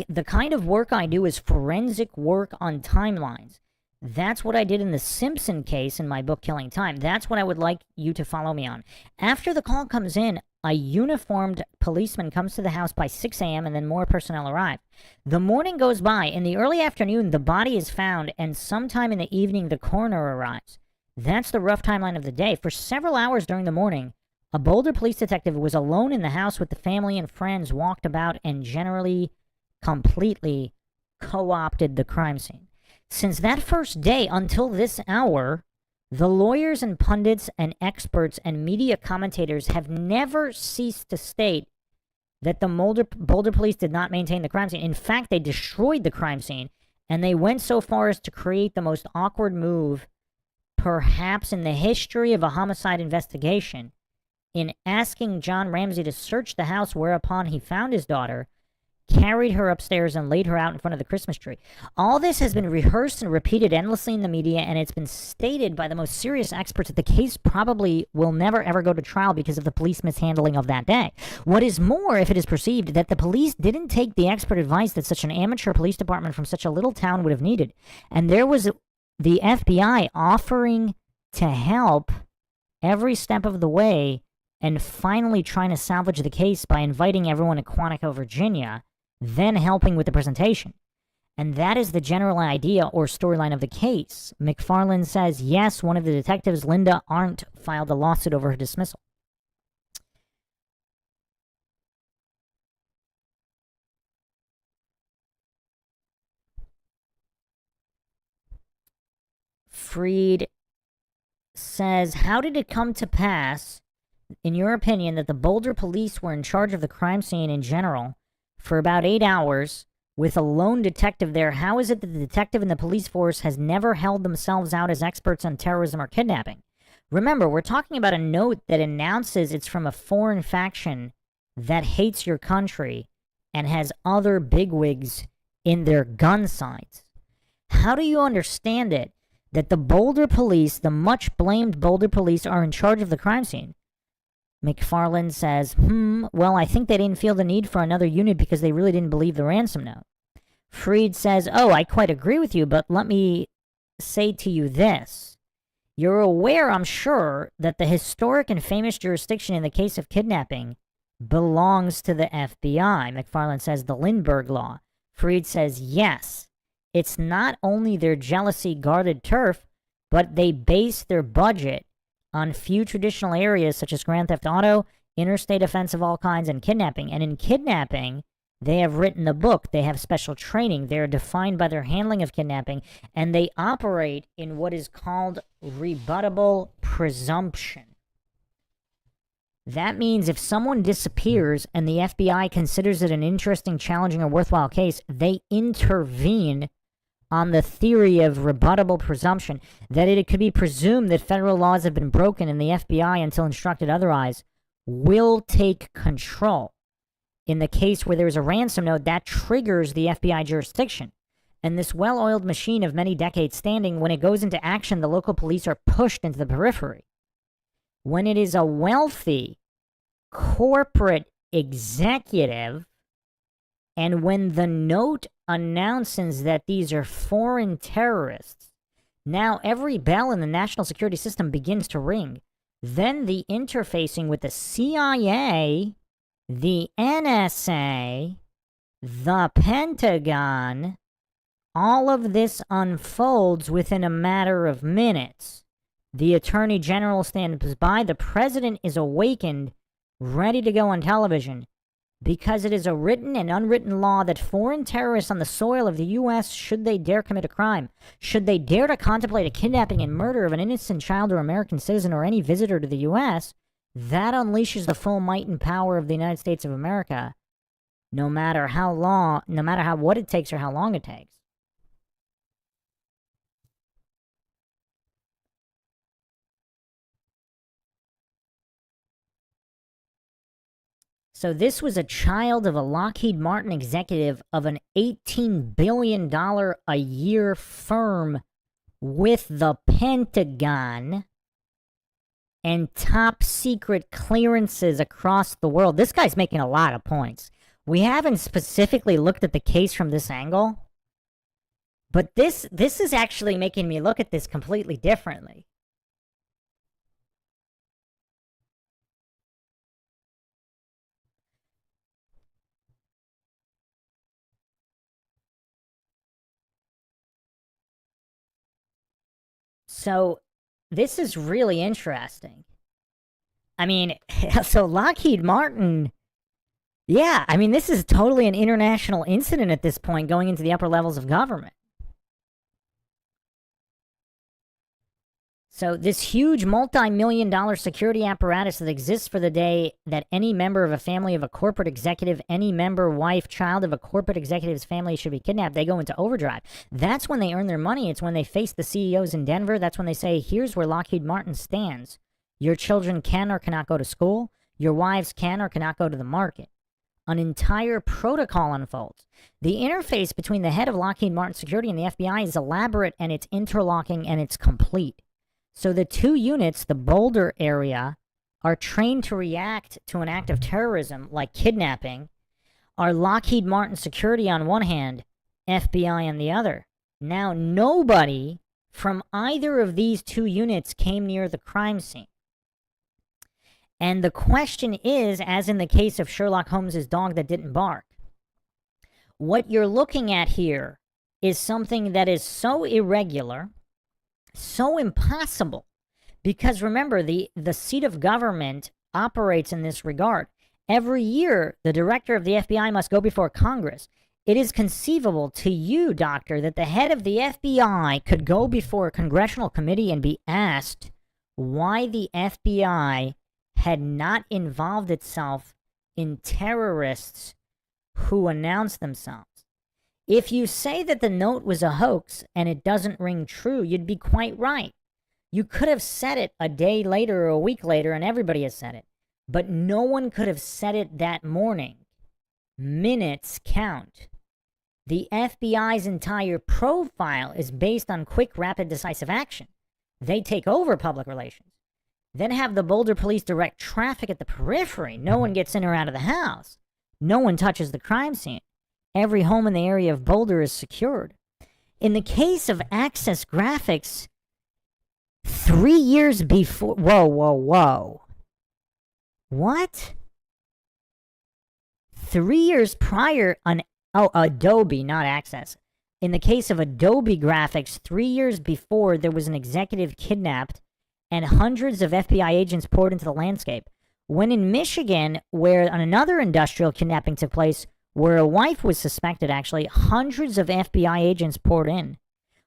A: The kind of work I do is forensic work on timelines. That's what I did in the Simpson case in my book, Killing Time. That's what I would like you to follow me on. After the call comes in, a uniformed policeman comes to the house by 6 a.m. and then more personnel arrive. The morning goes by. In the early afternoon, the body is found, and sometime in the evening, the coroner arrives. That's the rough timeline of the day. For several hours during the morning, a Boulder police detective was alone in the house with the family and friends, walked about, and generally completely co-opted the crime scene. Since that first day until this hour, the lawyers and pundits and experts and media commentators have never ceased to state that the Boulder police did not maintain the crime scene. In fact, they destroyed the crime scene, and they went so far as to create the most awkward move, perhaps in the history of a homicide investigation, in asking John Ramsey to search the house, whereupon he found his daughter, carried her upstairs, and laid her out in front of the Christmas tree. All this has been rehearsed and repeated endlessly in the media, and it's been stated by the most serious experts that the case probably will never ever go to trial because of the police mishandling of that day. What is more, if it is perceived that the police didn't take the expert advice that such an amateur police department from such a little town would have needed, and there was the FBI offering to help every step of the way and finally trying to salvage the case by inviting everyone to Quantico, Virginia, then helping with the presentation. And that is the general idea or storyline of the case. McFarland says, yes, one of the detectives, Linda Arndt, filed a lawsuit over her dismissal. Freed says, how did it come to pass, in your opinion, that the Boulder police were in charge of the crime scene in general for about 8 hours with a lone detective there? How is it that the detective and the police force has never held themselves out as experts on terrorism or kidnapping? Remember, we're talking about a note that announces it's from a foreign faction that hates your country and has other bigwigs in their gun sights. How do you understand it that the Boulder police, the much blamed Boulder police, are in charge of the crime scene? McFarland says, well, I think they didn't feel the need for another unit because they really didn't believe the ransom note. Freed says, oh, I quite agree with you, but let me say to you this. You're aware, I'm sure, that the historic and famous jurisdiction in the case of kidnapping belongs to the FBI. McFarland says, the Lindbergh Law. Freed says, yes. It's not only their jealousy guarded turf, but they base their budget on few traditional areas such as Grand Theft Auto, interstate offense of all kinds, and kidnapping. And in kidnapping, they have written the book. They have special training. They are defined by their handling of kidnapping, and they operate in what is called rebuttable presumption. That means if someone disappears and the FBI considers it an interesting, challenging, or worthwhile case, they intervene on the theory of rebuttable presumption, that it could be presumed that federal laws have been broken and the FBI, until instructed otherwise, will take control. In the case where there is a ransom note, that triggers the FBI jurisdiction. And this well-oiled machine of many decades standing, when it goes into action, the local police are pushed into the periphery. When it is a wealthy corporate executive, and when the note announces that these are foreign terrorists, now every bell in the national security system begins to ring. Then the interfacing with the CIA, the NSA, the Pentagon, all of this unfolds within a matter of minutes. The Attorney General stands by. The President is awakened, ready to go on television, because it is a written and unwritten law that foreign terrorists on the soil of the U.S., should they dare commit a crime, should they dare to contemplate a kidnapping and murder of an innocent child or American citizen or any visitor to the U.S., that unleashes the full might and power of the United States of America, no matter what it takes or how long it takes. So this was a child of a Lockheed Martin executive of an $18 billion a year firm with the Pentagon and top secret clearances across the world. This guy's making a lot of points. We haven't specifically looked at the case from this angle, but this is actually making me look at this completely differently. So this is really interesting. I mean, so Lockheed Martin, yeah, I mean, this is totally an international incident at this point going into the upper levels of government. So this huge multi-million-dollar security apparatus that exists for the day that any member of a family of a corporate executive, any member, wife, child of a corporate executive's family should be kidnapped, they go into overdrive. That's when they earn their money. It's when they face the CEOs in Denver. That's when they say, here's where Lockheed Martin stands. Your children can or cannot go to school. Your wives can or cannot go to the market. An entire protocol unfolds. The interface between the head of Lockheed Martin Security and the FBI is elaborate, and it's interlocking, and it's complete. So the two units, the Boulder area, are trained to react to an act of terrorism like kidnapping, are Lockheed Martin Security on one hand, FBI on the other. Now, nobody from either of these two units came near the crime scene. And the question is, as in the case of Sherlock Holmes' dog that didn't bark, what you're looking at here is something that is so irregular, so impossible, because remember, the seat of government operates in this regard. Every year, the director of the FBI must go before Congress. It is conceivable to you, doctor, that the head of the FBI could go before a congressional committee and be asked why the FBI had not involved itself in terrorists who announced themselves. If you say that the note was a hoax and it doesn't ring true, you'd be quite right. You could have said it a day later or a week later, and everybody has said it. But no one could have said it that morning. Minutes count. The FBI's entire profile is based on quick, rapid, decisive action. They take over public relations. Then have the Boulder police direct traffic at the periphery. No one gets in or out of the house. No one touches the crime scene. Every home in the area of Boulder is secured. In the case of Access Graphics, 3 years before... Whoa. What? 3 years prior, Adobe, not Access. In the case of Adobe Graphics, 3 years before, there was an executive kidnapped and hundreds of FBI agents poured into the landscape. When in Michigan, where another industrial kidnapping took place, where a wife was suspected, actually, hundreds of FBI agents poured in.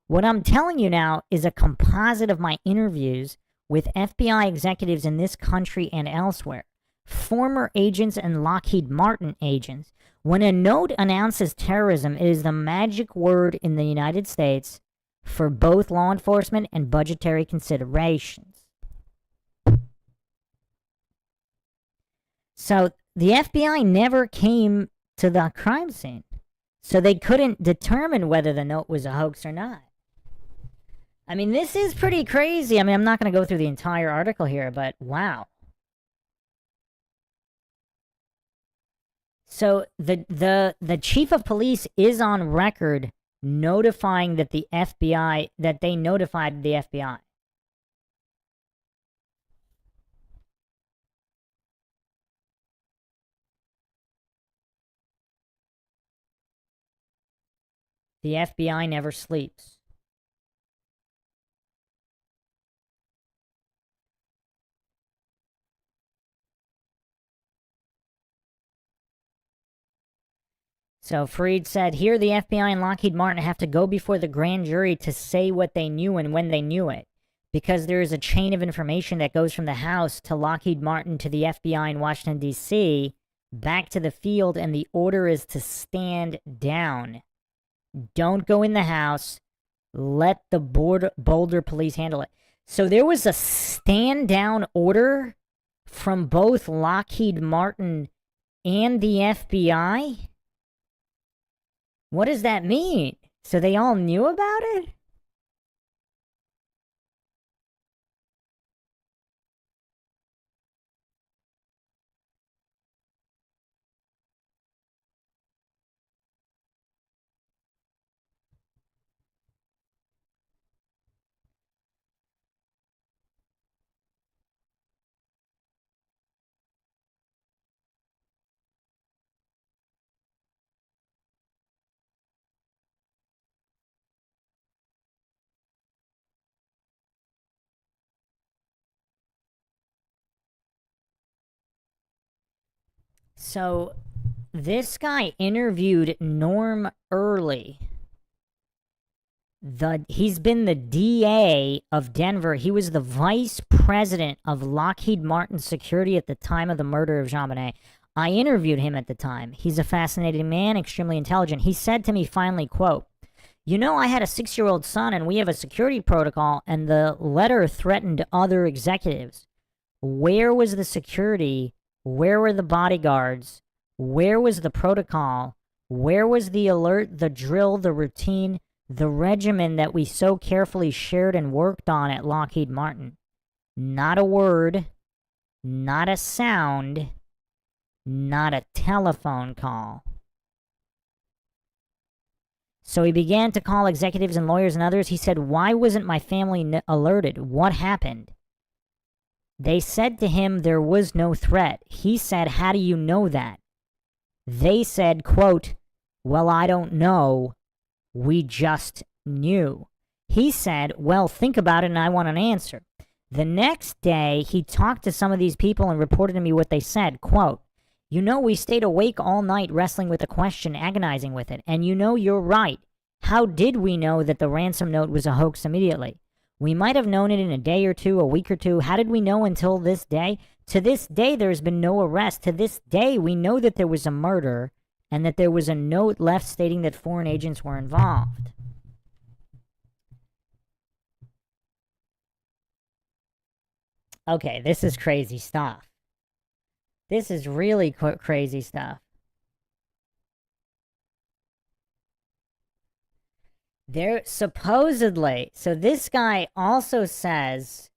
A: What I'm telling you now is a composite of my interviews with FBI executives in this country and elsewhere, former agents and Lockheed Martin agents. When a note announces terrorism, it is the magic word in the United States for both law enforcement and budgetary considerations. So the FBI never came to the crime scene, so they couldn't determine whether the note was a hoax or not. I mean, this is pretty crazy. I mean, I'm not going to go through the entire article here, but wow. So the chief of police is on record notifying that the FBI, that they notified the FBI. The FBI never sleeps. So Freed said, here the FBI and Lockheed Martin have to go before the grand jury to say what they knew and when they knew it, because there is a chain of information that goes from the House to Lockheed Martin to the FBI in Washington, D.C., back to the field, and the order is to stand down. Don't go in the house. Let the Boulder police handle it. So there was a stand down order from both Lockheed Martin and the FBI? What does that mean? So they all knew about it? So this guy interviewed Norm Early. He's been the DA of Denver. He was the vice president of Lockheed Martin Security at the time of the murder of Jonbenet. I interviewed him at the time. He's a fascinating man, extremely intelligent. He said to me finally, quote, "You know, I had a 6-year-old son and we have a security protocol, and the letter threatened other executives. Where was the security? Where were the bodyguards? Where was the protocol? Where was the alert, the drill, the routine, the regimen that we so carefully shared and worked on at Lockheed Martin? Not a word, not a sound, not a telephone call." So he began to call executives and lawyers and others. He said, "Why wasn't my family alerted? What happened?" They said to him there was no threat. He said, "How do you know that?" They said, quote, "Well, I don't know. We just knew." He said, "Well, think about it and I want an answer." The next day, he talked to some of these people and reported to me what they said. Quote, "You know, we stayed awake all night wrestling with the question, agonizing with it. And you know, you're right. How did we know that the ransom note was a hoax immediately? We might have known it in a day or two, a week or two. How did we know until this day? To this day, there has been no arrest. To this day, we know that there was a murder and that there was a note left stating that foreign agents were involved." Okay, this is crazy stuff. This is really crazy stuff. There supposedly, so this guy also says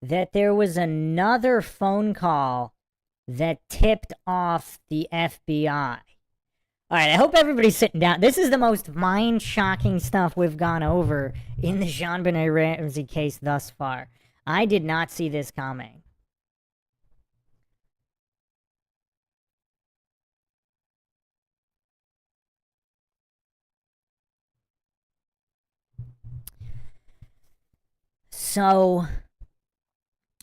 A: that there was another phone call that tipped off the FBI. All right, I hope everybody's sitting down. This is the most mind-shocking stuff we've gone over in the Jonbenet Ramsey case thus far. I did not see this coming. So,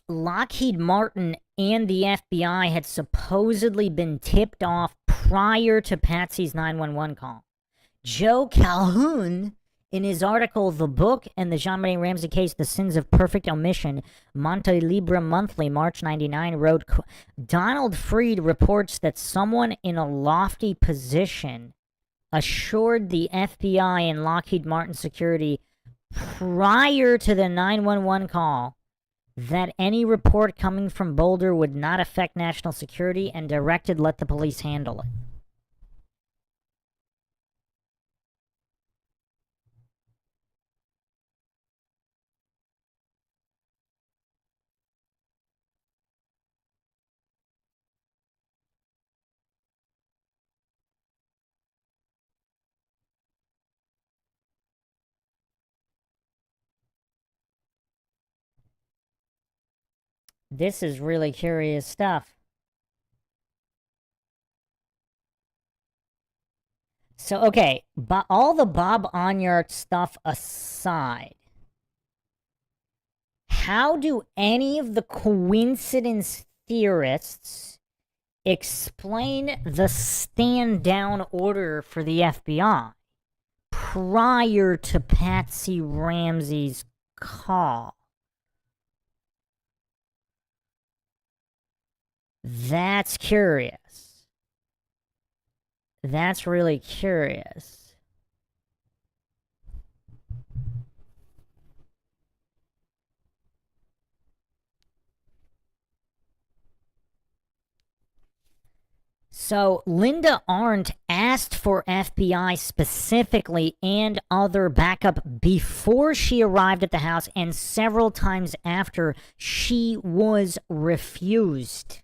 A: Lockheed Martin and the FBI had supposedly been tipped off prior to Patsy's 911 call. Joe Calhoun, in his article, The Book and the Jonbenet Ramsey Case, The Sins of Perfect Omission, Monte Libre Monthly, March 99, wrote, "Donald Freed reports that someone in a lofty position assured the FBI and Lockheed Martin security prior to the 911 call that any report coming from Boulder would not affect national security and directed let the police handle it." This is really curious stuff. So, okay, but all the Bob Enyart stuff aside, how do any of the coincidence theorists explain the stand-down order for the FBI prior to Patsy Ramsey's call? That's curious. That's really curious. So Linda Arndt asked for FBI specifically and other backup before she arrived at the house, and several times after she was refused.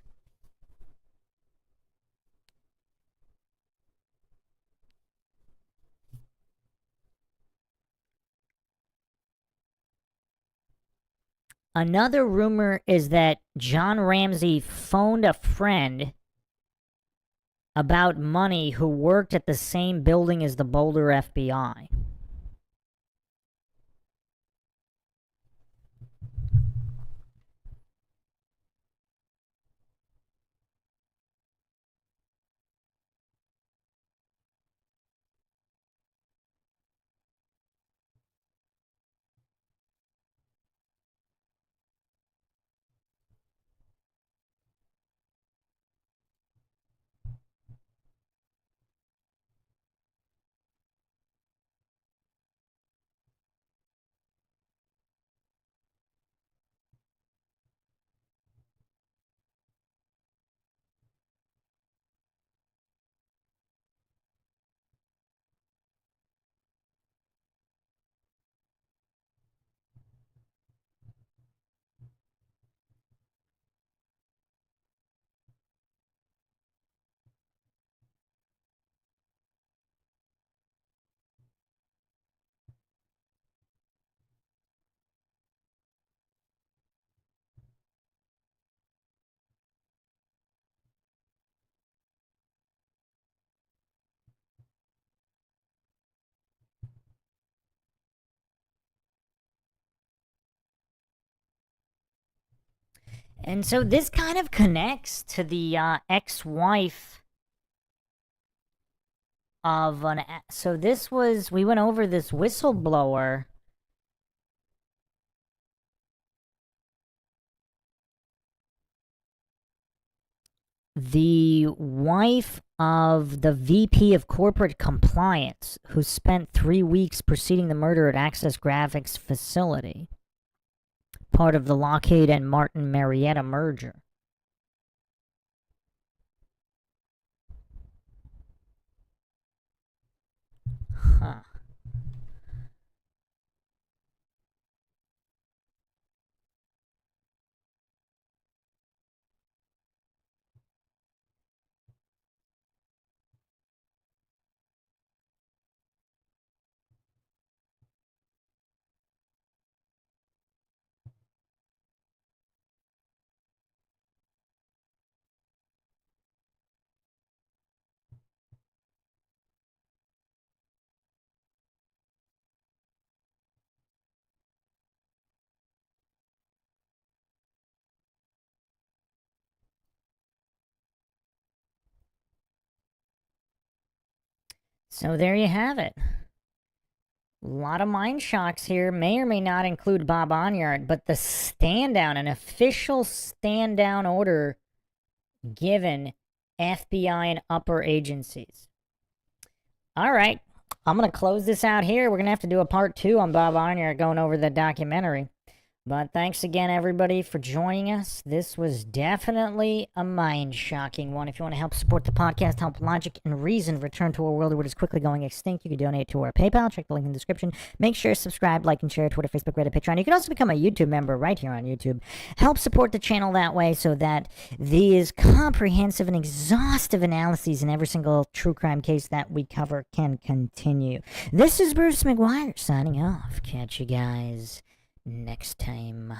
A: Another rumor is that John Ramsey phoned a friend about money who worked at the same building as the Boulder FBI. And so this kind of connects to the ex-wife of an... So this was... We went over this whistleblower. The wife of the VP of Corporate Compliance, who spent 3 weeks preceding the murder at Access Graphics facility. Part of the Lockheed and Martin Marietta merger. Huh. So there you have it. A lot of mind shocks here. May or may not include Bob Enyart, but the stand down, an official stand down order given FBI and upper agencies. All right, I'm going to close this out here. We're going to have to do a part 2 on Bob Enyart going over the documentary. But thanks again, everybody, for joining us. This was definitely a mind-shocking one. If you want to help support the podcast, help logic and reason return to a world where it is quickly going extinct, you can donate to our PayPal. Check the link in the description. Make sure to subscribe, like, and share Twitter, Facebook, Reddit, Patreon. You can also become a YouTube member right here on YouTube. Help support the channel that way so that these comprehensive and exhaustive analyses in every single true crime case that we cover can continue. This is Bruce McGuire signing off. Catch you guys next time.